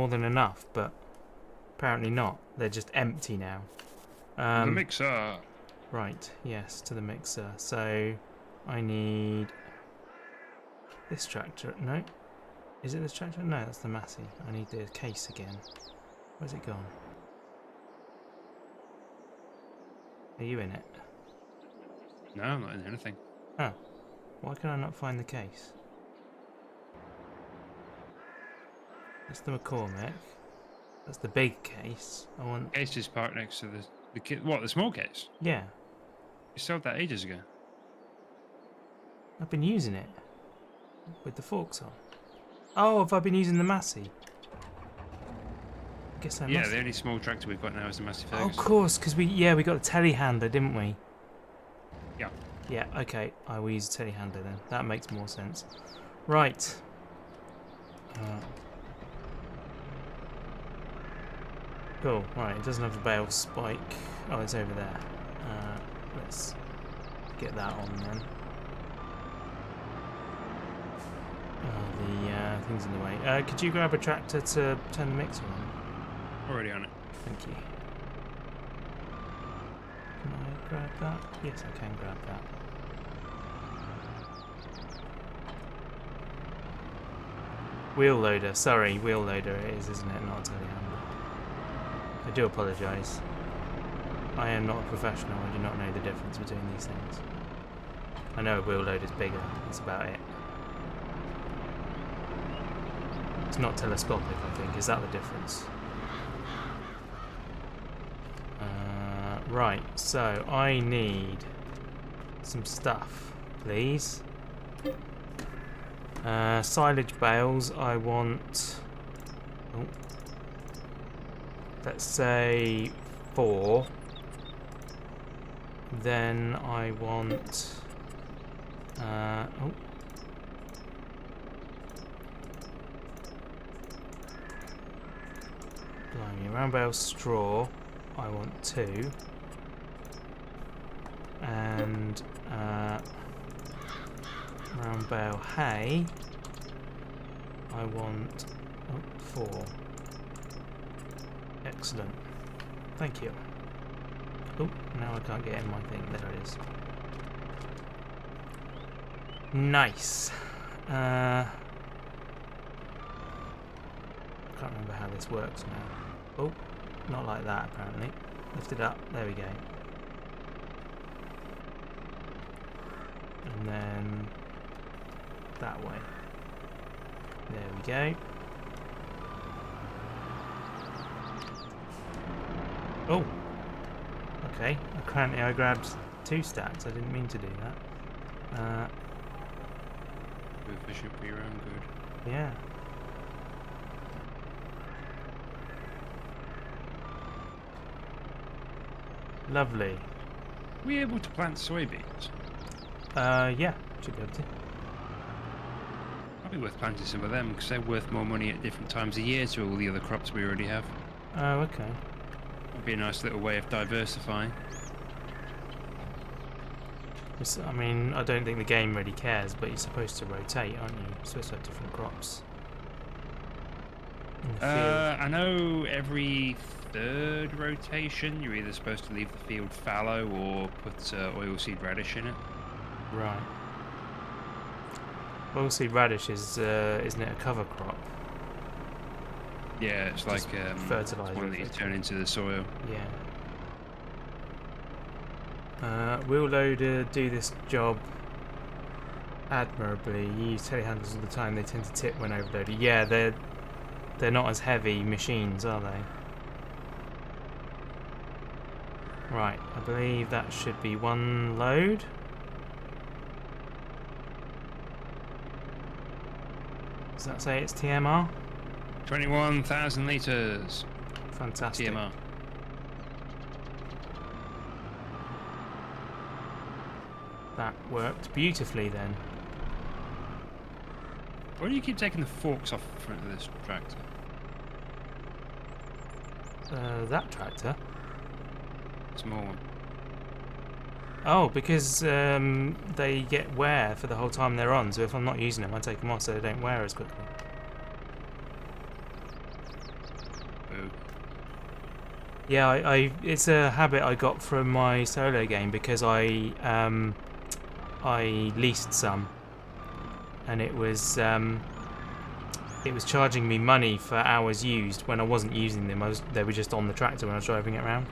than enough, but apparently not. They're just empty now. The mixer. Right, yes, to the mixer. So I need this tractor. No, is it this tractor? No, that's the Massey. I need the case again. Where's it gone? Are you in it? No, I'm not in anything. Oh. Why can I not find the case? That's the McCormick. That's the big case. I want... Case is parked next to the kit. What, the small case? Yeah. You sold that ages ago. I've been using it. With the forks on. Oh, have I been using the Massey? I guess I Yeah, must. the only small tractor we've got now is the Massey Oh, of Ferguson. course, because we got the telehandler, didn't we? Yeah. Yeah, okay. I will use a telehandler then. That makes more sense. Right. Cool. Right, it doesn't have a bale spike. Oh, it's over there. Let's get that on then. The thing's in the way. Could you grab a tractor to turn the mixer on? Already on it. Thank you. Can I grab that? Yes, I can grab that. Wheel loader. Sorry, wheel loader it is, isn't it? Not a telehandler. I do apologise. I am not a professional. I do not know the difference between these things. I know a wheel loader is bigger. That's about it. It's not telescopic, I think. Is that the difference? Right, so I need some stuff, please. Silage bales, I want... Oh, let's say 4. Then I want... Blimey, round bale straw, I want 2. And round bale hay, I want 4. Excellent. Thank you. Oh, now I can't get in my thing. There it is. Nice. I can't remember how this works now. Oh, not like that apparently. Lift it up. There we go. And then that way. There we go. Oh! Okay, apparently I grabbed 2 stacks. I didn't mean to do that. Too efficient for your own good. Yeah. Lovely. Were we able to plant soybeans? Yeah, should be able to. Might be worth planting some of them because they're worth more money at different times of year to all the other crops we already have. Oh, okay. Would be a nice little way of diversifying. I mean, I don't think the game really cares, but you're supposed to rotate, aren't you? You're supposed to have different crops in the field. I know every 3rd rotation you're either supposed to leave the field fallow or put oilseed radish in it. Right. Oilseed radish is, isn't it a cover crop? Yeah, it's Just like fertilizer, one that you turn into the soil. Yeah. Wheel loader do this job admirably. You use telehandlers all the time. They tend to tip when overloaded. Yeah, they're not as heavy machines, are they? Right, I believe that should be 1 load. Does that say it's TMR? 21,000 litres. Fantastic. TMR. That worked beautifully then. Why do you keep taking the forks off the front of this tractor? That tractor? Small one. Oh, because they get wear for the whole time they're on, so if I'm not using them I take them off so they don't wear as quickly. Ooh. Yeah, it's a habit I got from my solo game because I leased some, and it was charging me money for hours used when I wasn't using them. They were just on the tractor when I was driving it around.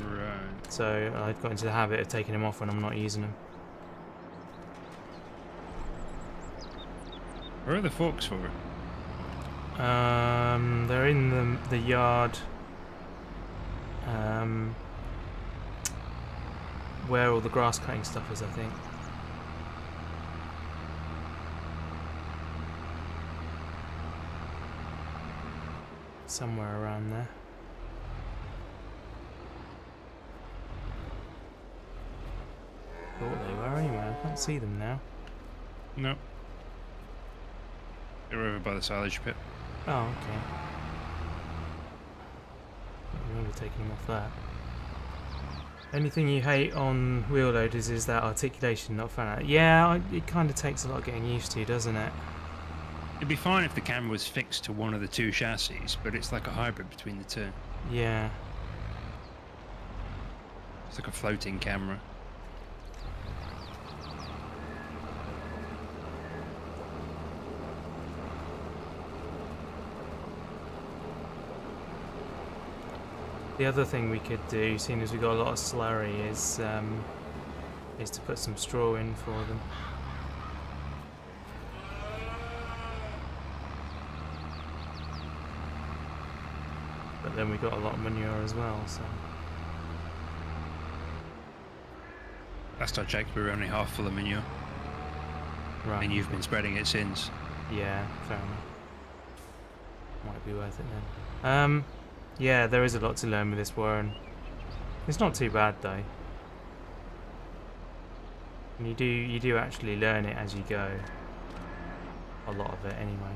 Right. So I got into the habit of taking them off when I'm not using them. Where are the forks for it? They're in the yard. Where all the grass cutting stuff is, I think. Somewhere around there. Thought they were anyway. I can't see them now. No. They're over by the silage pit. Oh, okay. I remember taking them off that. Anything you hate on wheel loaders is that articulation, not fan. Yeah, it kind of takes a lot getting used to, doesn't it? It'd be fine if the camera was fixed to one of the two chassis, but it's like a hybrid between the two. Yeah. It's like a floating camera. The other thing we could do, seeing as we got a lot of slurry, is to put some straw in for them. But then we got a lot of manure as well, so. Last I checked, we were only half full of manure. Right. And you've been spreading it since. Yeah, fair enough. Might be worth it then. Yeah, there is a lot to learn with this Warren. It's not too bad though. And you do actually learn it as you go. A lot of it anyway.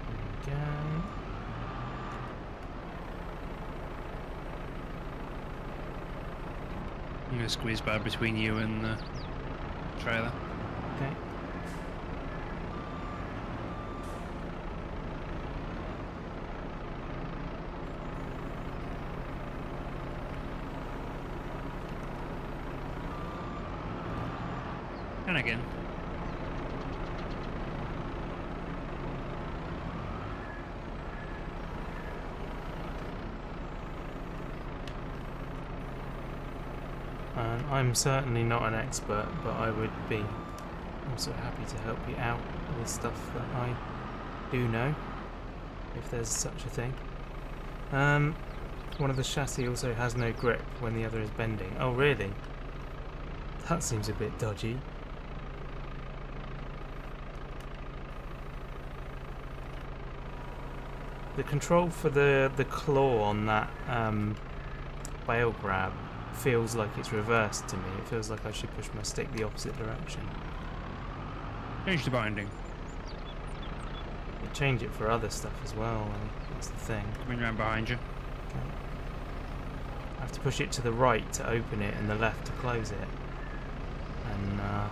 There we go. I'm going to squeeze by between you and the trailer. Okay. And again. I'm certainly not an expert, but I would be also happy to help you out with stuff that I do know, if there's such a thing. One of the chassis also has no grip when the other is bending. Oh really? That seems a bit dodgy. The control for the claw on that whale grab feels like it's reversed to me. It feels like I should push my stick the opposite direction. Change the binding. You change it for other stuff as well, that's the thing. Coming round behind you. Okay. I have to push it to the right to open it and the left to close it. And I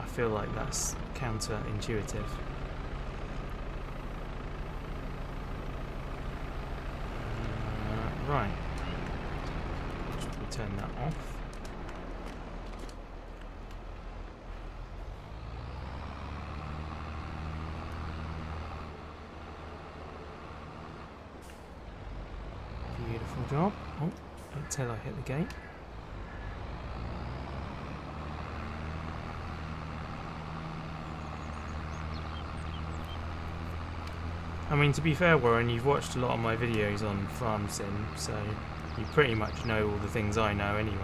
feel like that's counterintuitive. Right. Should we turn that off? Beautiful job. Oh, until I hit the gate. I mean, to be fair, Warren, you've watched a lot of my videos on Farm Sim, so you pretty much know all the things I know anyway.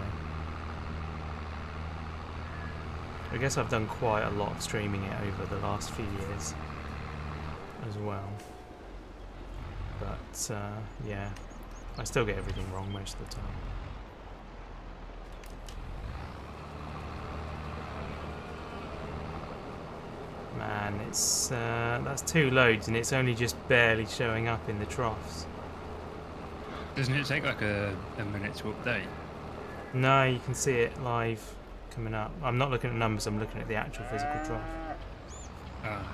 I guess I've done quite a lot of streaming it over the last few years as well. But, yeah, I still get everything wrong most of the time. Man, it's that's 2 loads and it's only just barely showing up in the troughs. Doesn't it take like a minute to update? No, you can see it live coming up. I'm not looking at numbers, I'm looking at the actual physical trough. Oh,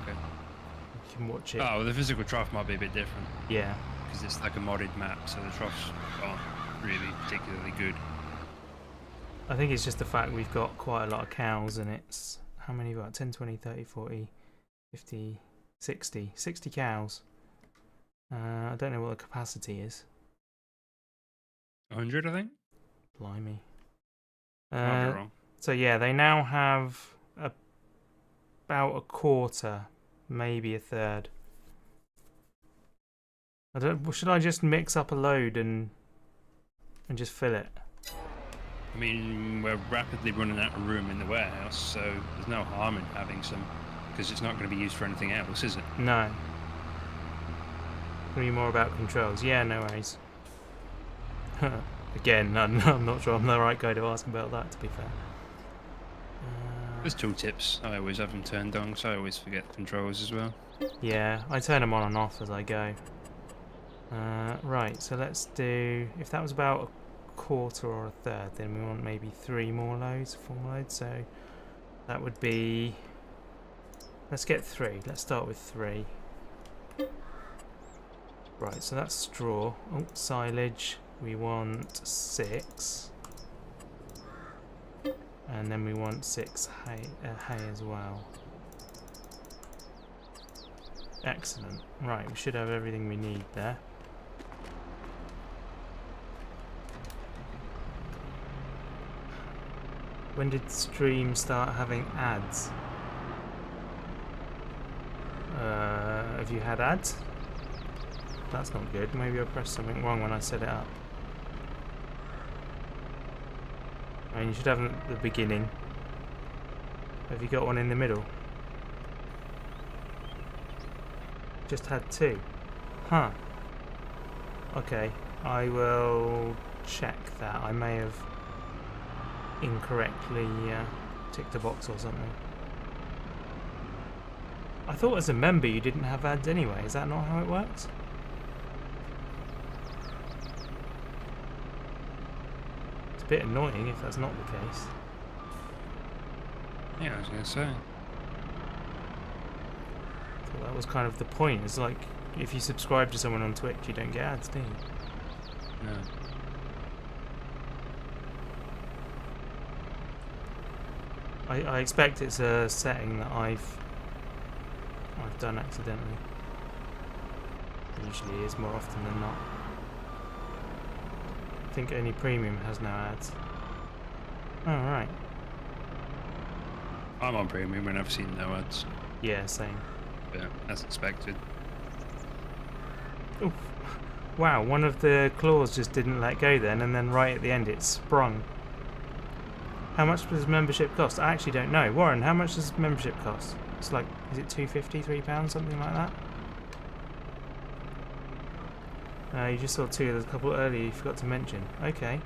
okay. You can watch it. Oh, well, the physical trough might be a bit different. Yeah. Because it's like a modded map, so the troughs aren't really particularly good. I think it's just the fact we've got quite a lot of cows, and it's how many have we got? 10, 20, 30, 40, 50, 60. 60 cows. I don't know what the capacity is. 100, I think. Blimey. Might be wrong. So yeah, they now have about a quarter, maybe a third. I don't. Should I just mix up a load and just fill it? I mean, we're rapidly running out of room in the warehouse, so there's no harm in having some, because it's not going to be used for anything else, is it? No. Tell me more about controls. Yeah, no worries. Again, I'm not sure I'm the right guy to ask about that, to be fair. There's tooltips. I always have them turned on, so I always forget controls as well. Yeah, I turn them on and off as I go. Right, so let's do... If that was about a quarter or a third, then we want maybe 3 more loads, 4 more loads, so that would be... Let's get 3. Let's start with 3. Right, so that's straw. Oh, silage. We want 6. And then we want 6 hay as well. Excellent. Right, we should have everything we need there. When did Stream start having ads? Have you had ads? That's not good. Maybe I pressed something wrong when I set it up. I mean, you should have them at the beginning. Have you got one in the middle? Just had 2. Huh. Okay, I will check that. I may have incorrectly ticked a box or something. I thought as a member you didn't have ads anyway. Is that not how it works? It's a bit annoying if that's not the case. Yeah, I was going to say. So that was kind of the point. It's like if you subscribe to someone on Twitch, you don't get ads, do you? No. I expect it's a setting that I've done accidentally. It usually is more often than not. I think only premium has no ads. Oh, right. I'm on premium and I've seen no ads. Yeah, same. Yeah, as expected. Oof. Wow, one of the claws just didn't let go then, and then right at the end it sprung. How much does membership cost? I actually don't know. Warren, how much does membership cost? It's like, is it £2.50, £3, something like that? You just saw 2. There's a couple earlier you forgot to mention. Okay.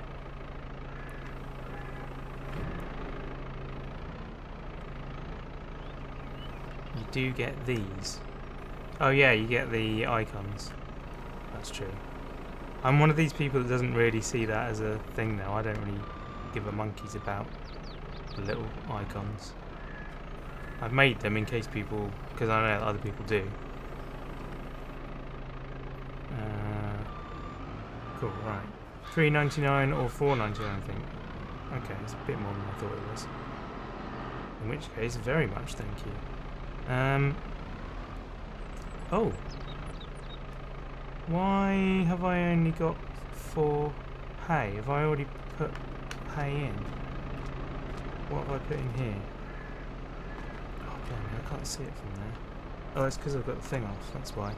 You do get these. Oh yeah, you get the icons. That's true. I'm one of these people that doesn't really see that as a thing now. I don't really give a monkey's about the little icons. I've made them in case people, because I know that other people do. Cool, right. $3.99 or $4.99, I think. Okay, it's a bit more than I thought it was. In which case, very much thank you. Oh. Why have I only got 4 hay? Have I already put hay in? What have I put in here? Oh, blimey, I can't see it from there. Oh, it's because I've got the thing off, that's why.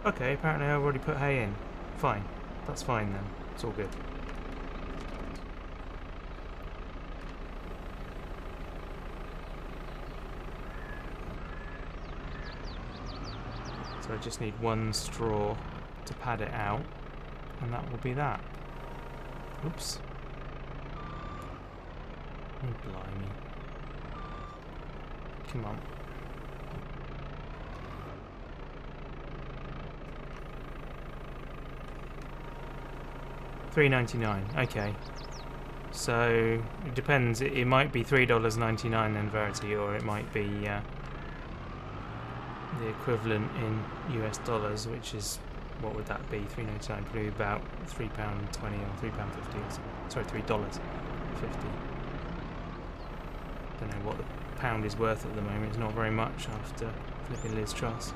Okay, apparently I've already put hay in. Fine. That's fine then. It's all good. So I just need 1 straw to pad it out, and that will be that. Oops. Oh, blimey. Come on. $3.99. Okay. So it depends. It might be $3.99 in Verity, or it might be the equivalent in US dollars, which is what would that be? £3.99, probably about £3.20 or £3.50 or something. Sorry, $3.50. Don't know what the pound is worth at the moment. It's not very much after flipping Liz Truss.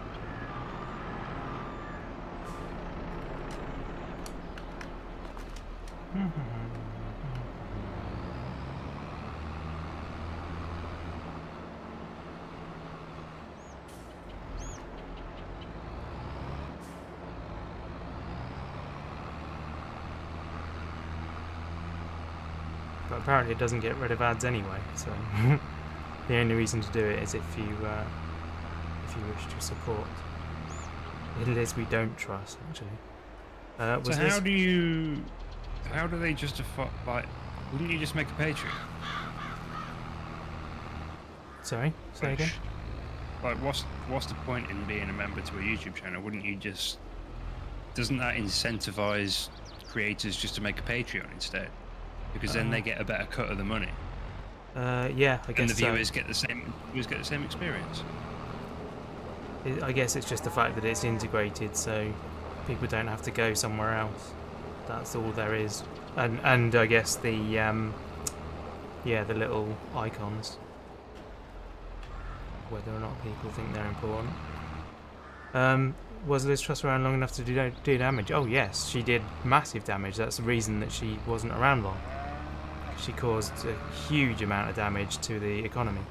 But apparently it doesn't get rid of ads anyway, so the only reason to do it is if you wish to support. It is we don't trust, actually. So how do they justify, like, wouldn't you just make a Patreon? Sorry, say again? Like, what's the point in being a member to a YouTube channel? Wouldn't you just, doesn't that incentivize creators just to make a Patreon instead? Because then they get a better cut of the money. Yeah, I guess. And the viewers get the same experience. I guess it's just the fact that it's integrated, so people don't have to go somewhere else. That's all there is. And I guess the the little icons, whether or not people think they're important. Was Liz Truss around long enough to do damage? Oh yes, she did massive damage. That's the reason that she wasn't around long. She caused a huge amount of damage to the economy.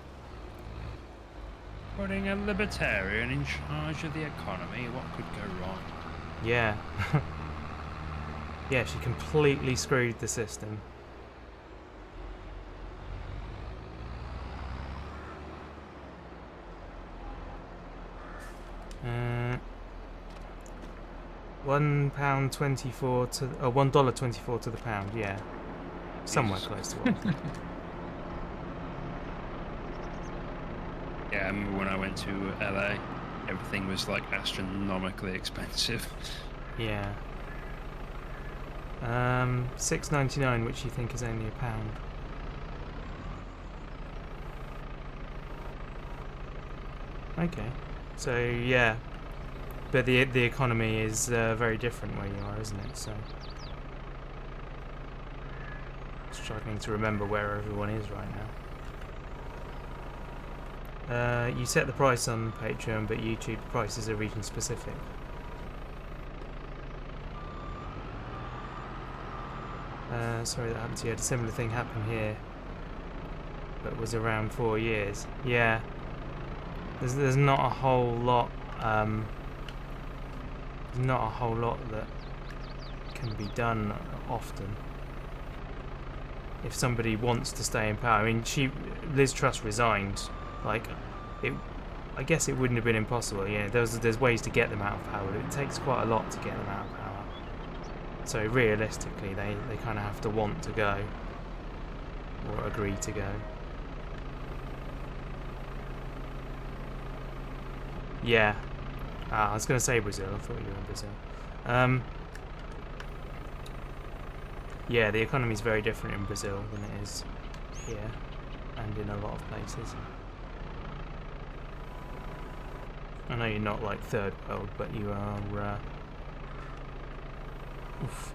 Putting a libertarian in charge of the economy, what could go wrong? Yeah. Yeah, she completely screwed the system. £1.24 to $1.24 to the pound. Yeah, somewhere close to it. Yeah, I remember when I went to LA, everything was like astronomically expensive. Yeah. $6.99, which you think is only £1. Okay, so yeah, but the economy is very different where you are, isn't it? So struggling to remember where everyone is right now. You set the price on Patreon, but YouTube prices are region specific. Sorry that happened to you. Had a similar thing happen here, but was around 4 years. Yeah, there's not a whole lot. Not a whole lot that can be done often. If somebody wants to stay in power, I mean, Liz Truss resigned. Like, I guess it wouldn't have been impossible. Yeah, there's ways to get them out of power. It takes quite a lot to get them out of power. So realistically, they kind of have to want to go, or agree to go. Yeah. I was going to say Brazil. I thought you were in Brazil. Yeah, the economy is very different in Brazil than it is here, and in a lot of places. I know you're not like third world, but you are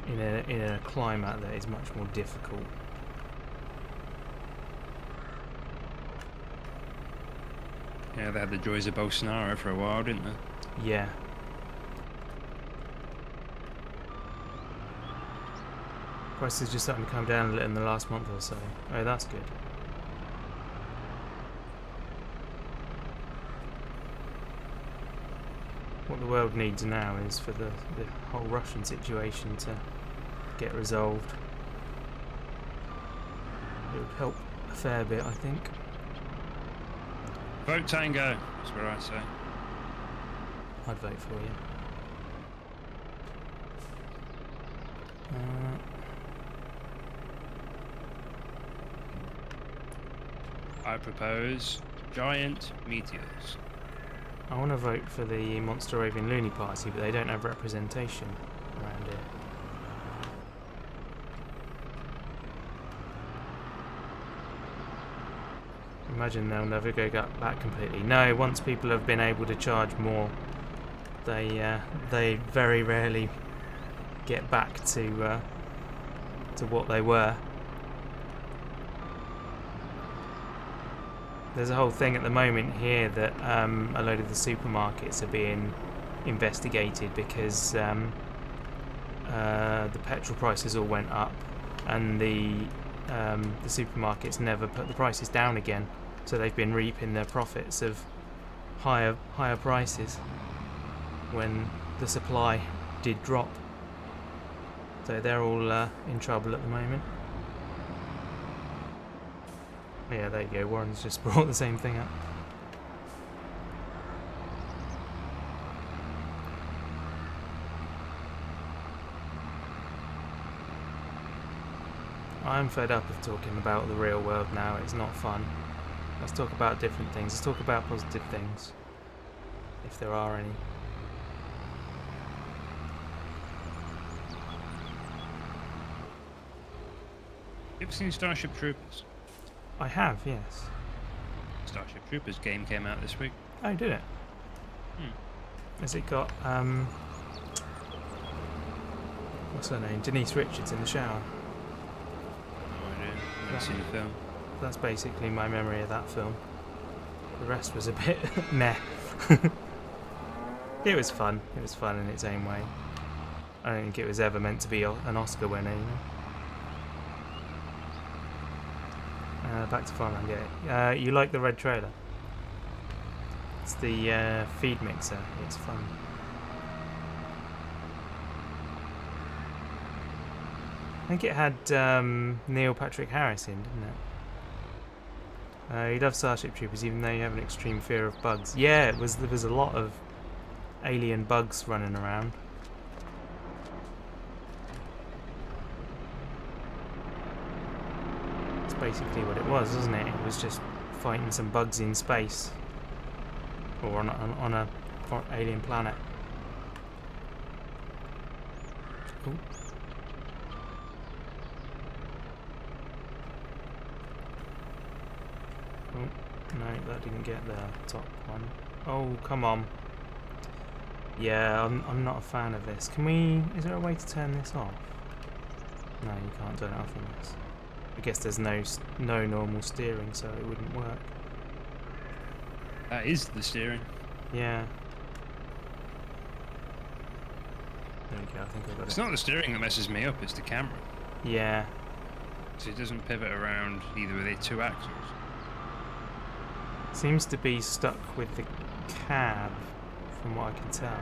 in a climate that is much more difficult. Yeah, they had the joys of Bolsonaro for a while, didn't they? Yeah. Prices just starting to come down a little in the last month or so. Oh, that's good. What the world needs now is for the whole Russian situation to get resolved. It would help a fair bit, I think. Vote Tango, that's what I say. I'd vote for you. I propose giant meteors. I want to vote for the Monster Raving Loony Party, but they don't have representation around here. Imagine they'll never go back completely. No, once people have been able to charge more They very rarely get back to what they were. There's a whole thing at the moment here that a load of the supermarkets are being investigated because the petrol prices all went up, and the supermarkets never put the prices down again, so they've been reaping their profits of higher prices when the supply did drop. So they're all in trouble at the moment. Yeah, there you go. Warren's just brought the same thing up. I'm fed up of talking about the real world now. It's not fun. Let's talk about different things. Let's talk about positive things, if there are any. You ever seen Starship Troopers? I have, yes. Starship Troopers game came out this week. Oh, did it? Has it got what's her name? Denise Richards in the shower. No idea. Never seen the film. That's basically my memory of that film. The rest was a bit meh. It was fun. It was fun in its own way. I don't think it was ever meant to be an Oscar winner, you know. Back to Farmland Gate. You like the red trailer? It's the feed mixer. It's fun. I think it had Neil Patrick Harris in, didn't it? You love Starship Troopers even though you have an extreme fear of bugs. Yeah, there was a lot of alien bugs running around. Basically what it was, wasn't it? It was just fighting some bugs in space, or on a alien planet. Ooh. Oh no, that didn't get the top one. Oh come on! Yeah, I'm not a fan of this. Can we? Is there a way to turn this off? No, you can't turn it off on this. I guess there's no normal steering, so it wouldn't work. That is the steering. Yeah. There we go, I think I got it. It's not the steering that messes me up, it's the camera. Yeah. So it doesn't pivot around either of the two axles. Seems to be stuck with the cab, from what I can tell.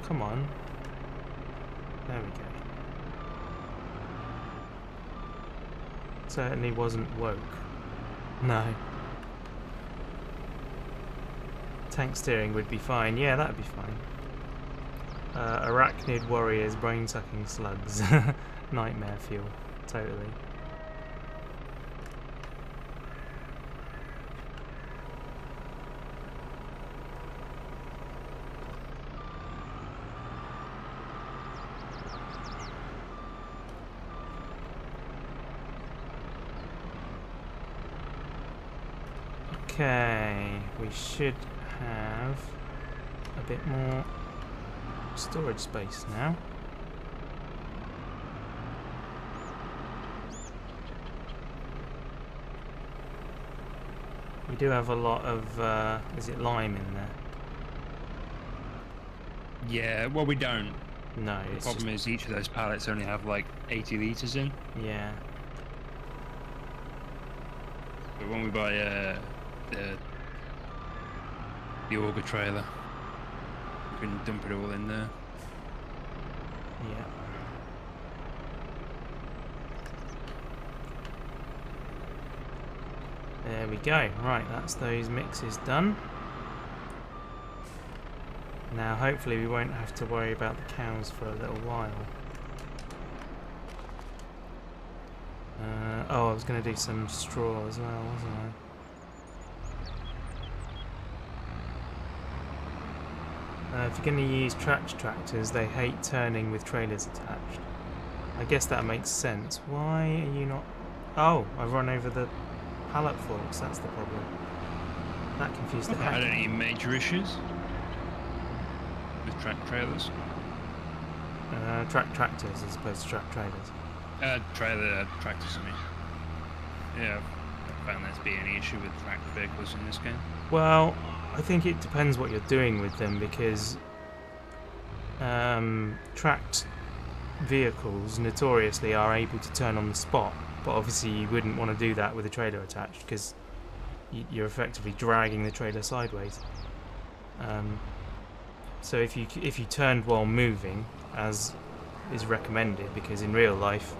Come on. There we go. Certainly wasn't woke. No. Tank steering would be fine. Yeah, that'd be fine. Arachnid warriors, brain-sucking slugs. Nightmare fuel. Totally. Okay, we should have a bit more storage space now. We do have a lot of, is it lime in there? Yeah, well we don't. No, The it's problem is each of those pallets only have like 80 litres in. yeah. But when we buy the auger trailer, we can dump it all in there. Yeah. There we go. Right, that's those mixes done. Now hopefully we won't have to worry about the cows for a little while. Oh, I was going to do some straw as well, wasn't I? If you're going to use traction tractors, they hate turning with trailers attached. I guess that makes sense. Why are you not... Oh, I've run over the pallet forks, that's the problem. That confused the Have I heck had out of any me. major issues with track trailers? Track tractors as opposed to track trailers. Tractors, I mean. Yeah, I found there to be any issue with tracked vehicles in this game. Well, I think it depends what you're doing with them, because tracked vehicles notoriously are able to turn on the spot, but obviously you wouldn't want to do that with a trailer attached, because you're effectively dragging the trailer sideways. So if you turned while moving, as is recommended, because in real life,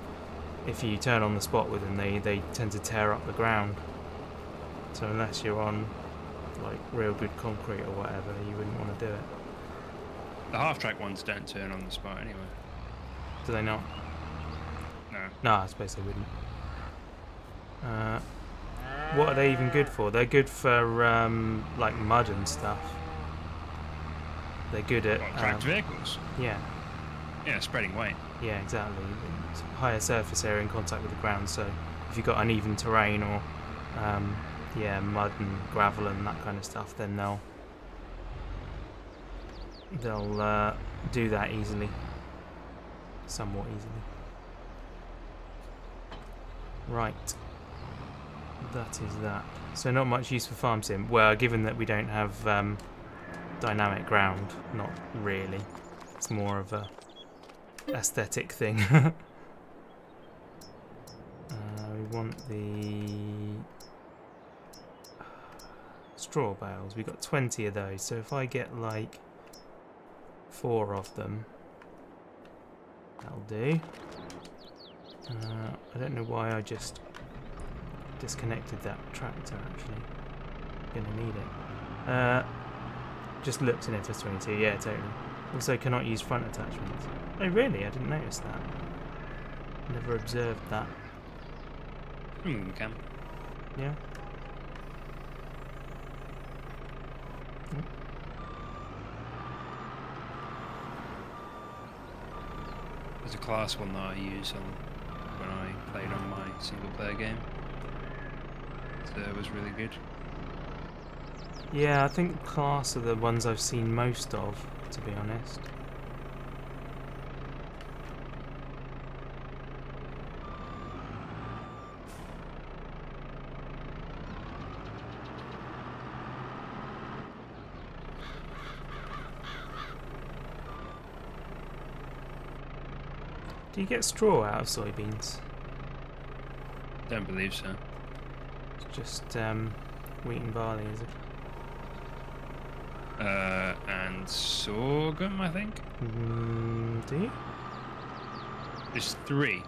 if you turn on the spot with them, they tend to tear up the ground. So unless you're on like real good concrete or whatever, you wouldn't want to do it. The half-track ones don't turn on the spot anyway. Do they not? No. No, I suppose they wouldn't. What are they even good for? They're good for like mud and stuff. They're good at What, tracked vehicles? yeah, Yeah, spreading weight. yeah, exactly. It's higher surface area in contact with the ground. So if you've got uneven terrain or yeah, mud and gravel and that kind of stuff, then they'll do that easily, somewhat easily. Right. That is that. So not much use for farm sim. Well, given that we don't have dynamic ground, not really. It's more of a aesthetic thing. We want the straw bales. We've got 20 of those. So if I get like 4 of them, that'll do. I don't know why I just disconnected that tractor, actually. Gonna need it. Just looked in it for 22, yeah, totally. Also cannot use front attachments. Oh really? I didn't notice that. Never observed that. We can. Yeah? There's a class one that I use when I played on my single player game. It was really good. Yeah, I think class are the ones I've seen most of, to be honest. Do you get straw out of soybeans? Don't believe so. It's just wheat and barley, is it? And sorghum, I think. Do you? There's 3.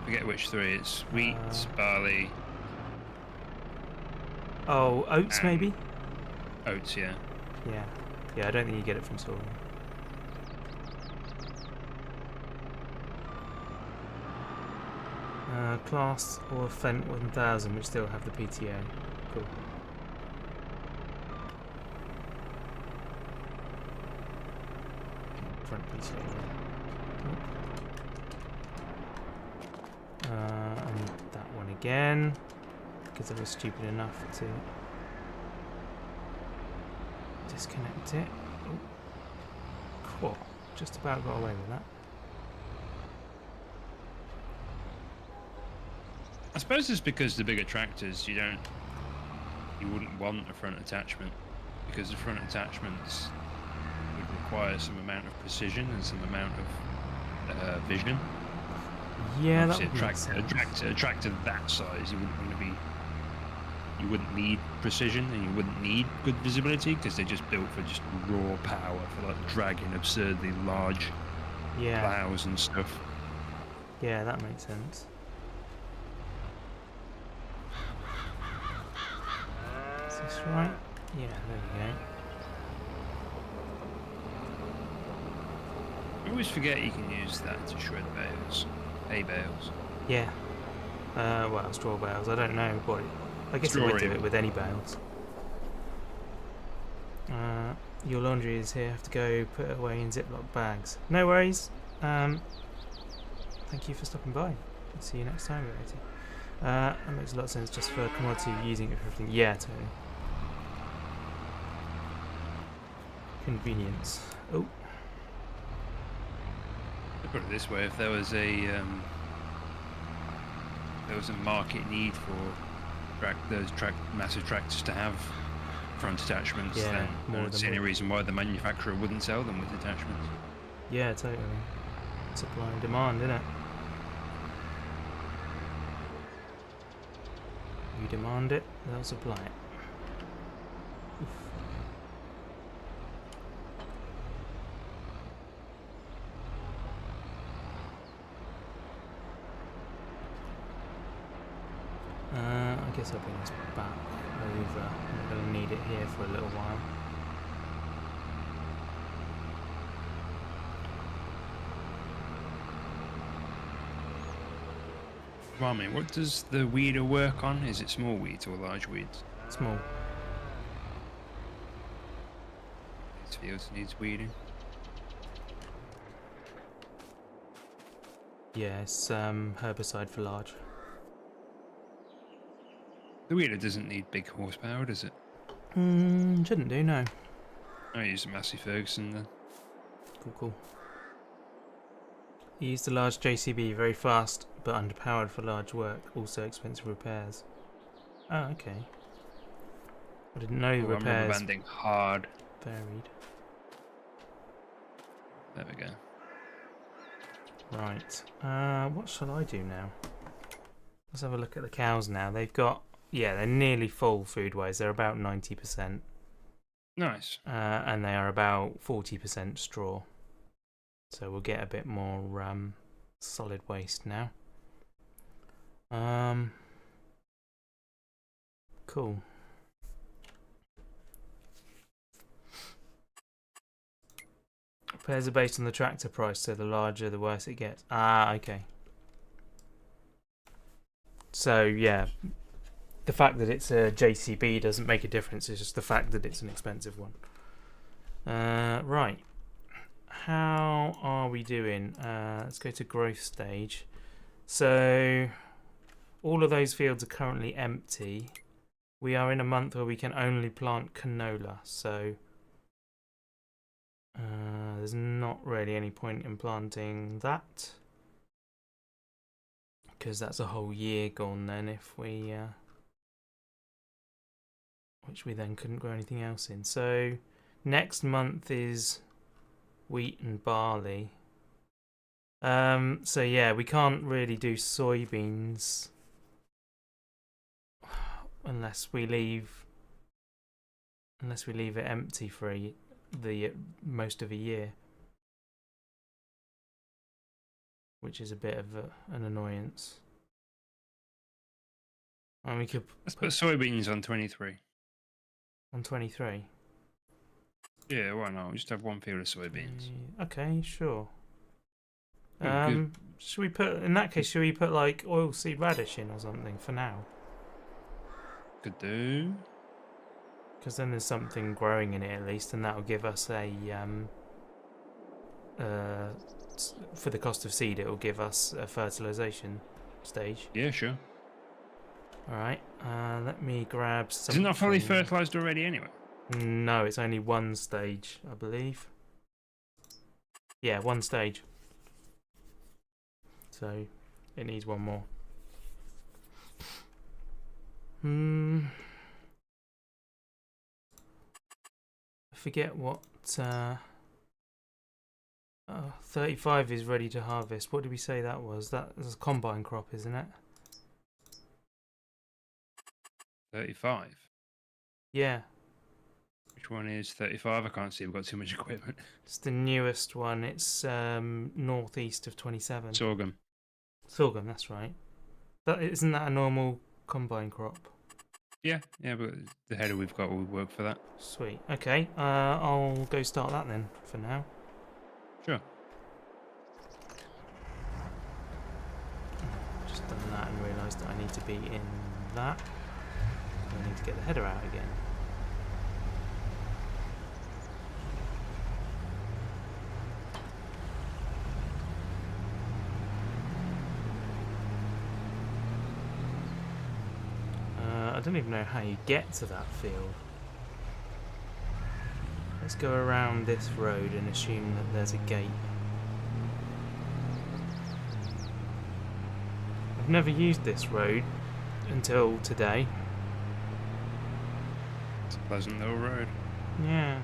Forget which 3. It's wheat, barley. Oh, oats maybe? Oats, yeah. Yeah. Yeah, I don't think you get it from sorghum. Class or Fent 1000, which still have the PTO. Cool. Front PTO, yeah. I need that one again, because I was stupid enough to disconnect it. Oh. Cool. Just about got away with that. I suppose it's because the bigger tractors you wouldn't want a front attachment, because the front attachments would require some amount of precision and some amount of vision. Yeah, obviously that would make sense. a tractor that size, you wouldn't need precision and you wouldn't need good visibility, because they're just built for just raw power, for like dragging absurdly large plows and stuff. Yeah, that makes sense. Is this right? Yeah, there we go. I always forget you can use that to shred bales, hay bales. Yeah. Well, straw bales. I don't know what. I guess it would do it with any bales. Your laundry is here. Have to go put it away in Ziploc bags. No worries. Thank you for stopping by. I'll see you next time, Verity. That makes a lot of sense just for commodity using it for everything. Yeah, totally. Convenience. Oh. To put it this way, if there was a market need for massive tractors to have front attachments, Yeah, then I more don't see any reason why the manufacturer wouldn't sell them with attachments. Yeah, totally. Supply and demand, innit? You demand it, they'll supply it. Oof. I guess I'll bring this back over. I'm not going to need it here for a little while. Rami, what does the weeder work on? Is it small weeds or large weeds? Small. This field needs weeding. Yeah, it's herbicide for large. The weeder doesn't need big horsepower, does it? Shouldn't do, no. I use a Massey Ferguson then. Cool. He used a large JCB, very fast, but underpowered for large work, also expensive repairs. Oh, okay. I didn't know I'm rubber repairs banding hard. varied. There we go. Right. What shall I do now? Let's have a look at the cows now. They've got, yeah, they're nearly full food-wise. They're about 90%. Nice. And they are about 40% straw. So we'll get a bit more solid waste now. Cool. Repairs are based on the tractor price, so the larger the worse it gets. Ah, okay. So yeah, the fact that it's a JCB doesn't make a difference. It's just the fact that it's an expensive one. Right. How are we doing? Let's go to growth stage. So all of those fields are currently empty. We are in a month where we can only plant canola, so there's not really any point in planting that, because that's a whole year gone then if we which we then couldn't grow anything else in. So next month is wheat and barley. So yeah, we can't really do soybeans unless we leave it empty for the most of a year, which is a bit of an annoyance. And we could Let's put soybeans on 23. On 23. Yeah, why not? We just have one field of soybeans. Okay, sure. Good. Should we put, in that case, should we put like oilseed radish in or something for now? Could do. Because then there's something growing in it at least, and that will give us a for the cost of seed, it will give us a fertilization stage. Yeah, sure. All right. Let me grab some. Isn't that fully fertilized already anyway? No, it's only one stage, I believe. Yeah, one stage. So it needs one more. I forget what 35 is ready to harvest. What did we say that was? That was a combine crop, isn't it? 35. Yeah. Which one is 35? I can't see. We've got too much equipment. It's the newest one. It's northeast of 27. Sorghum. Sorghum, that's right. Isn't that a normal combine crop? Yeah, but the header we've got will work for that. Sweet. Okay, I'll go start that then for now. Sure. Just done that and realised that I need to be in that. I need to get the header out again. I don't even know how you get to that field. Let's go around this road and assume that there's a gate. I've never used this road until today. It's a pleasant little road. Yeah.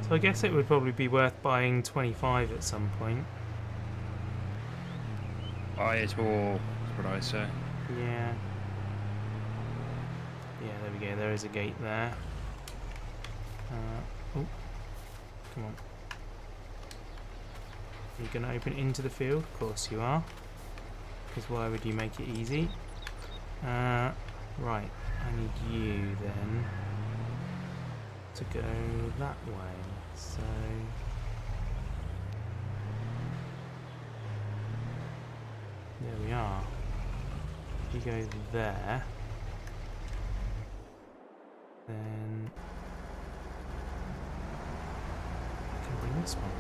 So I guess it would probably be worth buying 25 at some point. Buy it all, is what I say. Yeah. Yeah, there we go. There is a gate there. Oh, come on. Are you going to open into the field? Of course you are. Because why would you make it easy? Right. I need you then to go that way. So there we are. If you go there, then I can bring this one.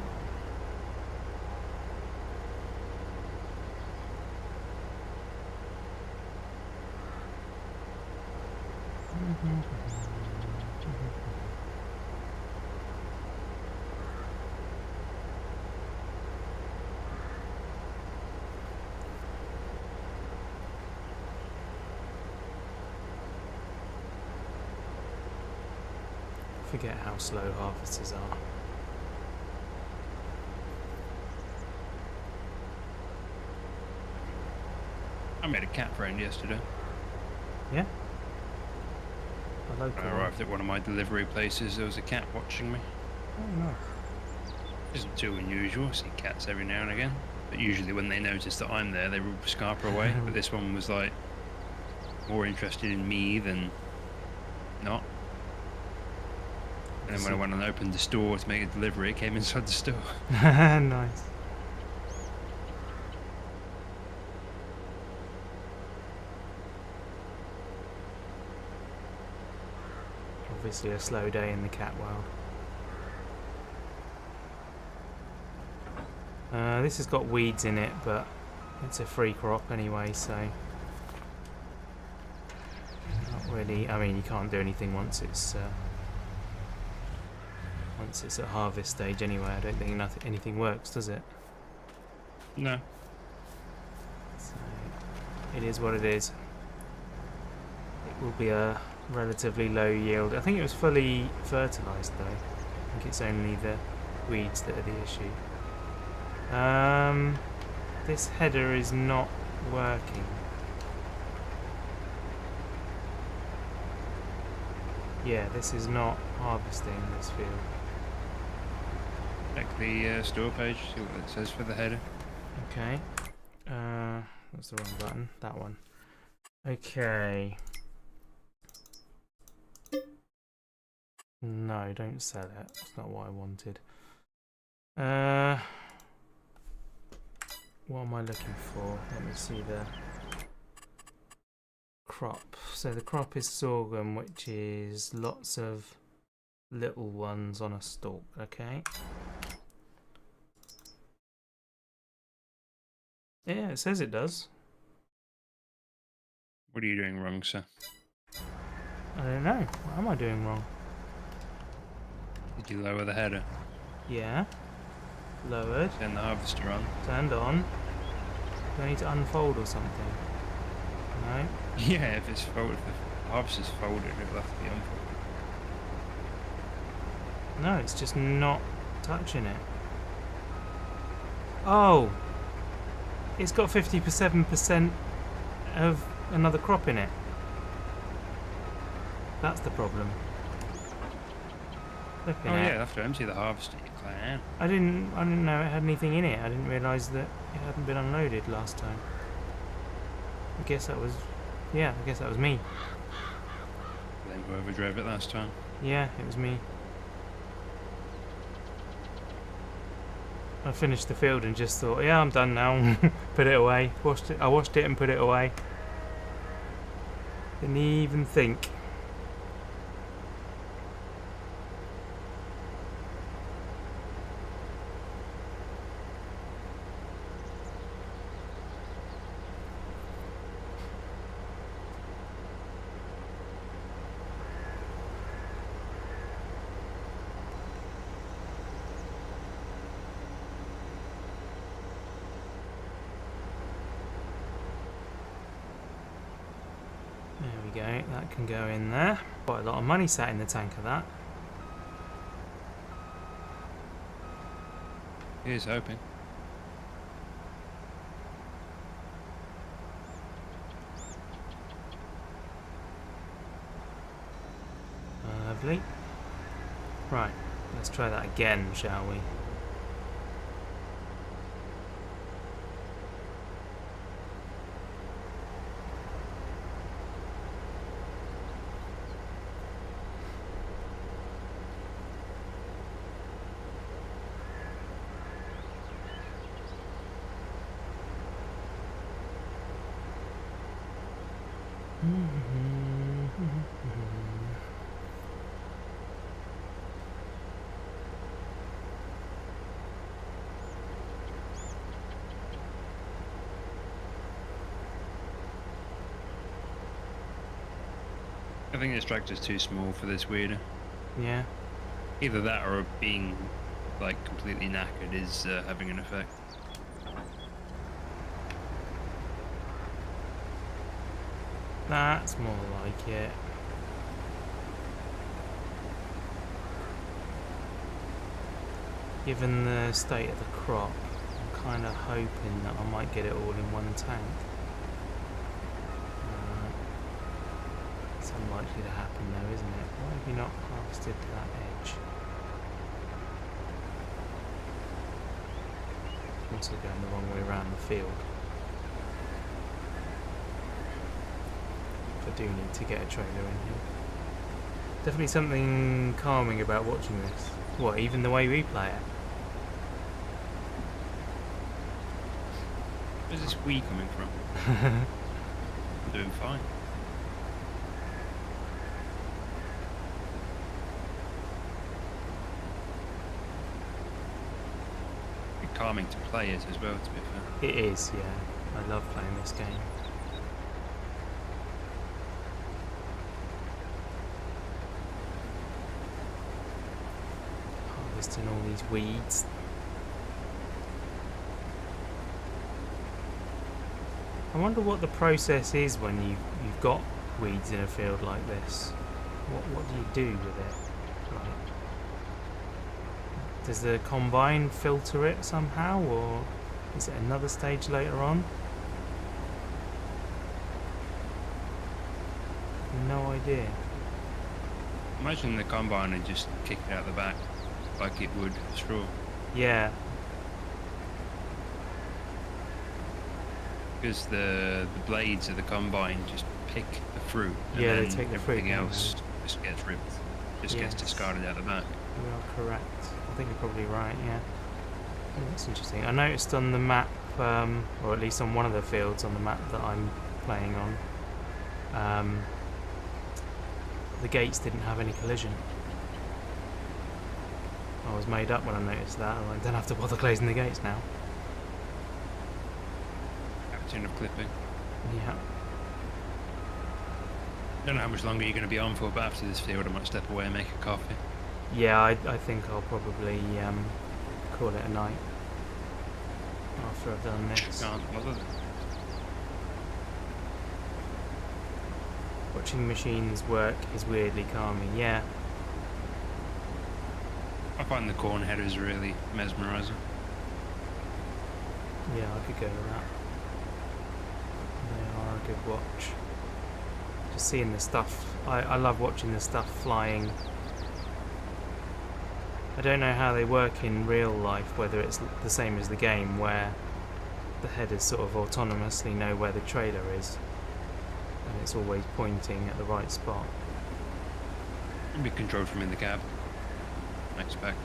Forget how slow harvesters are. I made a cat friend yesterday. Yeah? A local When I arrived at one of my delivery places, there was a cat watching me. Oh, nice. Isn't too unusual. I see cats every now and again. But usually when they notice that I'm there, they will scarper away. But this one was like more interested in me than not. And then when I went and opened the store to make a delivery, it came inside the store. Nice. Obviously a slow day in the cat world. This has got weeds in it, but it's a free crop anyway, so not really. I mean, you can't do anything once it's at harvest stage anyway. I don't think anything works, does it? No. So it is what it is. It will be a relatively low yield. I think it was fully fertilised though. I think it's only the weeds that are the issue. This header is not working. Yeah, this is not harvesting this field. Check the store page, see what it says for the header. Okay. That's the wrong button. That one. Okay. No, don't sell it. That's not what I wanted. What am I looking for? Let me see the crop. So the crop is sorghum, which is lots of little ones on a stalk. Okay. Yeah, it says it does. What are you doing wrong, sir? I don't know. What am I doing wrong? Did you lower the header? Yeah. Lowered. Turn the harvester on. Turned on. Do I need to unfold or something? No. Yeah, if it's folded, if the harvester's folded, it'll have to be unfolded. No, it's just not touching it. Oh! It's got 57% of another crop in it. That's the problem. Flipping Oh heck. yeah, you have to empty the harvester, you clown. I didn't know it had anything in it. I didn't realise that it hadn't been unloaded last time. I guess that was... Yeah, I guess that was me. Then whoever drove it last time. Yeah, it was me. I finished the field and just thought, yeah, I'm done now. Put it away. I washed it and put it away. Didn't even think. we go. That can go in there. Quite a lot of money sat in the tank of that. Here's hoping. Lovely. Right, let's try that again, shall we? I think this tractor's too small for this weeder. Yeah. Either that or being like completely knackered is having an effect. That's more like it. Given the state of the crop, I'm kind of hoping that I might get it all in one tank. It's unlikely to happen though, isn't it? Why have you not harvested to that edge? I'm also going the wrong way around the field. I do need to get a trailer in here. Definitely something calming about watching this. What, even the way we play it? Where's this we coming from? I'm doing fine. It's calming to play it as well, to be fair. It is, yeah. I love playing this game. Harvesting all these weeds. I wonder what the process is when you've got weeds in a field like this. What do you do with it? Like, does the combine filter it somehow, or is it another stage later on? No idea. Imagine the combine would just kick it out the back like it would straw. Yeah. Because the blades of the combine just pick the fruit. And Yeah, they then take the fruit, everything don't else just gets ripped. Just gets Yes. discarded out the back. You are correct. I think you're probably right, yeah. Oh, that's interesting. I noticed on the map, or at least on one of the fields on the map that I'm playing on, the gates didn't have any collision. I was made up when I noticed that. I don't have to bother closing the gates now. Captain of clipping. Yeah. Don't know how much longer you're going to be on for, but after this field I might step away and make a coffee. Yeah, I think I'll probably call it a night after I've done this. Can't bother. Watching machines work is weirdly calming, yeah. I find the corn headers really mesmerising. Yeah, I could go with that. They are a good watch. Just seeing the stuff, I love watching the stuff flying. I don't know how they work in real life, whether it's the same as the game, where the headers sort of autonomously know where the trailer is, and it's always pointing at the right spot. It'll be controlled from in the cab, I expect.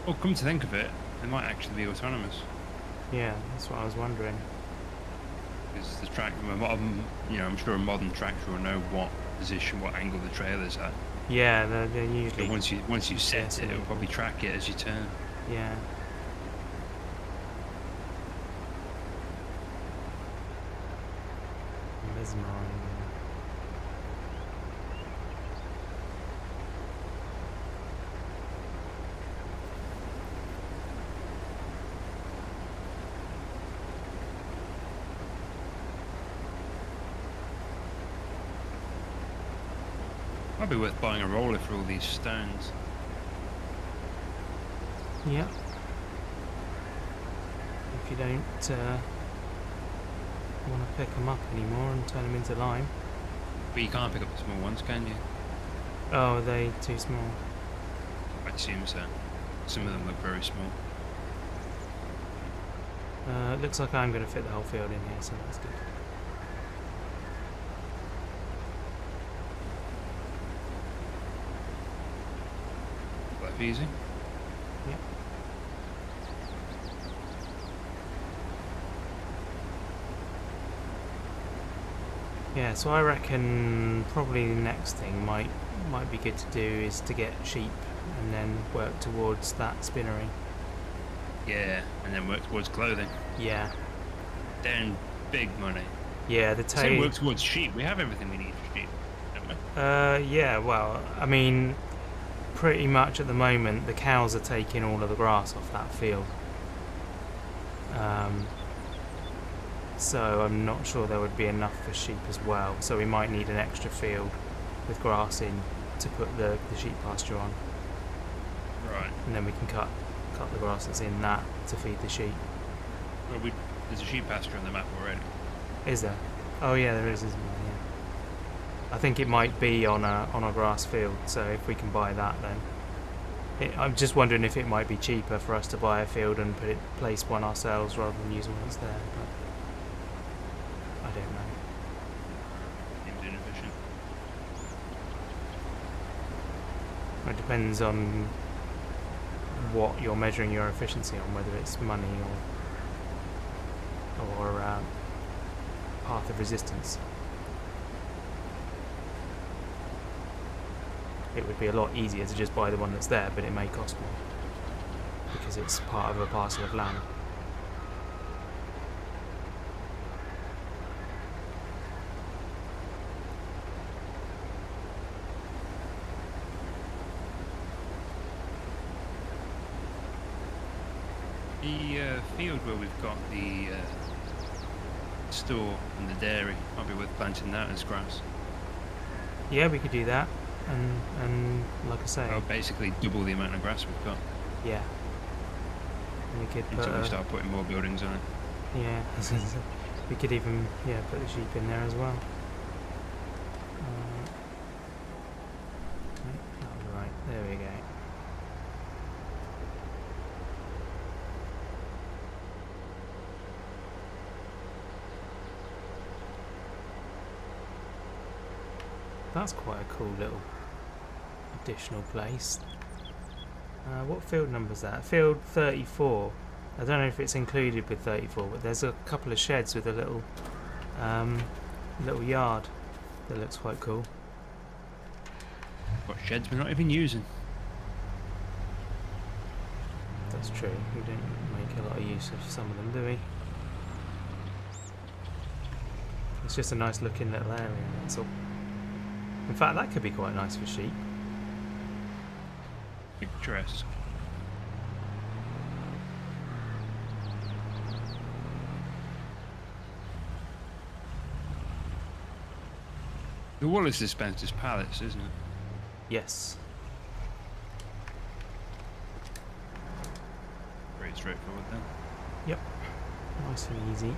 Oh, come to think of it, they might actually be autonomous. Yeah, that's what I was wondering. Because the track, I'm sure a modern tractor will know what position, what angle the trailer's at. Yeah, they're usually... But once you set it, it'll probably track it as you turn. Yeah. Mesmerizing. Might be worth buying a roller for all these stones. Yep. If you don't want to pick them up anymore and turn them into lime. But you can't pick up the small ones, can you? Oh, are they too small? I assume so. Some of them look very small. It looks like I'm going to fit the whole field in here, so that's good. Quite easy. Yep. Yeah, so I reckon probably the next thing might be good to do is to get sheep and then work towards that spinnery. Yeah, and then work towards clothing. Yeah. Then big money. Yeah, the Same work towards sheep. We have everything we need for sheep, don't we? Yeah, well, I mean, pretty much at the moment the cows are taking all of the grass off that field. So I'm not sure there would be enough for sheep as well. So we might need an extra field with grass in to put the sheep pasture on. Right. And then we can cut the grass that's in that to feed the sheep. Well, there's a sheep pasture on the map already. Is there? Oh yeah, there is, isn't there? Yeah. I think it might be on a grass field. So if we can buy that, then I'm just wondering if it might be cheaper for us to buy a field and place one ourselves rather than use one that's there. But I don't know. Seems inefficient. It depends on what you're measuring your efficiency on, whether it's money or path of resistance. It would be a lot easier to just buy the one that's there, but it may cost more because it's part of a parcel of land. The field where we've got the store and the dairy, might be worth planting that as grass. Yeah, we could do that, and like I say, Well, basically double the amount of grass we've got yeah, and we could put until we start putting more buildings on it. yeah, we could even put the sheep in there as well. Right, there we go. That's quite a cool little additional place. What field number is that? Field 34. I don't know if it's included with 34, but there's a couple of sheds with a little yard that looks quite cool. Got sheds we're not even using. That's true. We don't make a lot of use of some of them, do we? It's just a nice looking little area, that's all. In fact, that could be quite nice for sheep. Picturesque. The wool is dispensed as pallets, isn't it? Yes. Very straightforward then. Yep. Nice and easy.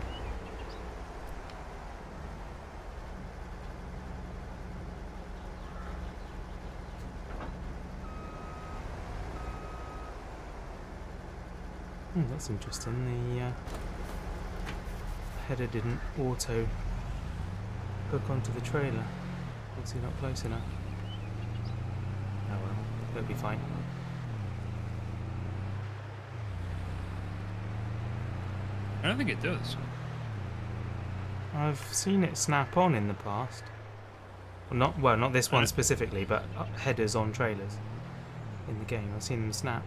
That's interesting. The header didn't auto hook onto the trailer. Obviously not close enough. Oh well, it'll be fine. I don't think it does. I've seen it snap on in the past. Not this one specifically, but headers on trailers in the game. I've seen them snap.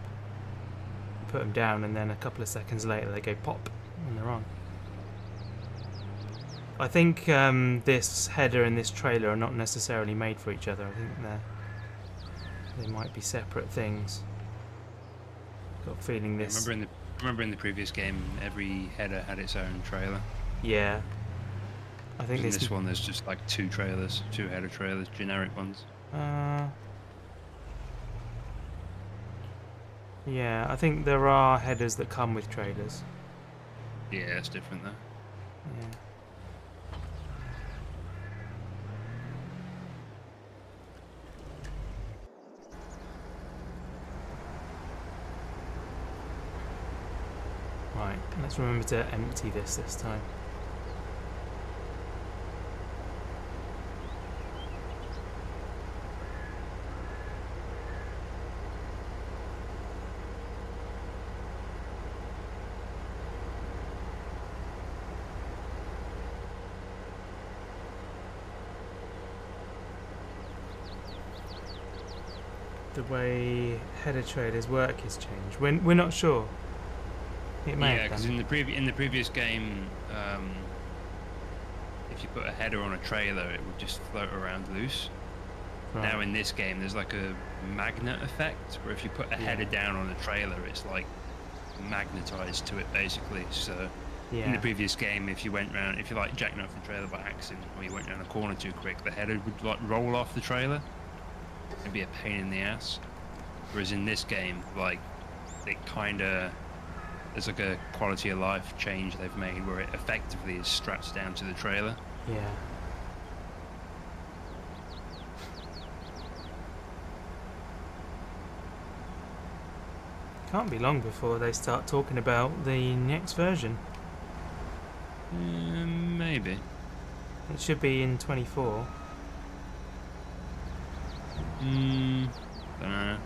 Put them down, and then a couple of seconds later they go pop, and they're on. I think this header and this trailer are not necessarily made for each other. I think they might be separate things. Got a feeling this. Remember in the previous game, every header had its own trailer. Yeah. I think In this one, there's just like 2 trailers, 2 header trailers, generic ones. Yeah, I think there are headers that come with trailers. Yeah, it's different though. Yeah. Right, let's remember to empty this time. The way header trailers work has changed. We're not sure. It may Yeah, have because done. in the previous game, if you put a header on a trailer, it would just float around loose. Right. Now in this game, there's like a magnet effect, where if you put a header down on a trailer, it's like magnetized to it basically. So in the previous game, if you like jacking off the trailer by accident, or you went round a corner too quick, the header would like roll off the trailer. It'd be a pain in the ass. Whereas in this game, like it there's like a quality of life change they've made where it effectively is strapped down to the trailer. Yeah. Can't be long before they start talking about the next version. Maybe. It should be in 24. Don't know.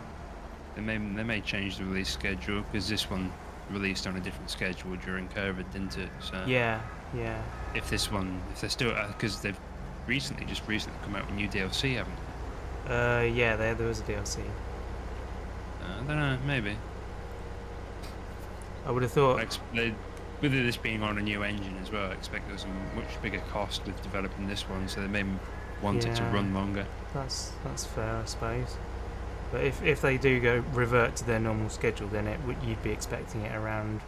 They may change the release schedule, because this one released on a different schedule during COVID, didn't it? So Yeah. if they're still, because they've recently come out with new DLC, haven't they? Yeah, there was a DLC. I don't know, maybe. I would have thought. With this being on a new engine as well, I expect there's a much bigger cost with developing this one, so they may want it to run longer. That's fair, I suppose. But if they do revert to their normal schedule, then you'd be expecting it around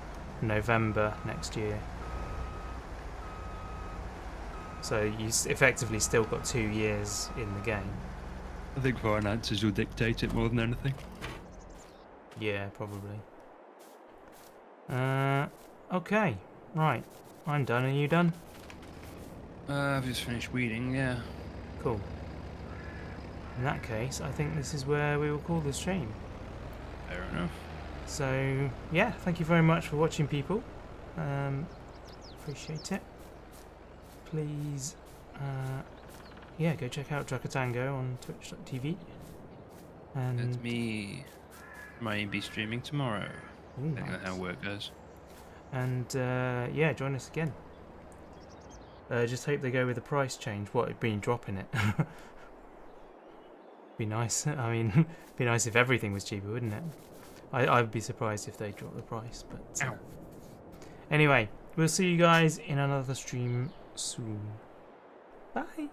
November next year. So you effectively still got 2 years in the game. I think finances will dictate it more than anything. Yeah, probably. Okay, right. I'm done. Are you done? I've just finished weeding, yeah. Cool. In that case, I think this is where we will call the stream. Fair enough. So, yeah, thank you very much for watching, people. Appreciate it. Please, go check out Tango on twitch.tv. And That's me. Might be streaming tomorrow. Ooh, Depending on how work goes. And, join us again. Just hope they go with the price change. What, it'd been dropping it. Be nice. I mean, be nice if everything was cheaper, wouldn't it? I'd be surprised if they dropped the price. But anyway, we'll see you guys in another stream soon. Bye.